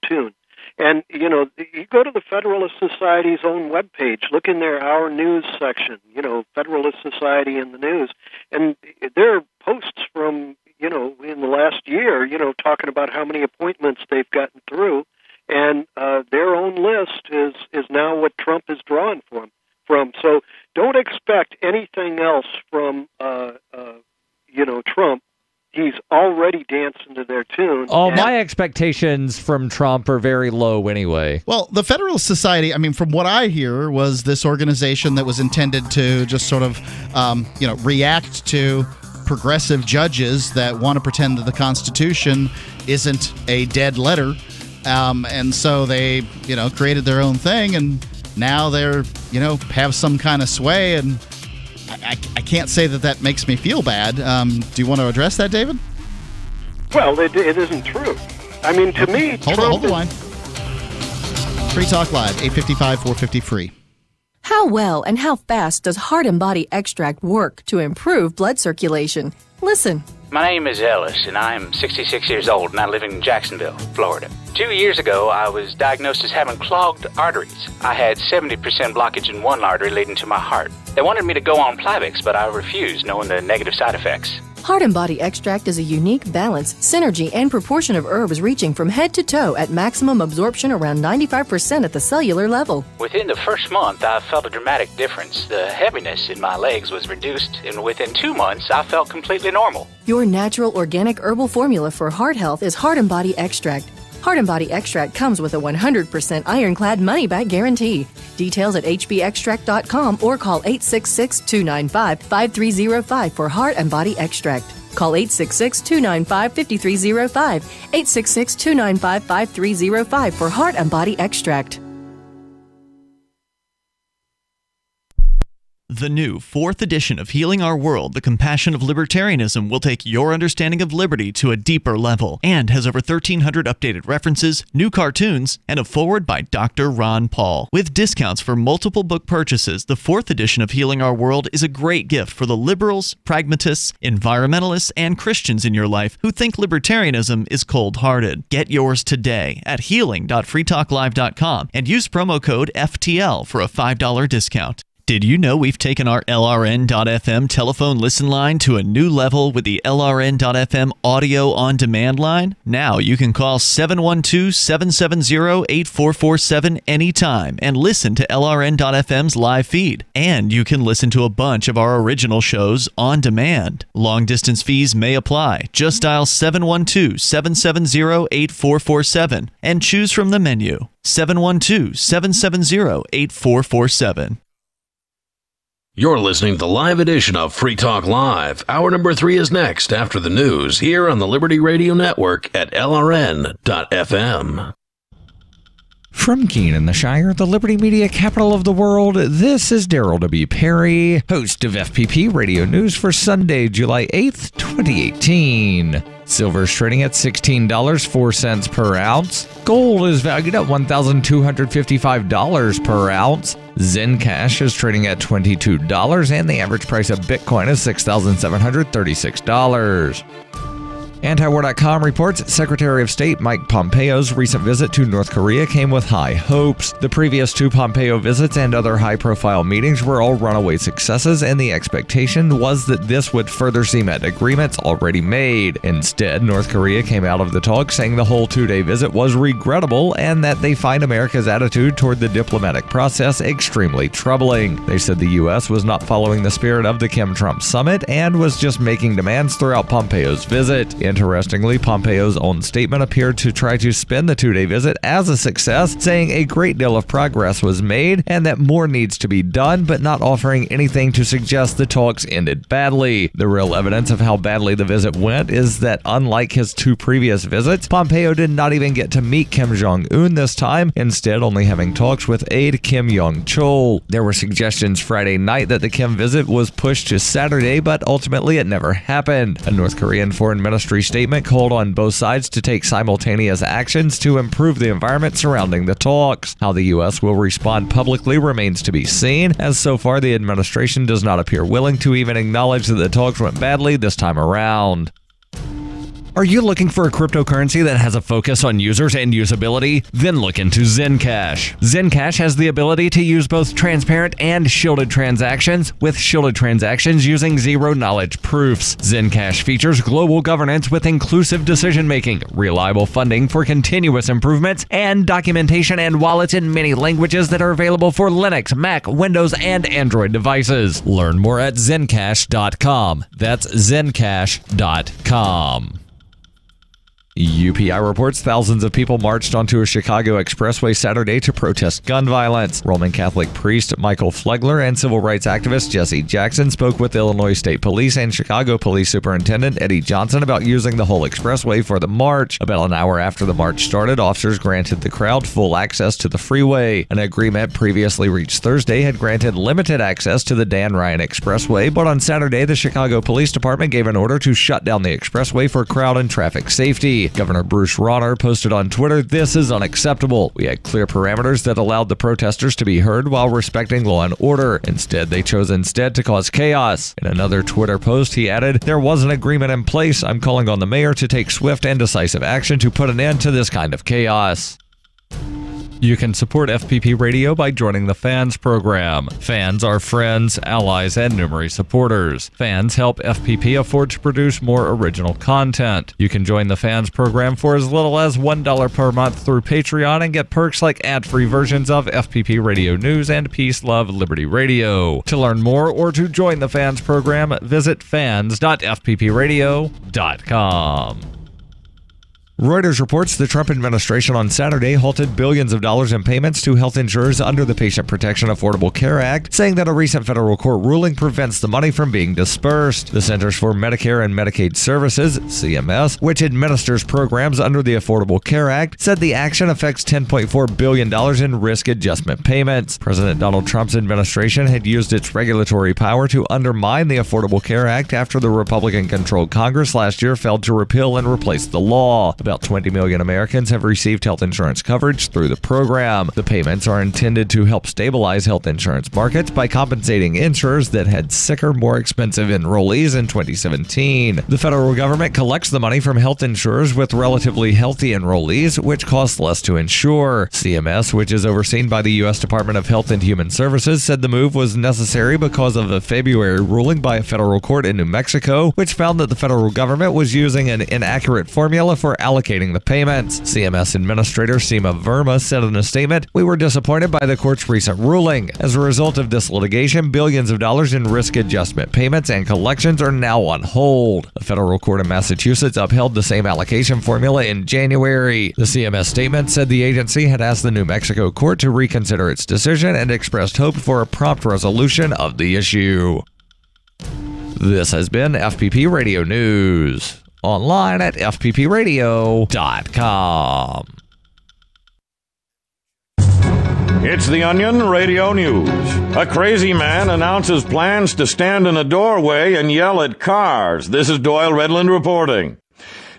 tune. And, you go to the Federalist Society's own webpage, look in their Our News section, Federalist Society in the news, and there are posts from, in the last year, talking about how many appointments they've gotten through, and their own list is now what Trump is drawing from. So don't expect anything else from, Trump. He's already dancing to their tune. Oh, my expectations from Trump are very low anyway. Well, the Federalist Society, I mean, from what I hear, was this organization that was intended to just sort of, react to progressive judges that want to pretend that the Constitution isn't a dead letter. And so they, created their own thing, and now they're, have some kind of sway, and I can't say that makes me feel bad. Do you want to address that, David? Well, it isn't true. I mean, to me, hold the line. Free Talk Live, 855-450-FREE. How well and how fast does Heart and Body Extract work to improve blood circulation? Listen. My name is Ellis, and I am 66 years old, and I live in Jacksonville, Florida. 2 years ago, I was diagnosed as having clogged arteries. I had 70% blockage in one artery leading to my heart. They wanted me to go on Plavix, but I refused, knowing the negative side effects. Heart and Body Extract is a unique balance, synergy, and proportion of herbs reaching from head to toe at maximum absorption around 95% at the cellular level. Within the first month, I felt a dramatic difference. The heaviness in my legs was reduced, and within 2 months, I felt completely normal. Your natural organic herbal formula for heart health is Heart and Body Extract. Heart and Body Extract comes with a 100% ironclad money-back guarantee. Details at hbextract.com or call 866-295-5305 for Heart and Body Extract. Call 866-295-5305, 866-295-5305 for Heart and Body Extract. The new 4th edition of Healing Our World, The Compassion of Libertarianism will take your understanding of liberty to a deeper level and has over 1,300 updated references, new cartoons, and a foreword by Dr. Ron Paul. With discounts for multiple book purchases, the 4th edition of Healing Our World is a great gift for the liberals, pragmatists, environmentalists, and Christians in your life who think libertarianism is cold-hearted. Get yours today at healing.freetalklive.com and use promo code FTL for a $5 discount. Did you know we've taken our LRN.FM telephone listen line to a new level with the LRN.FM audio on demand line? Now you can call 712-770-8447 anytime and listen to LRN.FM's live feed. And you can listen to a bunch of our original shows on demand. Long distance fees may apply. Just dial 712-770-8447 and choose from the menu. 712-770-8447. You're listening to the live edition of Free Talk Live. Hour number 3 is next after the news here on the Liberty Radio Network at LRN.FM. From Keene in the Shire, the Liberty Media capital of the world, this is Darryl W. Perry, host of FPP Radio News for Sunday, July 8th, 2018. Silver is trading at $16.04 per ounce. Gold is valued at $1,255 per ounce. Zencash is trading at $22, and the average price of Bitcoin is $6,736. Antiwar.com reports Secretary of State Mike Pompeo's recent visit to North Korea came with high hopes. The previous 2 Pompeo visits and other high-profile meetings were all runaway successes, and the expectation was that this would further cement agreements already made. Instead, North Korea came out of the talk saying the whole 2-day visit was regrettable and that they find America's attitude toward the diplomatic process extremely troubling. They said the U.S. was not following the spirit of the Kim-Trump summit and was just making demands throughout Pompeo's visit. Interestingly, Pompeo's own statement appeared to try to spin the 2-day visit as a success, saying a great deal of progress was made and that more needs to be done, but not offering anything to suggest the talks ended badly. The real evidence of how badly the visit went is that, unlike his 2 previous visits, Pompeo did not even get to meet Kim Jong-un this time, instead only having talks with aide Kim Yong-chol. There were suggestions Friday night that the Kim visit was pushed to Saturday, but ultimately it never happened. A North Korean foreign ministry statement called on both sides to take simultaneous actions to improve the environment surrounding the talks. How the U.S. will respond publicly remains to be seen, as so far the administration does not appear willing to even acknowledge that the talks went badly this time around. Are you looking for a cryptocurrency that has a focus on users and usability? Then look into Zencash. Zencash has the ability to use both transparent and shielded transactions, with shielded transactions using zero-knowledge proofs. Zencash features global governance with inclusive decision-making, reliable funding for continuous improvements, and documentation and wallets in many languages that are available for Linux, Mac, Windows, and Android devices. Learn more at Zencash.com. That's Zencash.com. UPI reports thousands of people marched onto a Chicago expressway Saturday to protest gun violence. Roman Catholic priest Michael Flegler and civil rights activist Jesse Jackson spoke with Illinois State Police and Chicago Police Superintendent Eddie Johnson about using the whole expressway for the march. About an hour after the march started, officers granted the crowd full access to the freeway. An agreement previously reached Thursday had granted limited access to the Dan Ryan Expressway, but on Saturday, the Chicago Police Department gave an order to shut down the expressway for crowd and traffic safety. Governor Bruce Rauner posted on Twitter, "This is unacceptable. We had clear parameters that allowed the protesters to be heard while respecting law and order. Instead, they chose to cause chaos." In another Twitter post, he added, "There was an agreement in place. I'm calling on the mayor to take swift and decisive action to put an end to this kind of chaos." You can support FPP Radio by joining the Fans program. Fans are friends, allies, and numerous supporters. Fans help FPP afford to produce more original content. You can join the Fans program for as little as $1 per month through Patreon and get perks like ad-free versions of FPP Radio News and Peace, Love, Liberty Radio. To learn more or to join the Fans program, visit fans.fppradio.com. Reuters reports the Trump administration on Saturday halted billions of dollars in payments to health insurers under the Patient Protection Affordable Care Act, saying that a recent federal court ruling prevents the money from being dispersed. The Centers for Medicare and Medicaid Services, CMS, which administers programs under the Affordable Care Act, said the action affects $10.4 billion in risk adjustment payments. President Donald Trump's administration had used its regulatory power to undermine the Affordable Care Act after the Republican-controlled Congress last year failed to repeal and replace the law. About 20 million Americans have received health insurance coverage through the program. The payments are intended to help stabilize health insurance markets by compensating insurers that had sicker, more expensive enrollees in 2017. The federal government collects the money from health insurers with relatively healthy enrollees, which cost less to insure. CMS, which is overseen by the U.S. Department of Health and Human Services, said the move was necessary because of a February ruling by a federal court in New Mexico, which found that the federal government was using an inaccurate formula for allocating the payments. CMS Administrator Seema Verma said in a statement, "We were disappointed by the court's recent ruling. As a result of this litigation, billions of dollars in risk adjustment payments and collections are now on hold." A federal court in Massachusetts upheld the same allocation formula in January. The CMS statement said the agency had asked the New Mexico court to reconsider its decision and expressed hope for a prompt resolution of the issue. This has been FPP Radio News. Online at fppradio.com. It's the Onion Radio News. A crazy man announces plans to stand in a doorway and yell at cars. This is Doyle Redland reporting.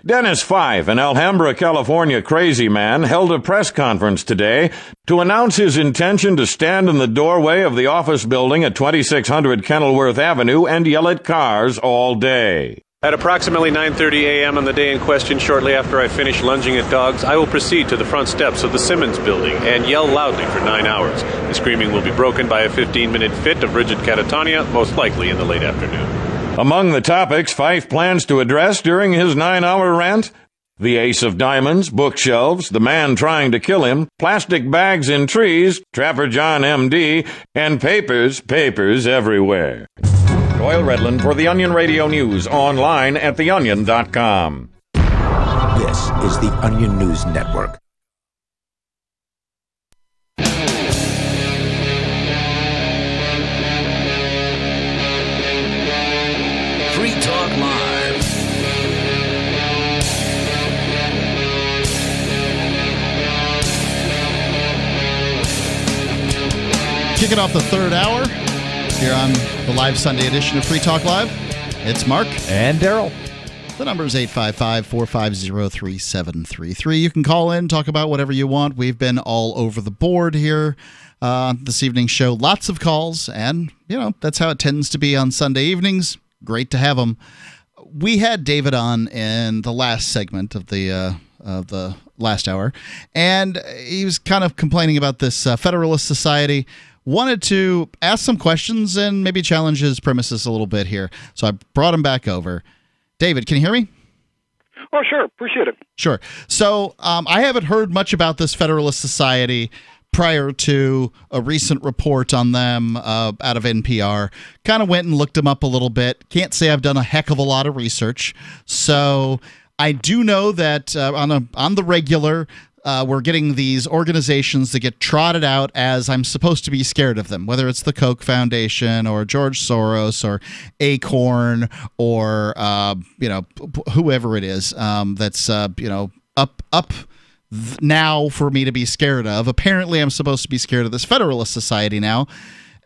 Dennis Fife, an Alhambra, California crazy man, held a press conference today to announce his intention to stand in the doorway of the office building at 2600 Kenilworth Avenue and yell at cars all day. At approximately 9:30 a.m. on the day in question, shortly after I finish lunging at dogs, I will proceed to the front steps of the Simmons building and yell loudly for 9 hours. The screaming will be broken by a 15-minute fit of rigid catatonia, most likely in the late afternoon. Among the topics Fife plans to address during his 9-hour rant: the ace of diamonds, bookshelves, the man trying to kill him, plastic bags in trees, Trapper John M.D., and papers everywhere. Doyle Redland for the Onion Radio News, online at theonion.com. This is the Onion News Network. Free Talk Live. Kicking off the third hour here on the live Sunday edition of Free Talk Live. It's Mark. And Darryl. The number is 855-450-3733. You can call in, talk about whatever you want. We've been all over the board here this evening's show. Lots of calls, and, that's how it tends to be on Sunday evenings. Great to have them. We had David on in the last segment of the last hour, and he was kind of complaining about this Federalist Society. Wanted to ask some questions and maybe challenge his premises a little bit here. So I brought him back over. David, can you hear me? Oh, sure. Appreciate it. Sure. So I haven't heard much about this Federalist Society prior to a recent report on them out of NPR. Kind of went and looked them up a little bit. Can't say I've done a heck of a lot of research. So I do know that on the regular, we're getting these organizations that get trotted out as I'm supposed to be scared of them, whether it's the Koch Foundation or George Soros or Acorn or whoever it is that's up now for me to be scared of. Apparently, I'm supposed to be scared of this Federalist Society now,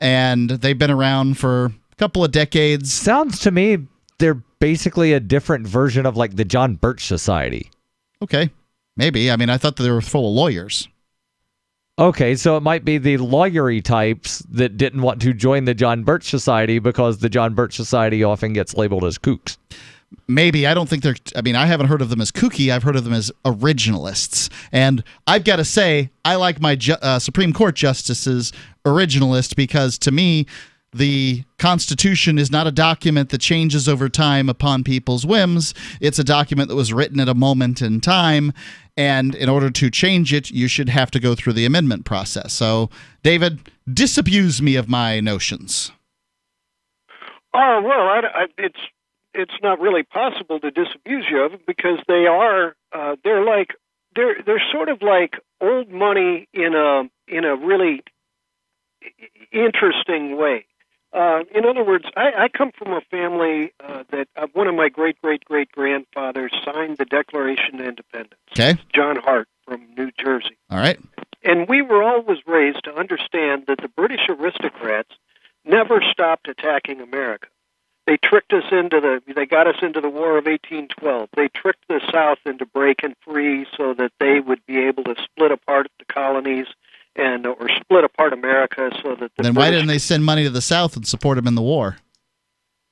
and they've been around for a couple of decades. Sounds to me they're basically a different version of like the John Birch Society. Okay. Maybe. I mean, I thought that they were full of lawyers. Okay, so it might be the lawyery types that didn't want to join the John Birch Society because the John Birch Society often gets labeled as kooks. Maybe. I don't think they're... I mean, I haven't heard of them as kooky. I've heard of them as originalists. And I've got to say, I like my Supreme Court justices originalist because, to me, the Constitution is not a document that changes over time upon people's whims. It's a document that was written at a moment in time, and in order to change it, you should have to go through the amendment process. So, David, disabuse me of my notions. Oh, well, it's it's not really possible to disabuse you of them because they are they're sort of like old money in a really interesting way. In other words, I come from a family that one of my great-great-great-grandfathers signed the Declaration of Independence. Okay. John Hart from New Jersey. All right. And we were always raised to understand that the British aristocrats never stopped attacking America. They tricked us they got us into the War of 1812. They tricked the South into breaking free so that they would be able to split apart the colonies or split apart America so that Then why didn't they send money to the South and support them in the war?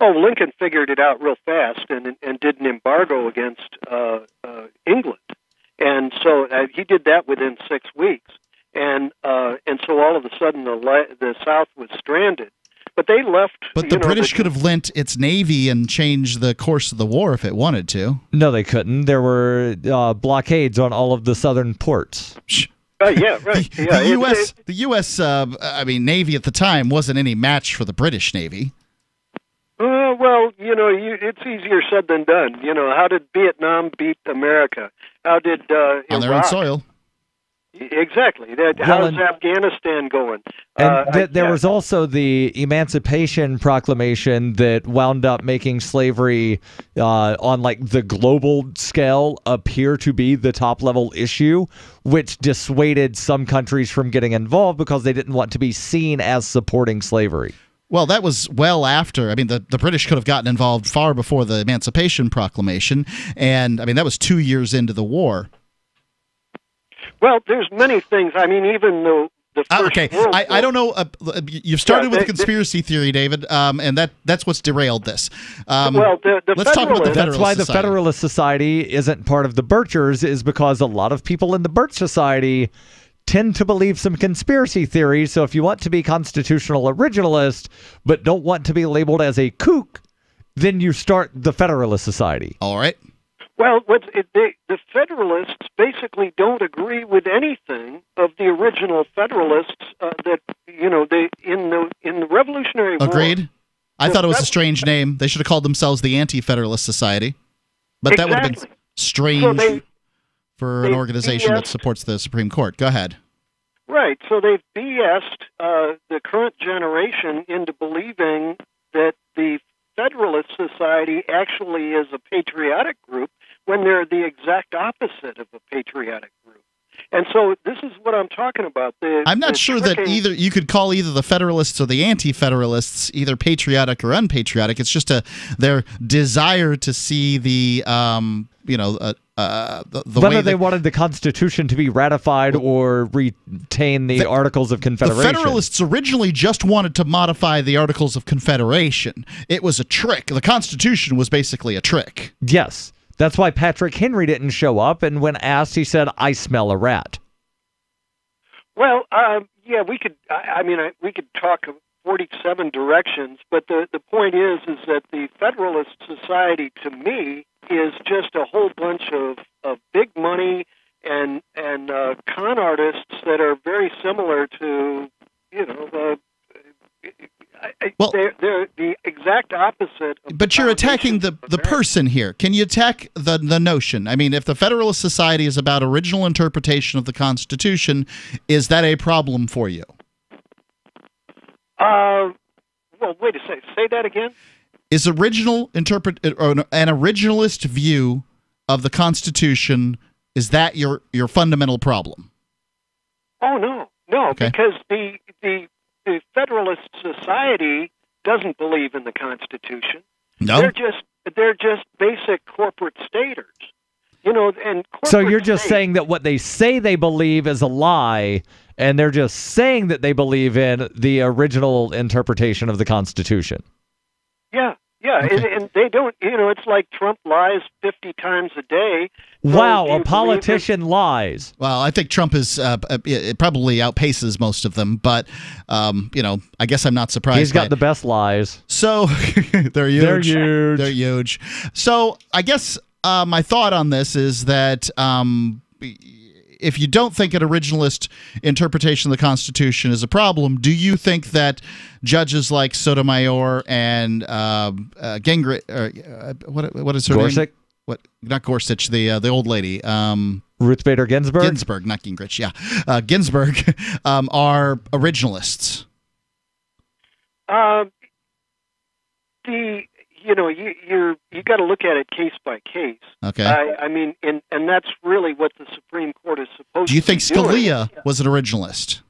Oh, Lincoln figured it out real fast and did an embargo against England, and so he did that within 6 weeks, and so all of a sudden the South was stranded. But they left. But the British could have lent its navy and changed the course of the war if it wanted to. No, they couldn't. There were blockades on all of the southern ports. Yeah, right. The U.S. Navy at the time wasn't any match for the British Navy. Well, it's easier said than done. How did Vietnam beat America? How did Iraq? On their own soil. Exactly. How's Afghanistan going? And there was also the Emancipation Proclamation that wound up making slavery on like the global scale appear to be the top level issue, which dissuaded some countries from getting involved because they didn't want to be seen as supporting slavery. Well, that was well after. I mean, the British could have gotten involved far before the Emancipation Proclamation, and I mean that was 2 years into the war. Well, there's many things. I mean, even though the first World War, I don't know. You've started with a conspiracy theory, David, and that's what's derailed this. Let's talk about the Federalist That's why the Society. Federalist Society isn't part of the Birchers, is because a lot of people in the Birch Society tend to believe some conspiracy theories. So if you want to be constitutional originalist but don't want to be labeled as a kook, then you start the Federalist Society. All right. Well, the Federalists basically don't agree with anything of the original Federalists that in the Revolutionary War. Agreed. I thought it was a strange name. They should have called themselves the Anti-Federalist Society, but that would have been strange for an organization that supports the Supreme Court. Go ahead. Right. So they've BS'd the current generation into believing that the Federalist Society actually is a patriotic group when they're the exact opposite of a patriotic group. And so this is what I'm talking about. I'm not sure that either you could call either the Federalists or the Anti-Federalists either patriotic or unpatriotic. It's just their desire to see the whether they wanted the Constitution to be ratified or retain the Articles of Confederation. The Federalists originally just wanted to modify the Articles of Confederation. It was a trick. The Constitution was basically a trick. Yes. That's why Patrick Henry didn't show up, and when asked, he said, "I smell a rat." Well, we could. We could talk 47 directions, but the point is that the Federalist Society, to me, is just a whole bunch of big money and con artists that are very similar to they're the exact opposite. But you're attacking the person here. Can you attack the notion? I mean, if the Federalist Society is about original interpretation of the Constitution, is that a problem for you? Well, wait a second. Say that again. Is an originalist view of the Constitution, is that your fundamental problem? Oh no, Okay. Because the Federalist Society doesn't believe in the Constitution. No, they're just basic corporate staters. And so you're just saying that what they say they believe is a lie, and they're just saying that they believe in the original interpretation of the Constitution. Yeah. Okay. And they don't, it's like Trump lies 50 times a day. Wow, a politician lies. Well, I think Trump is it probably outpaces most of them, but I guess I'm not surprised. He's got the best lies. So they're huge. They're huge. So I guess my thought on this is that if you don't think an originalist interpretation of the Constitution is a problem, do you think that judges like Sotomayor and Gingrich, what is her Gorsuch? name? What? Not Gorsuch, the old lady. Ruth Bader Ginsburg? Ginsburg, not Gingrich, yeah. Ginsburg are originalists. You got to look at it case by case. Okay. I mean, and that's really what the Supreme Court is supposed to Do you think be doing. Scalia was an originalist?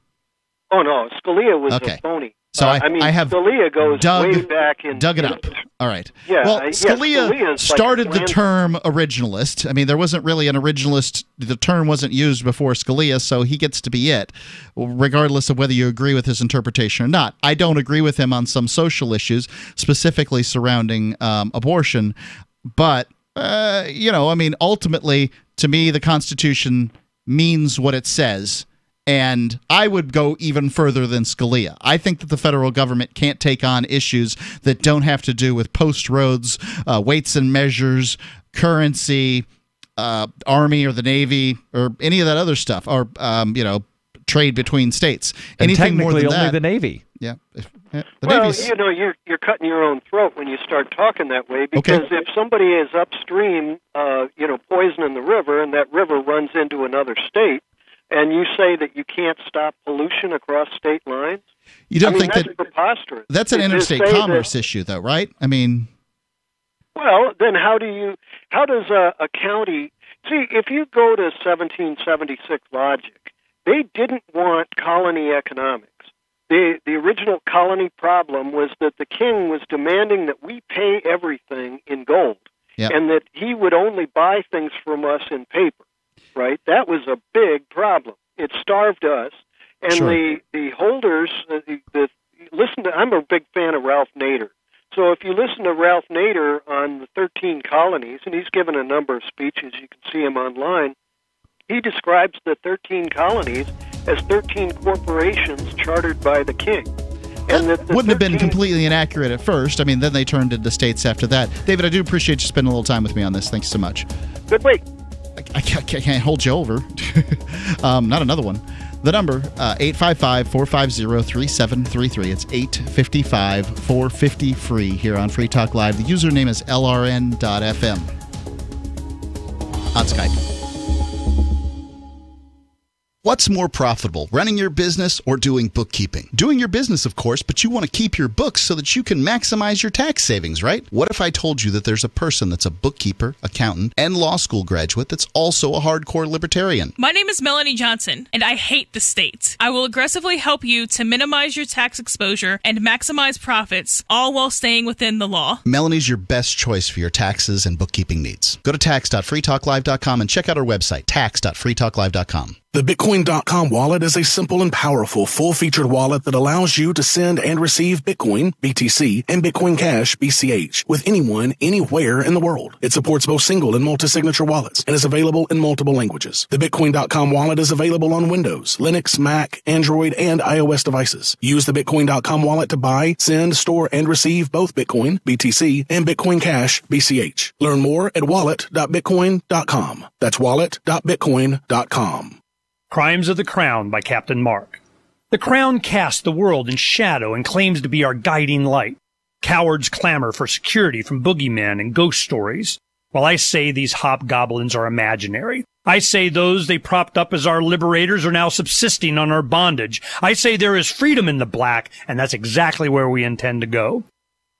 Oh no, Scalia was Okay. a phony. So I have Scalia goes dug way back in. it up. All right. Yeah. Well, Scalia Scalia started the term originalist. I mean, there wasn't really an originalist. The term wasn't used before Scalia, so he gets to be it, regardless of whether you agree with his interpretation or not. I don't agree with him on some social issues, specifically surrounding abortion. But, I mean, ultimately, to me, the Constitution means what it says. And I would go even further than Scalia. I think that the federal government can't take on issues that don't have to do with post roads, weights and measures, currency, Army or the Navy, or any of that other stuff, or trade between states. And Anything more than only that, the Navy. Yeah. Navy's... you're cutting your own throat when you start talking that way, because if somebody is upstream, poisoning the river, and that river runs into another state, and you say that you can't stop pollution across state lines? You don't think that's that preposterous. That's an interstate commerce issue, though, right? I mean, well, then how does a county see? If you go to 1776 logic, they didn't want colony economics. The original colony problem was that the king was demanding that we pay everything in gold, and that he would only buy things from us in paper. Right, that was a big problem. It starved us, and the holders. Listen to. I'm a big fan of Ralph Nader. So if you listen to Ralph Nader on the 13 colonies, and he's given a number of speeches, you can see him online. He describes the 13 colonies as 13 corporations chartered by the king. And that wouldn't have been completely inaccurate at first. I mean, then they turned into states after that. David, I do appreciate you spending a little time with me on this. Thanks so much. Good week. I can't hold you over. Not another one. The number, 855-450-3733. It's 855-450-FREE here on Free Talk Live. The username is lrn.fm on Skype. What's more profitable, running your business or doing bookkeeping? Doing your business, of course, but you want to keep your books so that you can maximize your tax savings, right? What if I told you that there's a person that's a bookkeeper, accountant, and law school graduate that's also a hardcore libertarian? My name is Melanie Johnson, and I hate the state. I will aggressively help you to minimize your tax exposure and maximize profits, all while staying within the law. Melanie's your best choice for your taxes and bookkeeping needs. Go to tax.freetalklive.com and check out our website, tax.freetalklive.com. The Bitcoin.com wallet is a simple and powerful full-featured wallet that allows you to send and receive Bitcoin, BTC, and Bitcoin Cash, BCH, with anyone, anywhere in the world. It supports both single and multi-signature wallets and is available in multiple languages. The Bitcoin.com wallet is available on Windows, Linux, Mac, Android, and iOS devices. Use the Bitcoin.com wallet to buy, send, store, and receive both Bitcoin, BTC, and Bitcoin Cash, BCH. Learn more at wallet.bitcoin.com. That's wallet.bitcoin.com. Crimes of the Crown by Captain Mark. The Crown casts the world in shadow and claims to be our guiding light. Cowards clamor for security from boogeymen and ghost stories, while I say these hobgoblins are imaginary. I say those they propped up as our liberators are now subsisting on our bondage. I say there is freedom in the black, and that's exactly where we intend to go.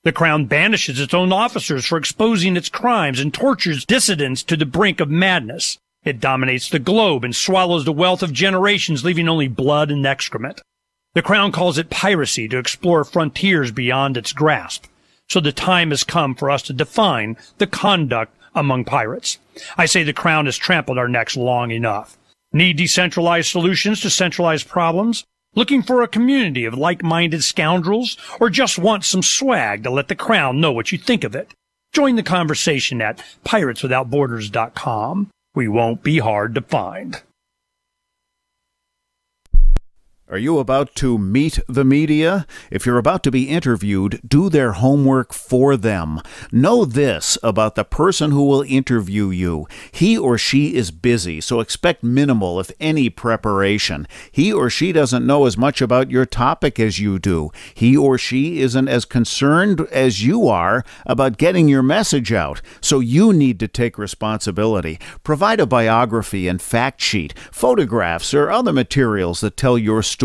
The Crown banishes its own officers for exposing its crimes and tortures dissidents to the brink of madness. It dominates the globe and swallows the wealth of generations, leaving only blood and excrement. The Crown calls it piracy to explore frontiers beyond its grasp. So the time has come for us to define the conduct among pirates. I say the Crown has trampled our necks long enough. Need decentralized solutions to centralized problems? Looking for a community of like-minded scoundrels? Or just want some swag to let the Crown know what you think of it? Join the conversation at pirateswithoutborders.com. We won't be hard to find. Are you about to meet the media? If you're about to be interviewed, do their homework for them. Know this about the person who will interview you. He or she is busy, so expect minimal, if any, preparation. He or she doesn't know as much about your topic as you do. He or she isn't as concerned as you are about getting your message out, so you need to take responsibility. Provide a biography and fact sheet, photographs, or other materials that tell your story.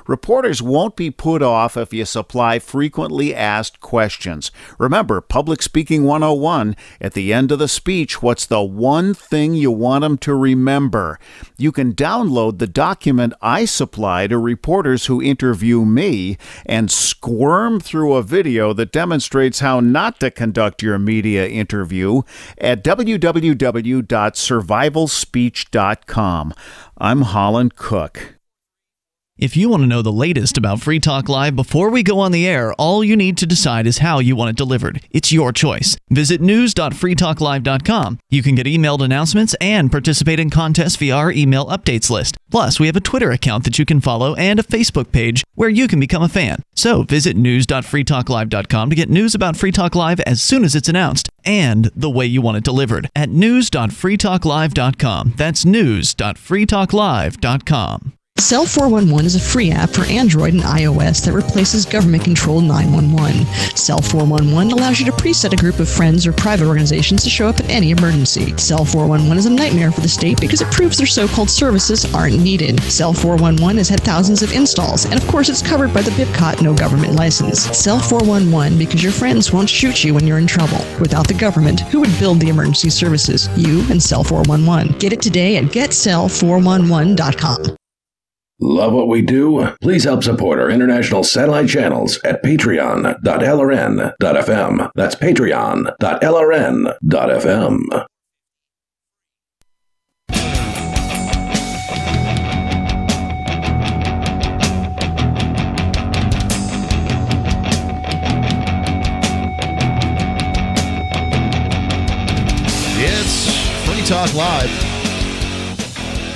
Reporters won't be put off if you supply frequently asked questions. Remember, Public Speaking 101, at the end of the speech, what's the one thing you want them to remember? You can download the document I supply to reporters who interview me and squirm through a video that demonstrates how not to conduct your media interview at www.survivalspeech.com. I'm Holland Cook. If you want to know the latest about Free Talk Live before we go on the air, all you need to decide is how you want it delivered. It's your choice. Visit news.freetalklive.com. You can get emailed announcements and participate in contests via our email updates list. Plus, we have a Twitter account that you can follow and a Facebook page where you can become a fan. So visit news.freetalklive.com to get news about Free Talk Live as soon as it's announced and the way you want it delivered at news.freetalklive.com. That's news.freetalklive.com. Cell 411 is a free app for Android and iOS that replaces government-controlled 911. Cell 411 allows you to preset a group of friends or private organizations to show up at any emergency. Cell 411 is a nightmare for the state because it proves their so-called services aren't needed. Cell 411 has had thousands of installs, and of course it's covered by the BIPCOT no government license. Cell 411 because your friends won't shoot you when you're in trouble. Without the government, who would build the emergency services? You and Cell 411. Get it today at getcell411.com. Love what we do? Please help support our international satellite channels at patreon.lrn.fm. That's patreon.lrn.fm. It's Free Talk Live.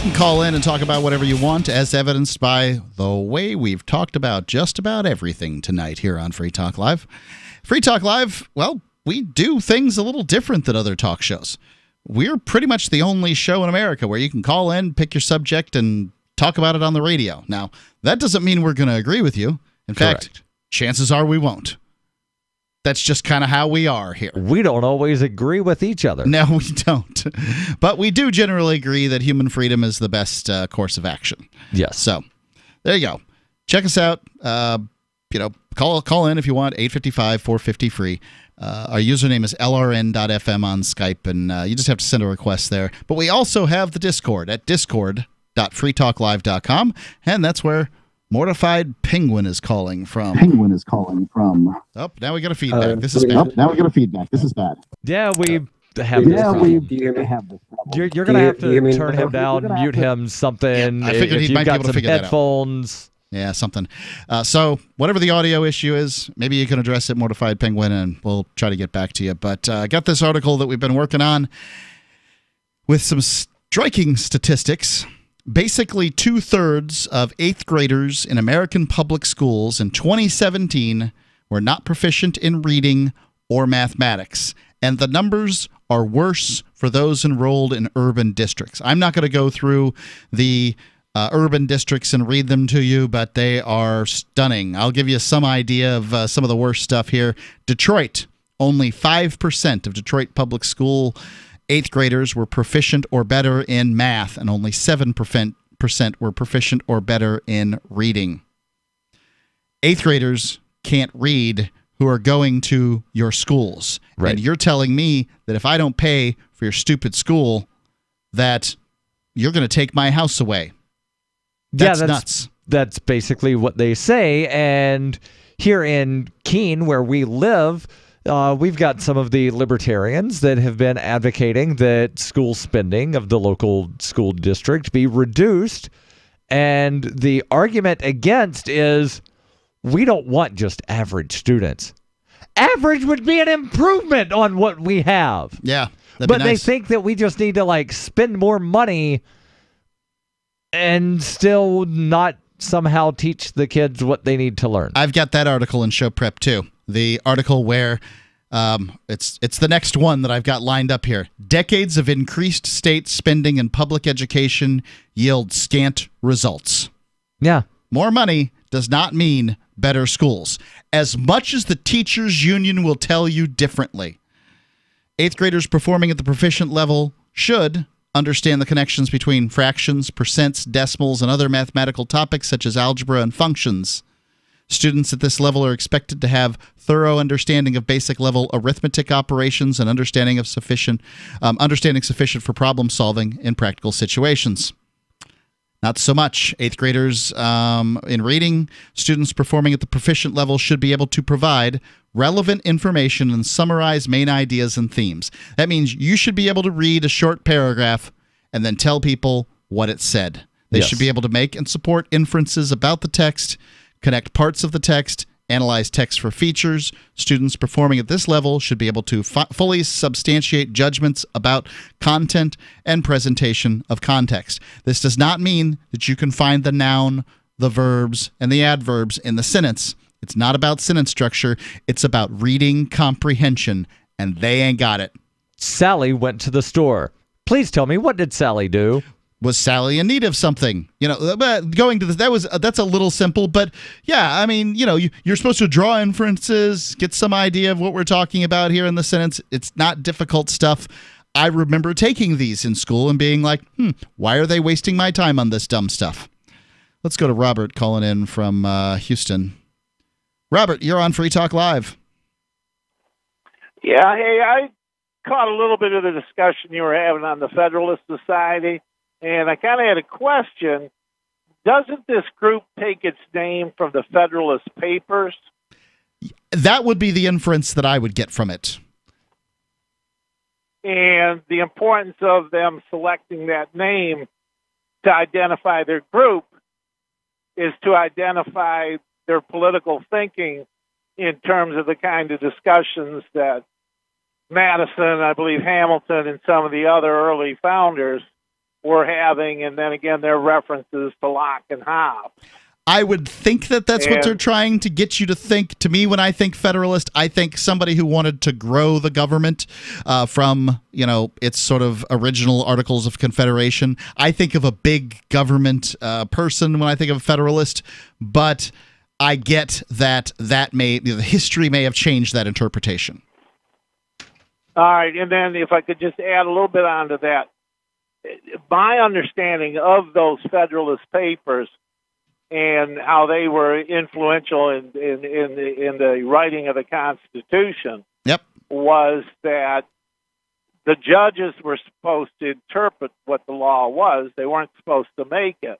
You can call in and talk about whatever you want, as evidenced by the way we've talked about just about everything tonight here on Free Talk Live. Free Talk Live, well, we do things a little different than other talk shows. We're pretty much the only show in America where you can call in, pick your subject, and talk about it on the radio. Now, that doesn't mean we're going to agree with you. In fact, chances are we won't. That's just kind of how we are here. We don't always agree with each other. No, we don't. But we do generally agree that human freedom is the best course of action. Yes. So there you go. Check us out. Call in if you want, 855-450-FREE. Our username is lrn.fm on Skype, and you just have to send a request there. But we also have the Discord at discord.freetalklive.com, and that's where Mortified Penguin is calling from. Oh, now we got a feedback. This is bad. Yeah, we have this problem. You're going to have to turn him down, mute him, something. Yeah, I figured he might be able to figure that out. Headphones. Yeah, something. So whatever the audio issue is, maybe you can address it, Mortified Penguin, and we'll try to get back to you. But I got this article that we've been working on with some striking statistics. Basically, 2/3 of 8th graders in American public schools in 2017 were not proficient in reading or mathematics. And the numbers are worse for those enrolled in urban districts. I'm not going to go through the urban districts and read them to you, but they are stunning. I'll give you some idea of some of the worst stuff here. Detroit, only 5% of Detroit public school 8th graders were proficient or better in math, and only 7% were proficient or better in reading. 8th graders can't read who are going to your schools. Right. And you're telling me that if I don't pay for your stupid school, that you're going to take my house away. That's nuts. That's basically what they say. And here in Keene, where we live, we've got some of the libertarians that have been advocating that school spending of the local school district be reduced. And the argument against is we don't want just average students. Average would be an improvement on what we have. Yeah. But they think that we just need to spend more money and still not somehow teach the kids what they need to learn. I've got that article in show prep too. The article where it's the next one that I've got lined up here. Decades of increased state spending in public education yield scant results. Yeah. More money does not mean better schools, as much as the teachers union will tell you differently. Eighth graders performing at the proficient level should understand the connections between fractions, percents, decimals, and other mathematical topics such as algebra and functions. Students at this level are expected to have thorough understanding of basic level arithmetic operations and understanding sufficient for problem solving in practical situations. Not so much. Eighth graders in reading, students performing at the proficient level should be able to provide relevant information and summarize main ideas and themes. That means you should be able to read a short paragraph and then tell people what it said. They should be able to make and support inferences about the text, connect parts of the text, analyze text for features. Students performing at this level should be able to fully substantiate judgments about content and presentation of context. This does not mean that you can find the noun, the verbs, and the adverbs in the sentence. It's not about sentence structure. It's about reading comprehension, and they ain't got it. Sally went to the store. Please tell me, what did Sally do? Was Sally in need of something? Going to that's a little simple, but yeah, I mean, you're supposed to draw inferences, get some idea of what we're talking about here in the sentence. It's not difficult stuff. I remember taking these in school and being like, why are they wasting my time on this dumb stuff? Let's go to Robert calling in from Houston. Robert, you're on Free Talk Live. Yeah, hey, I caught a little bit of the discussion you were having on the Federalist Society. And I kind of had a question. Doesn't this group take its name from the Federalist Papers? That would be the inference that I would get from it. And the importance of them selecting that name to identify their group is to identify their political thinking in terms of the kind of discussions that Madison, I believe Hamilton, and some of the other early founders were having, and then again their references to Locke and Hobbes. I would think that that's what they're trying to get you to think. To me, when I think Federalist, I think somebody who wanted to grow the government from, its sort of original Articles of Confederation. I think of a big government person when I think of a Federalist, but I get that the history may have changed that interpretation. All right, and then if I could just add a little bit onto that, my understanding of those Federalist Papers and how they were influential in the writing of the Constitution was that the judges were supposed to interpret what the law was. They weren't supposed to make it.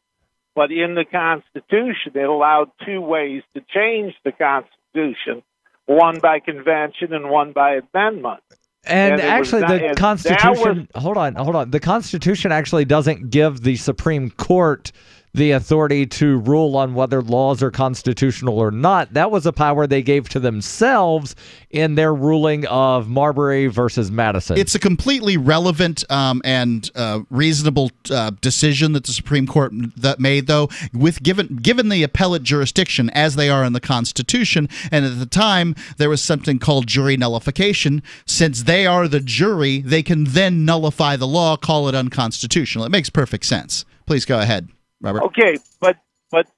But in the Constitution, it allowed two ways to change the Constitution, one by convention and one by amendment. And actually, the Constitution... Hold on. The Constitution actually doesn't give the Supreme Court the authority to rule on whether laws are constitutional or not. That was a power they gave to themselves in their ruling of Marbury versus Madison. It's a completely relevant and reasonable decision that the Supreme Court made, though, given the appellate jurisdiction as they are in the Constitution. And at the time, there was something called jury nullification. Since they are the jury, they can then nullify the law, call it unconstitutional. It makes perfect sense. Please go ahead, Robert. Okay, but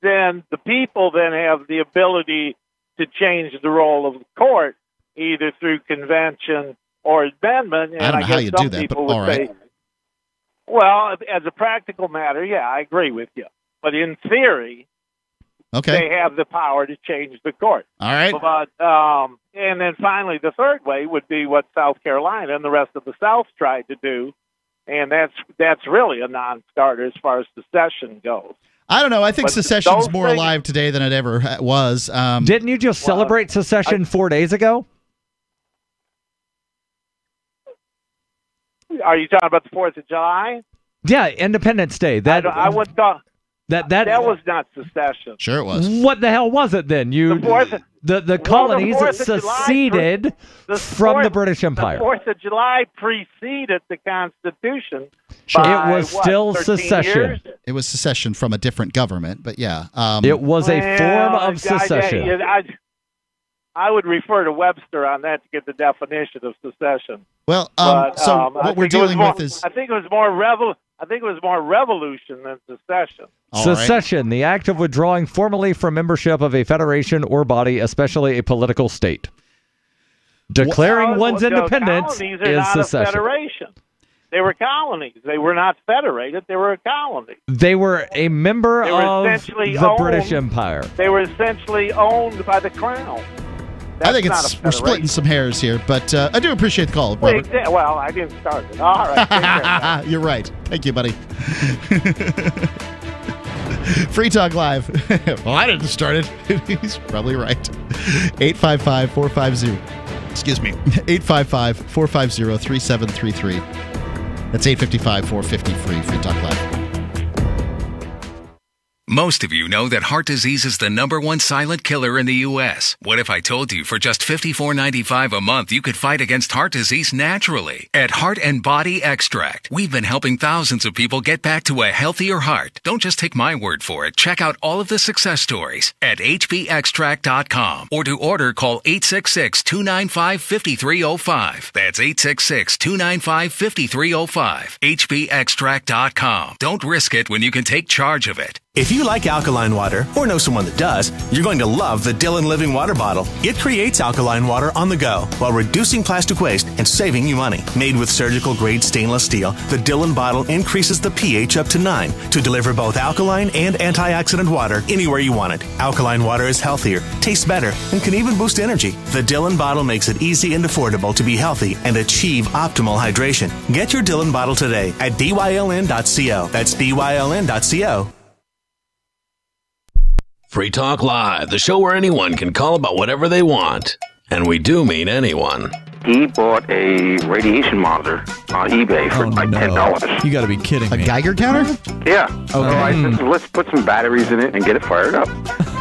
then the people then have the ability to change the role of the court either through convention or amendment. And I don't know how you do that, but all right. Well, as a practical matter, yeah, I agree with you. But in theory, they have the power to change the court. All right. But and then finally, the third way would be what South Carolina and the rest of the South tried to do. And that's really a non-starter as far as secession goes. I don't know. I think secession's more alive today than it ever was. Didn't you just celebrate secession 4 days ago? Are you talking about the 4th of July? Yeah, Independence Day. I wouldn't talk. That was not secession. Sure, it was. What the hell was it then? The colonies seceded from the British Empire. The 4th of July preceded the Constitution. It was still secession. Years? It was secession from a different government, but yeah. It was a form of secession. I would refer to Webster on that to get the definition of secession. Well, so what we're dealing with is... I think it was more revolution than secession. Secession, the act of withdrawing formally from membership of a federation or body, especially a political state. Declaring one's independence is secession. A federation. They were colonies. They were not federated. They were a colony. They were a member of the British Empire. They were essentially owned by the crown. I think we're splitting some hairs here, but I do appreciate the call, Robert. Well, I didn't start it. All right. Take care, you're right. Thank you, buddy. Free Talk Live. Well, I didn't start it. He's probably right. 855-450. Excuse me. 855-450-3733. That's 855-450-FREE. Free Talk Live. Most of you know that heart disease is the #1 silent killer in the U.S. What if I told you for just $54.95 a month you could fight against heart disease naturally? At Heart and Body Extract, we've been helping thousands of people get back to a healthier heart. Don't just take my word for it. Check out all of the success stories at hbextract.com, or to order, call 866-295-5305. That's 866-295-5305. hbextract.com. Don't risk it when you can take charge of it. If you like alkaline water, or know someone that does, you're going to love the Dylan Living Water Bottle. It creates alkaline water on the go while reducing plastic waste and saving you money. Made with surgical-grade stainless steel, the Dylan bottle increases the pH up to 9 to deliver both alkaline and antioxidant water anywhere you want it. Alkaline water is healthier, tastes better, and can even boost energy. The Dylan bottle makes it easy and affordable to be healthy and achieve optimal hydration. Get your Dylan bottle today at byln.co. That's byln.co. Free Talk Live, the show where anyone can call about whatever they want. And we do mean anyone. He bought a radiation monitor on eBay for $10. You got to be kidding me. A Geiger counter? Yeah. Okay. So I said, let's put some batteries in it and get it fired up.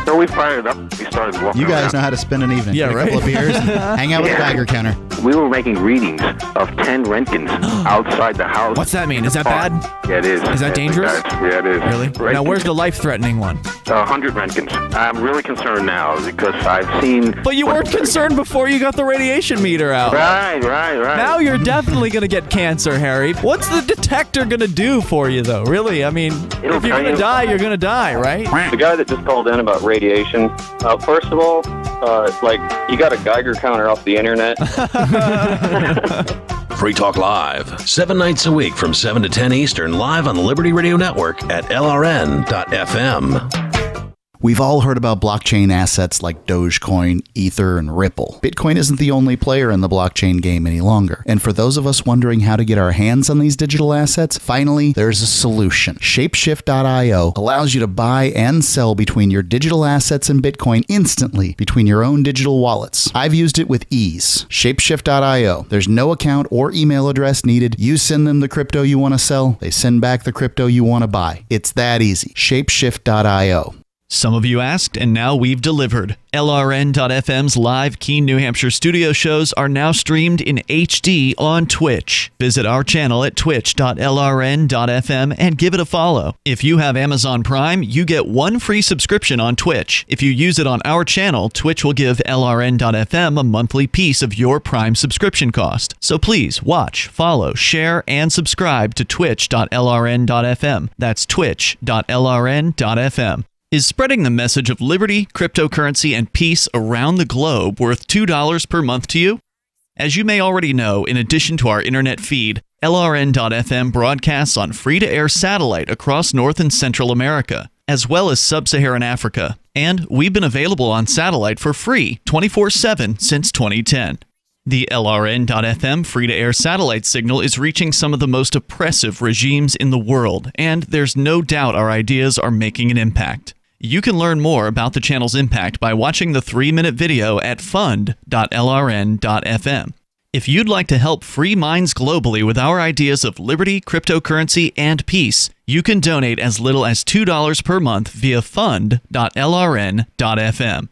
So we fired it up. We started walking You guys around. know how to spend an evening. Yeah, Get a right? couple of beers, hang out with a Geiger counter. We were making readings of 10 Roentgens outside the house. What's that mean? Is that bad? Yeah, it is. Is that dangerous? Yeah, it is. Really? Right. Now, where's the life-threatening one? 100 Roentgens. I'm really concerned now because I've seen... But you weren't concerned before you got the radiation meter out. Right. Now you're definitely going to get cancer, Harry. What's the detector going to do for you, though? Really? I mean, if you're going to die, you're going to die, right? The guy that just called in about radiation, first of all, you got a Geiger counter off the internet. Free Talk Live, 7 nights a week from 7 to 10 Eastern, live on the Liberty Radio Network at LRN.FM. We've all heard about blockchain assets like Dogecoin, Ether, and Ripple. Bitcoin isn't the only player in the blockchain game any longer. And for those of us wondering how to get our hands on these digital assets, finally, there's a solution. Shapeshift.io allows you to buy and sell between your digital assets and Bitcoin instantly between your own digital wallets. I've used it with ease. Shapeshift.io. There's no account or email address needed. You send them the crypto you want to sell. They send back the crypto you want to buy. It's that easy. Shapeshift.io. Some of you asked, and now we've delivered. LRN.FM's live Keene, New Hampshire studio shows are now streamed in HD on Twitch. Visit our channel at twitch.lrn.fm and give it a follow. If you have Amazon Prime, you get 1 free subscription on Twitch. If you use it on our channel, Twitch will give LRN.FM a monthly piece of your Prime subscription cost. So please watch, follow, share, and subscribe to twitch.lrn.fm. That's twitch.lrn.fm. Is spreading the message of liberty, cryptocurrency, and peace around the globe worth $2 per month to you? As you may already know, in addition to our internet feed, LRN.FM broadcasts on free-to-air satellite across North and Central America, as well as Sub-Saharan Africa. And we've been available on satellite for free 24/7 since 2010. The LRN.FM free-to-air satellite signal is reaching some of the most oppressive regimes in the world, and there's no doubt our ideas are making an impact. You can learn more about the channel's impact by watching the 3-minute video at fund.lrn.fm. If you'd like to help free minds globally with our ideas of liberty, cryptocurrency, and peace, you can donate as little as $2 per month via fund.lrn.fm.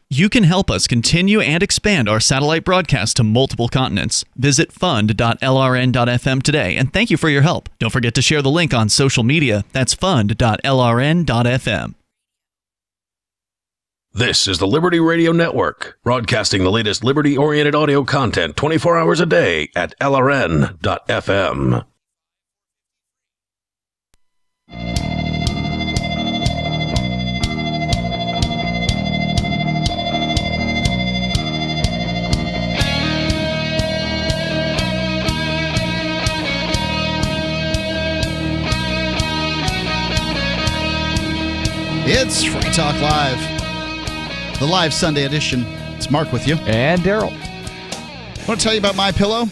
You can help us continue and expand our satellite broadcast to multiple continents. Visit fund.lrn.fm today, and thank you for your help. Don't forget to share the link on social media. That's fund.lrn.fm. This is the Liberty Radio Network, broadcasting the latest liberty-oriented audio content 24 hours a day at lrn.fm. It's Free Talk Live, the live Sunday edition. It's Mark with you. And Darryl. I want to tell you about MyPillow.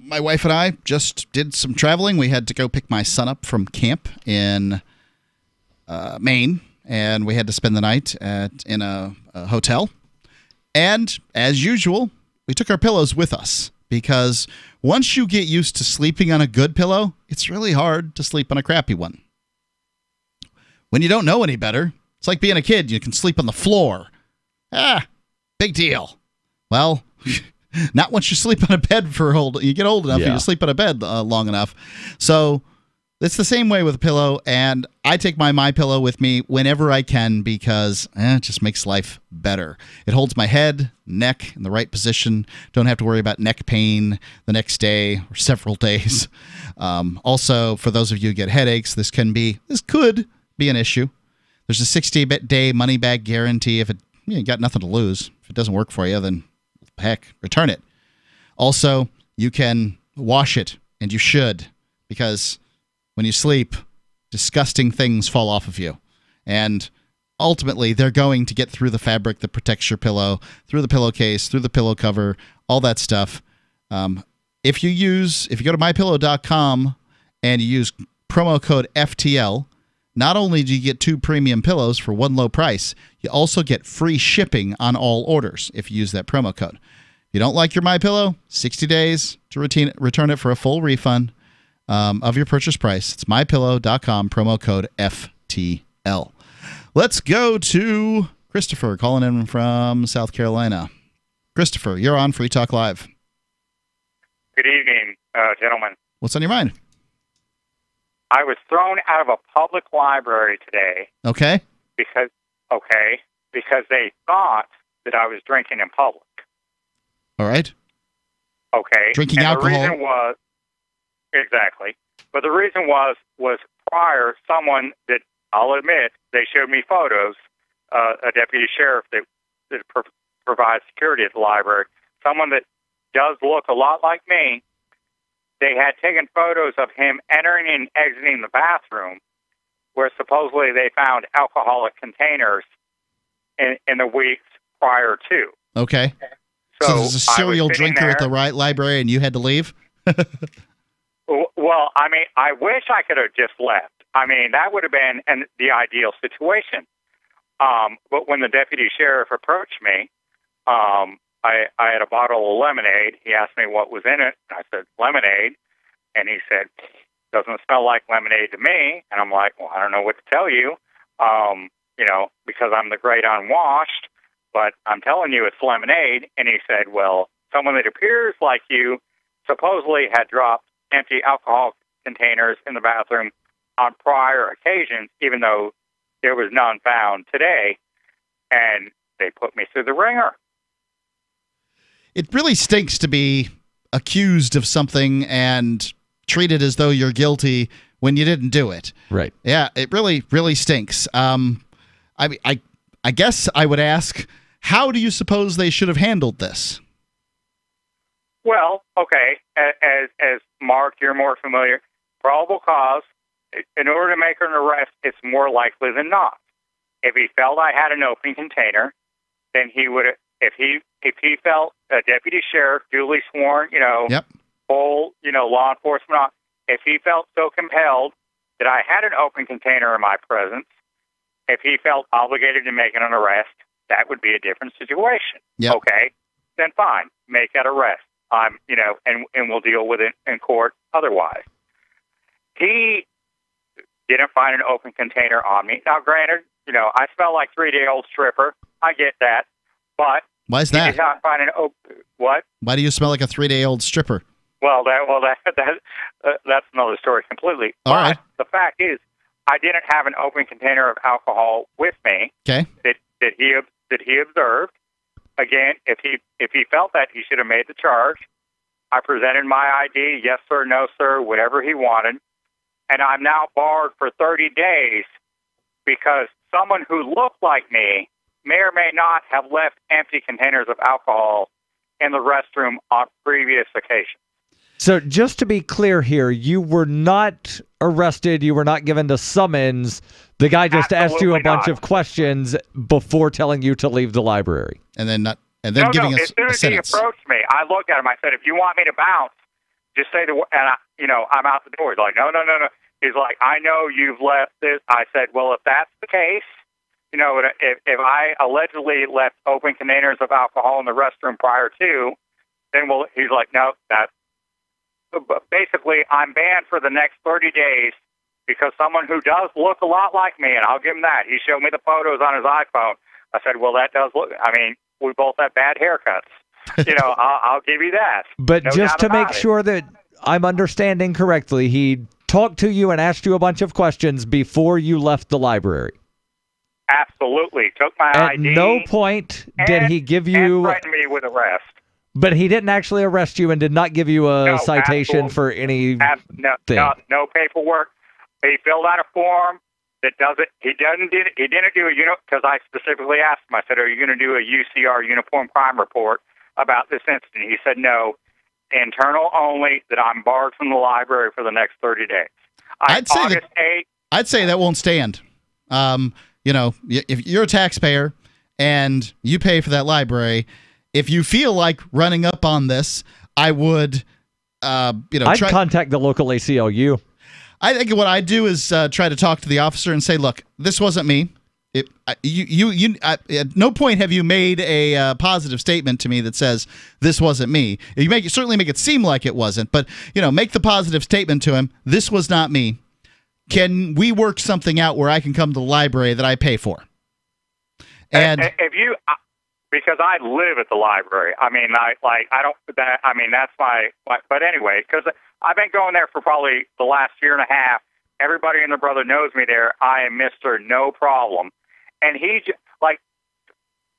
My wife and I just did some traveling. We had to go pick my son up from camp in Maine, and we had to spend the night in a hotel. And as usual, we took our pillows with us because once you get used to sleeping on a good pillow, it's really hard to sleep on a crappy one. When you don't know any better, it's like being a kid. You can sleep on the floor. Big deal. Well, not once you sleep on a bed you get old enough and you sleep on a bed long enough. So it's the same way with a pillow, and I take my MyPillow with me whenever I can because it just makes life better. It holds my head, neck in the right position. Don't have to worry about neck pain the next day or several days. Also, for those of you who get headaches, this could be an issue. There's a 60-day money-back guarantee. If you got nothing to lose. If it doesn't work for you, then heck, return it. Also, you can wash it, and you should, because when you sleep, disgusting things fall off of you. And ultimately, they're going to get through the fabric that protects your pillow, through the pillowcase, through the pillow cover, all that stuff. If you go to mypillow.com and you use promo code FTL, not only do you get 2 premium pillows for one low price, you also get free shipping on all orders if you use that promo code. If you don't like your MyPillow, 60 days to return it for a full refund of your purchase price. It's mypillow.com, promo code FTL. Let's go to Christopher calling in from South Carolina. Christopher, you're on Free Talk Live. Good evening, gentlemen. What's on your mind? I was thrown out of a public library today. Okay. Because they thought that I was drinking in public. All right. Okay. Drinking and alcohol. The reason was exactly, but the reason was prior someone that I'll admit they showed me photos, a deputy sheriff that provides security at the library, someone that does look a lot like me. They had taken photos of him entering and exiting the bathroom where supposedly they found alcoholic containers in the weeks prior to. Okay. So there's a serial drinker at the library and you had to leave? Well, I mean, I wish I could have just left. I mean, that would have been the ideal situation. But when the deputy sheriff approached me, I had a bottle of lemonade. He asked me what was in it. I said, lemonade. And he said, doesn't smell like lemonade to me. And I'm like, well, I don't know what to tell you, because I'm the great unwashed, but I'm telling you it's lemonade. And he said, well, someone that appears like you supposedly had dropped empty alcohol containers in the bathroom on prior occasions, even though there was none found today. And they put me through the ringer. It really stinks to be accused of something and treated as though you're guilty when you didn't do it. Right. Yeah, it really, really stinks. I guess I would ask, how do you suppose they should have handled this? Well, okay, as Mark, you're more familiar. Probable cause, in order to make an arrest, it's more likely than not. If he felt I had an open container, then he would have. If he felt a deputy sheriff, duly sworn, full, law enforcement, if he felt so compelled that I had an open container in my presence, if he felt obligated to make an arrest, that would be a different situation. Yep. Okay, then fine, make that arrest. and we'll deal with it in court otherwise. He didn't find an open container on me. Now, granted, I smell like 3-day-old stripper. I get that, but why is that? He did not find an open. What? Why do you smell like a 3-day-old stripper? Well, that's another story completely. All right. The fact is, I didn't have an open container of alcohol with me. Okay. That he observed. Again, if he felt that, he should have made the charge. I presented my ID, yes sir, no sir, whatever he wanted, and I'm now barred for 30 days because someone who looked like me may or may not have left empty containers of alcohol in the restroom on previous occasions. So just to be clear here, you were not arrested. You were not given the summons. The guy just asked you a bunch of questions before telling you to leave the library. And then giving us a sentence. As soon as he approached me, I looked at him. I said, if you want me to bounce, just say the word. And, I'm out the door. He's like, no. He's like, I know you've left this. I said, well, if that's the case, if I allegedly left open containers of alcohol in the restroom prior to, then he's like, no, basically, I'm banned for the next 30 days because someone who does look a lot like me, and I'll give him that. He showed me the photos on his iPhone. I said, well, that does look, we both have bad haircuts. I'll give you that. But just to make sure that I'm understanding correctly, he talked to you and asked you a bunch of questions before you left the library. Absolutely. Took my At ID. At no point did he give you... And threatened me with arrest. But he didn't actually arrest you and did not give you a citation for any no paperwork. He filled out a form that doesn't. He didn't do a because I specifically asked him. I said, "Are you going to do a UCR uniform crime report about this incident?" He said, "No, internal only. That I'm barred from the library for the next 30 days." I'd say that won't stand. If you're a taxpayer and you pay for that library. If you feel like running up on this, I would, I'd contact the local ACLU. I think what I'd do is try to talk to the officer and say, "Look, this wasn't me. At no point have you made a positive statement to me that says this wasn't me. You certainly make it seem like it wasn't, but make the positive statement to him. This was not me. Can we work something out where I can come to the library that I pay for?" And if you. Because I live at the library. That's my. But anyway, because I've been going there for probably the last year and a half. Everybody and their brother knows me there. I am Mr. No Problem. And he,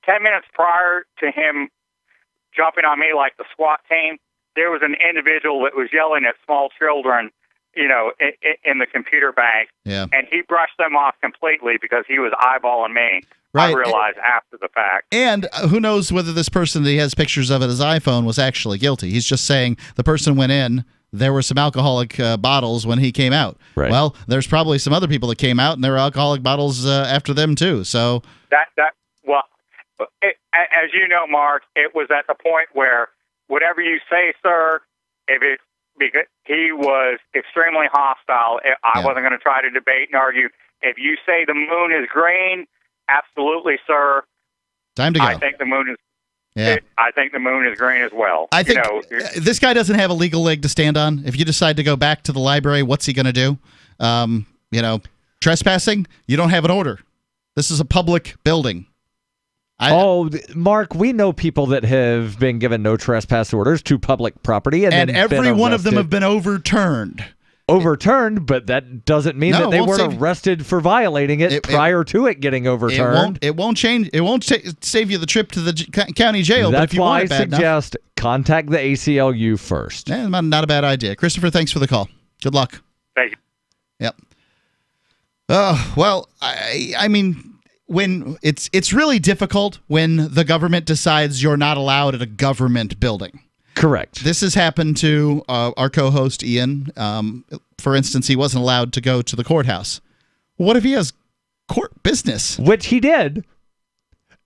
10 minutes prior to him jumping on me like the SWAT team, there was an individual that was yelling at small children, in the computer bank. Yeah. And he brushed them off completely because he was eyeballing me. Right. I realized after the fact. And who knows whether this person that he has pictures of at his iPhone was actually guilty. He's just saying the person went in, there were some alcoholic bottles when he came out. Right. Well, there's probably some other people that came out, and there were alcoholic bottles after them, too. So as you know, Mark, it was at the point where whatever you say, sir, because he was extremely hostile. I wasn't going to try to debate and argue. If you say the moon is green, absolutely, sir. Time to go. I think the moon is. Yeah. I think the moon is green as well. I think this guy doesn't have a legal leg to stand on. If you decide to go back to the library, what's he going to do? Trespassing? You don't have an order. This is a public building. Mark, we know people that have been given no trespass orders to public property, and every one of them have been overturned. But that doesn't mean that they weren't arrested for violating it prior to it getting overturned. It won't change. It won't save you the trip to the county jail. That's but if you why want it bad I suggest contact the ACLU first. Yeah, not a bad idea. Christopher, thanks for the call. Good luck. Thank you. Yep. Well, I mean, when it's really difficult when the government decides you're not allowed at a government building. Correct. This has happened to our co-host, Ian. For instance, he wasn't allowed to go to the courthouse. What if he has court business? Which he did.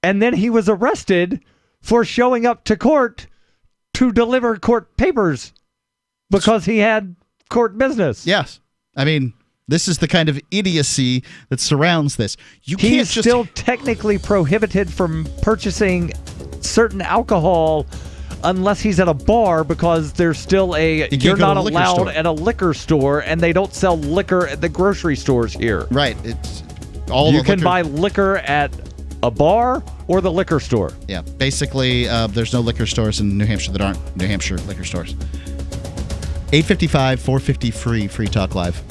And then he was arrested for showing up to court to deliver court papers because he had court business. Yes. I mean, this is the kind of idiocy that surrounds this. He's still technically prohibited from purchasing certain alcohol unless he's at a bar, because there's still you're not allowed at a liquor store, and they don't sell liquor at the grocery stores here. Right. It's all you can buy liquor at a bar or the liquor store. Yeah. Basically, there's no liquor stores in New Hampshire that aren't New Hampshire liquor stores. 855-450-FREE, Free Talk Live.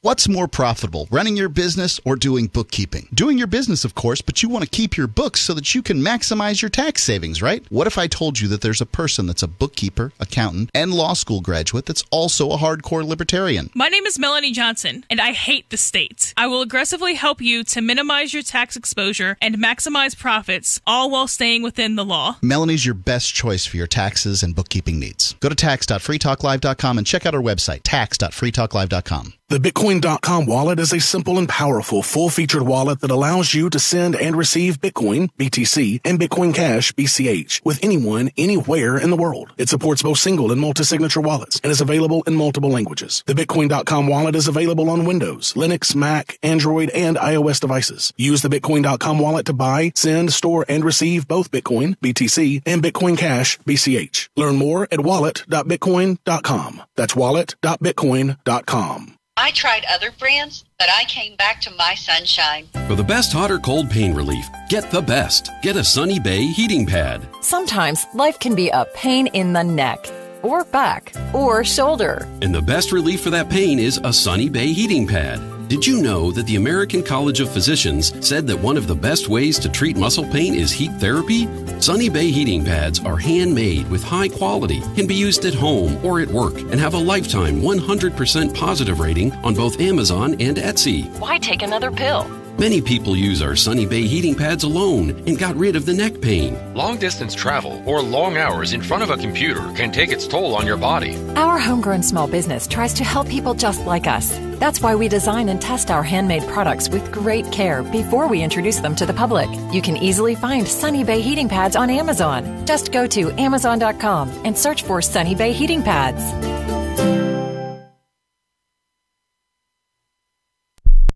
What's more profitable, running your business or doing bookkeeping? Doing your business, of course, but you want to keep your books so that you can maximize your tax savings, right? What if I told you that there's a person that's a bookkeeper, accountant, and law school graduate that's also a hardcore libertarian? My name is Melanie Johnson, and I hate the state. I will aggressively help you to minimize your tax exposure and maximize profits, all while staying within the law. Melanie's your best choice for your taxes and bookkeeping needs. Go to tax.freetalklive.com and check out our website, tax.freetalklive.com. The Bitcoin.com wallet is a simple and powerful full-featured wallet that allows you to send and receive Bitcoin, BTC, and Bitcoin Cash, BCH, with anyone, anywhere in the world. It supports both single and multi-signature wallets and is available in multiple languages. The Bitcoin.com wallet is available on Windows, Linux, Mac, Android, and iOS devices. Use the Bitcoin.com wallet to buy, send, store, and receive both Bitcoin, BTC, and Bitcoin Cash, BCH. Learn more at wallet.bitcoin.com. That's wallet.bitcoin.com. I tried other brands, but I came back to my Sunshine. For the best hot or cold pain relief, get the best. Get a Sunny Bay heating pad. Sometimes life can be a pain in the neck, or back, or shoulder. And the best relief for that pain is a Sunny Bay heating pad. Did you know that the American College of Physicians said that one of the best ways to treat muscle pain is heat therapy? Sunny Bay heating pads are handmade with high quality, can be used at home or at work, and have a lifetime 100% positive rating on both Amazon and Etsy. Why take another pill? Many people use our Sunny Bay heating pads alone and got rid of the neck pain. Long-distance travel or long hours in front of a computer can take its toll on your body. Our homegrown small business tries to help people just like us. That's why we design and test our handmade products with great care before we introduce them to the public. You can easily find Sunny Bay heating pads on Amazon. Just go to Amazon.com and search for Sunny Bay heating pads.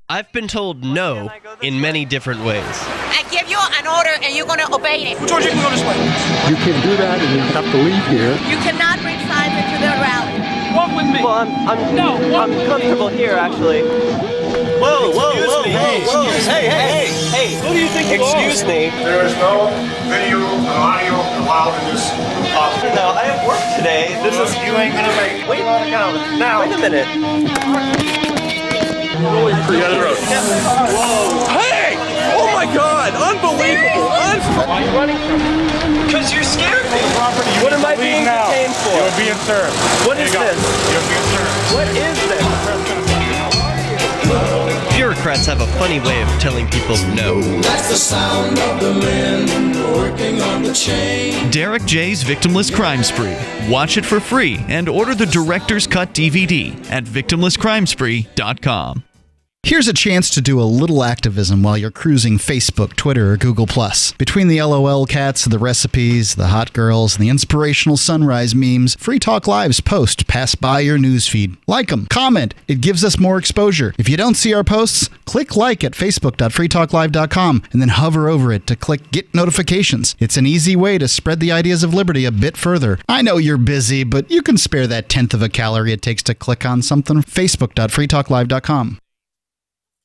I've been told no in many different ways. I give you an order and you're going to obey it. George, you can go this way. You can do that and you have to leave here. You cannot bring signs into the rally. Walk with me. Well, I'm comfortable here, actually. Whoa, hey, who do you think you are? Excuse me. There is no video or audio allowed in this office. No, I have work today. You ain't going to make it. Wait a minute. Whoa. Hey! Oh my God! Unbelievable! Why are you running from me? Because you scared me. What am I being detained for? You're being served. What is this? You're being served. What is this? Bureaucrats have a funny way of telling people no. That's the sound of the men working on the chain. Derek J's Victimless Crime Spree. Watch it for free and order the Director's Cut DVD at victimlesscrimespree.com. Here's a chance to do a little activism while you're cruising Facebook, Twitter, or Google+. Between the LOL cats, the recipes, the hot girls, and the inspirational sunrise memes, Free Talk Live's posts pass by your newsfeed. Like them, comment. It gives us more exposure. If you don't see our posts, click like at facebook.freetalklive.com and then hover over it to click Get Notifications. It's an easy way to spread the ideas of liberty a bit further. I know you're busy, but you can spare that 1/10 of a calorie it takes to click on something. facebook.freetalklive.com.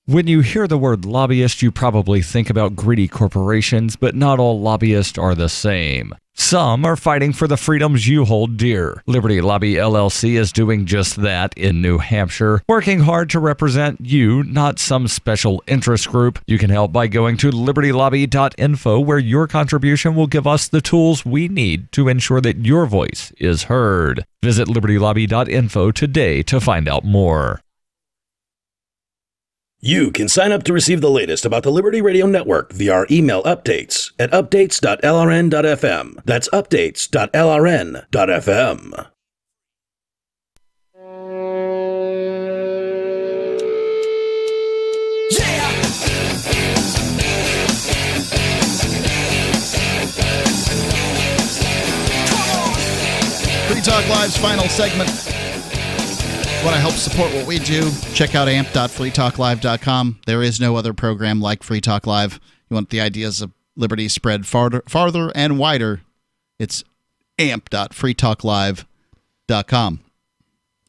When you hear the word lobbyist, you probably think about greedy corporations, but not all lobbyists are the same. Some are fighting for the freedoms you hold dear. Liberty Lobby LLC is doing just that in New Hampshire, working hard to represent you, not some special interest group. You can help by going to libertylobby.info, where your contribution will give us the tools we need to ensure that your voice is heard. Visit libertylobby.info today to find out more. You can sign up to receive the latest about the Liberty Radio Network via our email updates at updates.lrn.fm. That's updates.lrn.fm. Free Talk Live's final segment. Want to help support what we do? Check out amp.freetalklive.com. There is no other program like Free Talk Live. You want the ideas of liberty spread farther and wider. It's amp.freetalklive.com.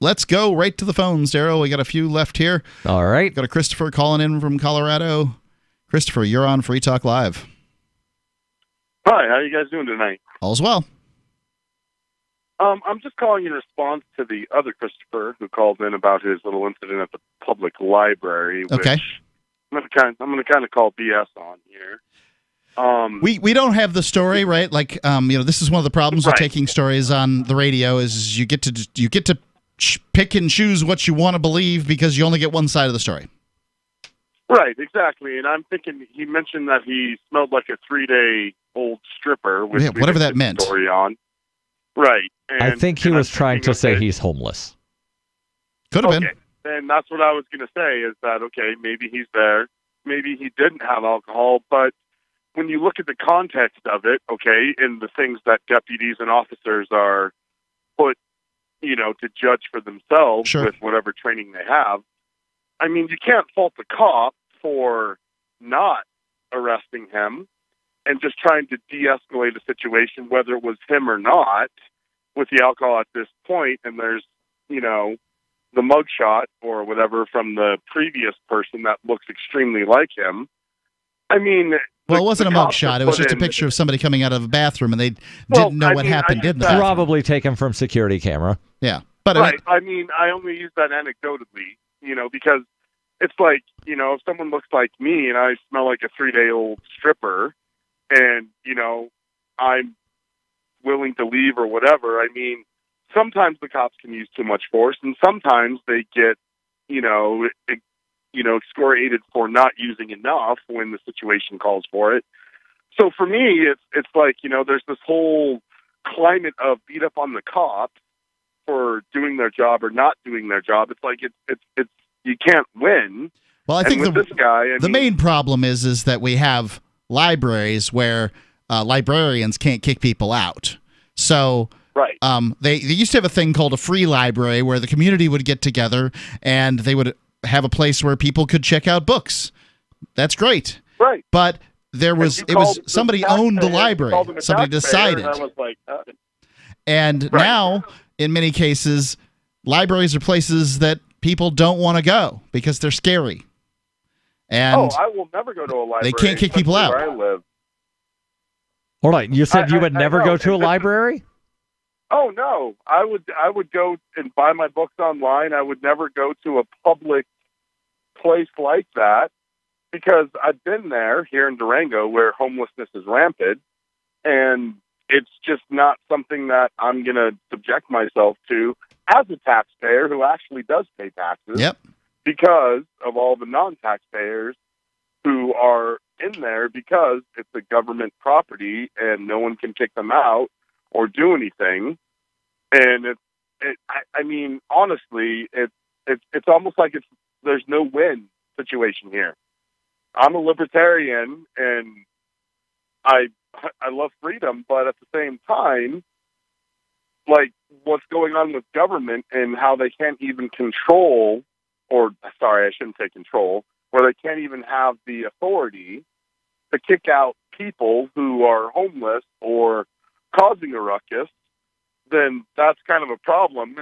Let's go right to the phones, Darryl. We got a few left here. All right. Got a Christopher calling in from Colorado. Christopher, you're on Free Talk Live. Hi, how are you guys doing tonight? All's well. I'm just calling in response to the other Christopher who called in about his little incident at the public library, which Okay. I'm going to kind of call BS on here. We don't have the story, right? Like, this is one of the problems with taking stories on the radio is you get to pick and choose what you want to believe because you only get one side of the story. Right, exactly. And I'm thinking he mentioned that he smelled like a 3-day-old stripper, which we whatever did that meant. Story on. Right. I think he was trying to say he's homeless. Could have been. And that's what I was going to say is that, okay, maybe he's there. Maybe he didn't have alcohol. But when you look at the context of it, okay, and the things that deputies and officers are put, to judge for themselves with whatever training they have, I mean, you can't fault the cop for not arresting him and just trying to de-escalate a situation, whether it was him or not, with the alcohol at this point. And there's, the mugshot or whatever from the previous person that looks extremely like him. I mean... Well, it wasn't a mugshot. It was just a picture of somebody coming out of a bathroom, and they didn't know what happened, did they? Probably taken from security camera. Yeah. But right. I mean, I only use that anecdotally, because it's like, if someone looks like me and I smell like a 3-day-old stripper and, I'm willing to leave or whatever, I mean, sometimes the cops can use too much force and sometimes they get, excoriated for not using enough when the situation calls for it. So for me, it's like, there's this whole climate of beat up on the cops for doing their job or not doing their job. It's like, it's you can't win. Well, I think this guy, the main problem is that we have libraries where librarians can't kick people out. So they used to have a thing called a free library where the community would get together and they would have a place where people could check out books. That's great. Right. But somebody owned the library. Somebody decided. And I was like, and now, in many cases, libraries are places that people don't want to go because they're scary. And I will never go to a library. They can't kick people out. Where I live. Hold on, you said you would never go to a library? Oh no, I would go and buy my books online. I would never go to a public place like that because I've been there here in Durango where homelessness is rampant, and it's just not something that I'm going to subject myself to as a taxpayer who actually does pay taxes. Yep. Because of all the non-taxpayers who are in there because it's a government property and no one can kick them out or do anything. And I mean, honestly, it's almost like there's no win situation here. I'm a libertarian and I love freedom, but at the same time, like what's going on with government and how they can't even control, or sorry, I shouldn't say control, where they can't even have the authority to kick out people who are homeless or causing a ruckus, then that's kind of a problem.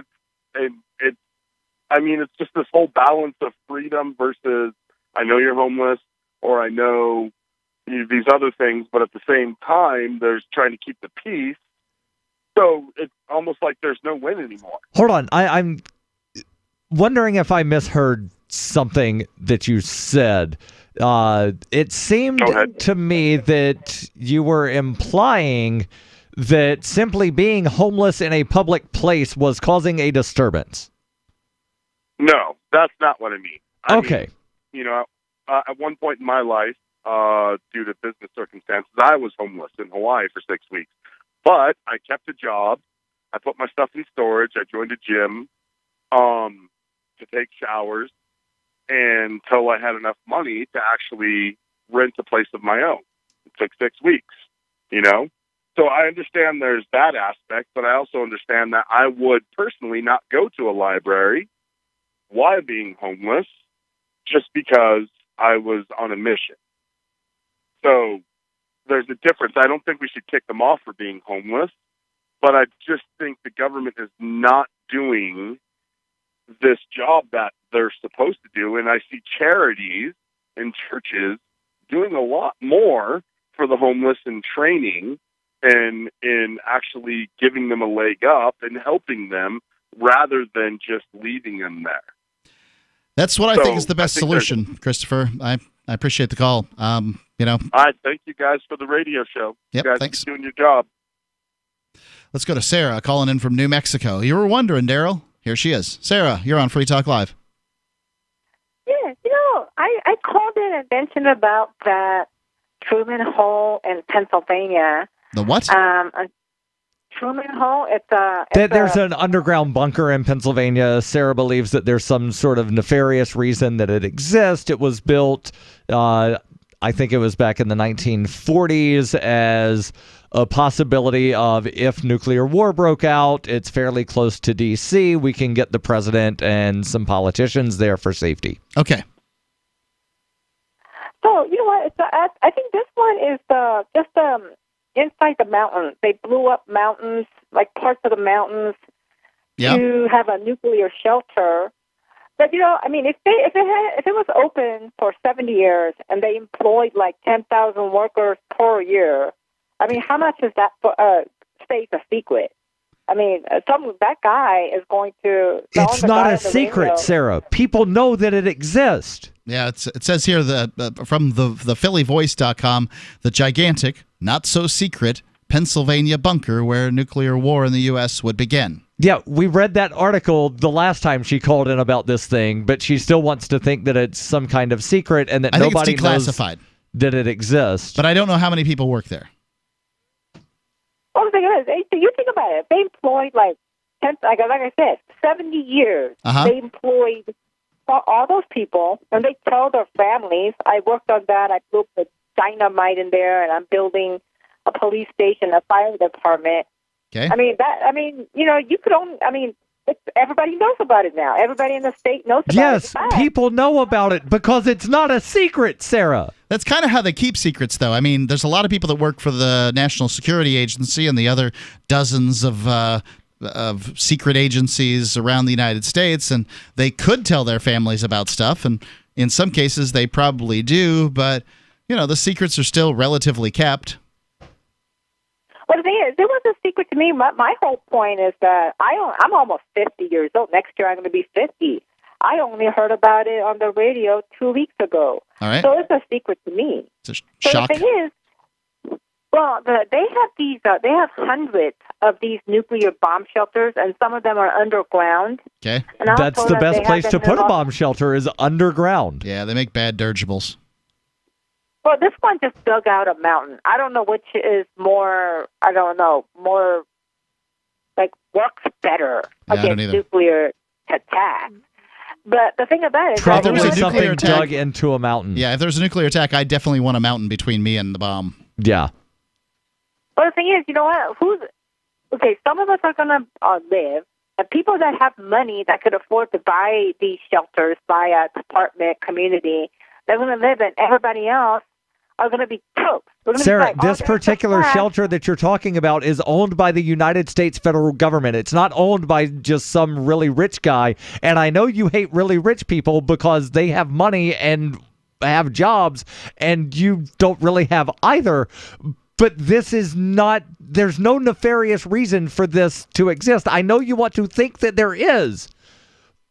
It's just this whole balance of freedom versus I know you're homeless or I know these other things, but at the same time, there's trying to keep the peace. So it's almost like there's no win anymore. Hold on. I'm wondering if I misheard something that you said. It seemed to me that you were implying that simply being homeless in a public place was causing a disturbance. No, that's not what I mean. Okay. At one point in my life, due to business circumstances, I was homeless in Hawaii for 6 weeks. But I kept a job. I put my stuff in storage. I joined a gym to take showers until I had enough money to actually rent a place of my own. It took 6 weeks, So I understand there's that aspect, but I also understand that I would personally not go to a library while being homeless just because I was on a mission. So there's a difference. I don't think we should kick them off for being homeless, but I just think the government is not doing this job that they're supposed to do. And I see charities and churches doing a lot more for the homeless in training and in actually giving them a leg up and helping them rather than just leaving them there. That's what I think is the best solution, Christopher. I appreciate the call. I thank you guys for the radio show. Yep, you guys thanks. are doing your job. Let's go to Sarah calling in from New Mexico. You were wondering, Darryl. Here she is. Sarah, you're on Free Talk Live. Yeah, I called in and mentioned about that Truman Hole in Pennsylvania. The what? Truman Hole. There's an underground bunker in Pennsylvania. Sarah believes that there's some sort of nefarious reason that it exists. It was built, I think it was back in the 1940s, as a possibility of if nuclear war broke out. It's fairly close to D.C. We can get the president and some politicians there for safety. Okay. So, you know what? I think this one is just inside the mountains. They blew up mountains, like parts of the mountains, to have a nuclear shelter. But if it was open for 70 years and they employed like 10,000 workers per year, how much is that for stays a secret? That guy is going to. It's not a secret, Sarah. People know that it exists. Yeah, it says here from the PhillyVoice.com, the gigantic, not so secret Pennsylvania bunker where nuclear war in the U.S. would begin. Yeah, we read that article the last time she called in about this thing, but she still wants to think that it's some kind of secret and that nobody knows that it exists. But I don't know how many people work there. Well, the thing is, you think about it. They employed like I said, 70 years. They employed all those people, and they tell their families, I worked on that, I put the dynamite in there, and I'm building a police station, a fire department. Okay. You could only, everybody knows about it now. Everybody in the state knows about it. Yes, people know about it because it's not a secret, Sarah. That's kind of how they keep secrets, though. There's a lot of people that work for the National Security Agency and the other dozens of secret agencies around the United States, and they could tell their families about stuff, and in some cases they probably do, but, the secrets are still relatively kept. Well, the thing is, it was a secret to me. My whole point is that I'm almost 50 years old. Next year I'm going to be 50. I only heard about it on the radio 2 weeks ago. All right. So it's a secret to me. It's a shock. So the thing is, they have hundreds of these nuclear bomb shelters, and some of them are underground. Okay. That's the best place to put a bomb shelter is underground. Yeah, they make bad dirigibles. Well, this one just dug out a mountain. I don't know which is more works better against nuclear attack. But the thing about it is probably something dug into a mountain. Yeah, if there's a nuclear attack, I definitely want a mountain between me and the bomb. Yeah. Well, the thing is, you know what? Some of us are going to live, and people that have money that could afford to buy these shelters, buy an apartment community, they're going to live, and everybody else are going to be toast. Sarah, this particular shelter that you're talking about is owned by the United States federal government. It's not owned by just some really rich guy. And I know you hate really rich people because they have money and have jobs, and you don't really have either. But this is not, there's no nefarious reason for this to exist. I know you want to think that there is,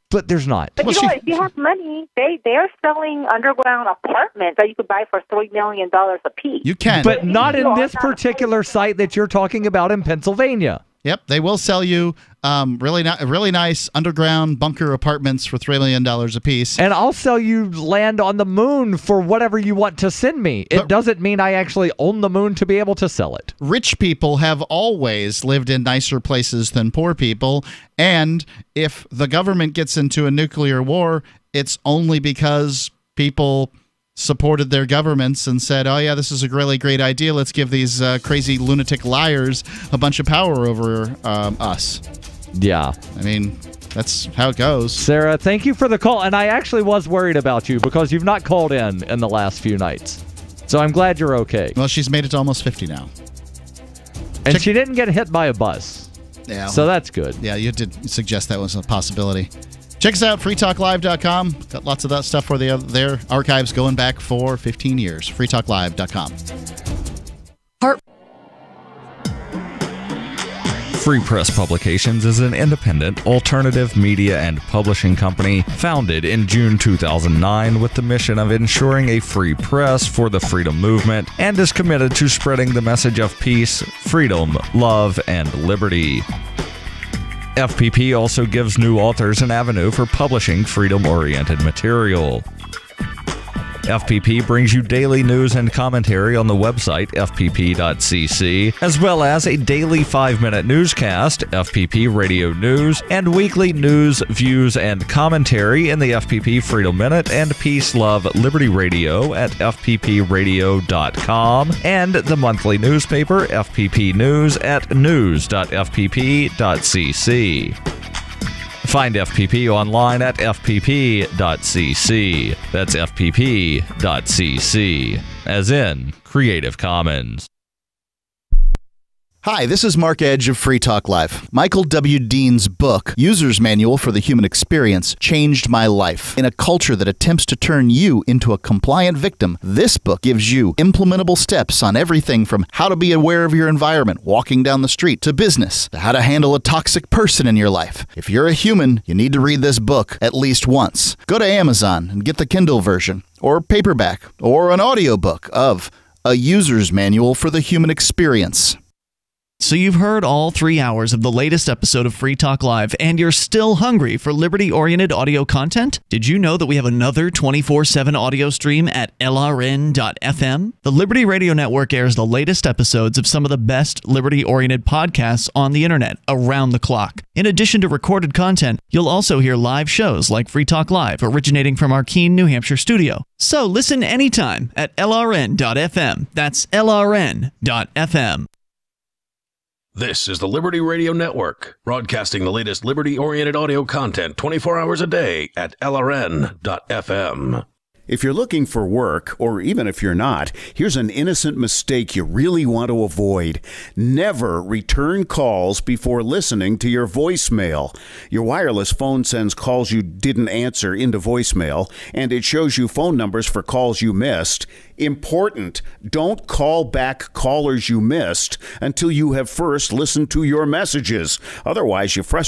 but there's not. But if you have money, they're selling underground apartments that you could buy for $3 million a piece. You can. But not in this particular site that you're talking about in Pennsylvania. Yep, they will sell you really nice underground bunker apartments for $3 million a piece. And I'll sell you land on the moon for whatever you want to send me. It doesn't mean I actually own the moon to be able to sell it. Rich people have always lived in nicer places than poor people. And if the government gets into a nuclear war, it's only because people supported their governments and said, oh, yeah, this is a really great idea. Let's give these crazy lunatic liars a bunch of power over us. Yeah. That's how it goes. Sarah, thank you for the call. And I actually was worried about you because you've not called in the last few nights. So I'm glad you're okay. Well, she's made it to almost 50 now. And she didn't get hit by a bus. Yeah. So that's good. Yeah, you did suggest that was a possibility. Check us out, freetalklive.com. Got lots of that stuff for their archives going back for 15 years. freetalklive.com. Free Press Publications is an independent, alternative media and publishing company founded in June 2009 with the mission of ensuring a free press for the freedom movement and is committed to spreading the message of peace, freedom, love, and liberty. FPP also gives new authors an avenue for publishing freedom-oriented material. FPP brings you daily news and commentary on the website fpp.cc, as well as a daily 5-minute newscast, FPP Radio News, and weekly news, views, and commentary in the FPP Freedom Minute and Peace, Love, Liberty Radio at fppradio.com, and the monthly newspaper FPP News at news.fpp.cc. Find FPP online at fpp.cc. That's fpp.cc, as in Creative Commons. Hi, this is Mark Edge of Free Talk Live. Michael W. Dean's book, User's Manual for the Human Experience, changed my life. In a culture that attempts to turn you into a compliant victim, this book gives you implementable steps on everything from how to be aware of your environment, walking down the street, to business, to how to handle a toxic person in your life. If you're a human, you need to read this book at least once. Go to Amazon and get the Kindle version, or paperback, or an audiobook of A User's Manual for the Human Experience. So you've heard all 3 hours of the latest episode of Free Talk Live, and you're still hungry for liberty-oriented audio content? Did you know that we have another 24/7 audio stream at LRN.FM? The Liberty Radio Network airs the latest episodes of some of the best liberty-oriented podcasts on the internet around the clock. In addition to recorded content, you'll also hear live shows like Free Talk Live, originating from our Keene, New Hampshire studio. So listen anytime at LRN.FM. That's LRN.FM. This is the Liberty Radio Network, broadcasting the latest liberty-oriented audio content 24 hours a day at LRN.FM. If you're looking for work, or even if you're not, here's an innocent mistake you really want to avoid. Never return calls before listening to your voicemail. Your wireless phone sends calls you didn't answer into voicemail, and it shows you phone numbers for calls you missed. Important, don't call back callers you missed until you have first listened to your messages. Otherwise, you frustrate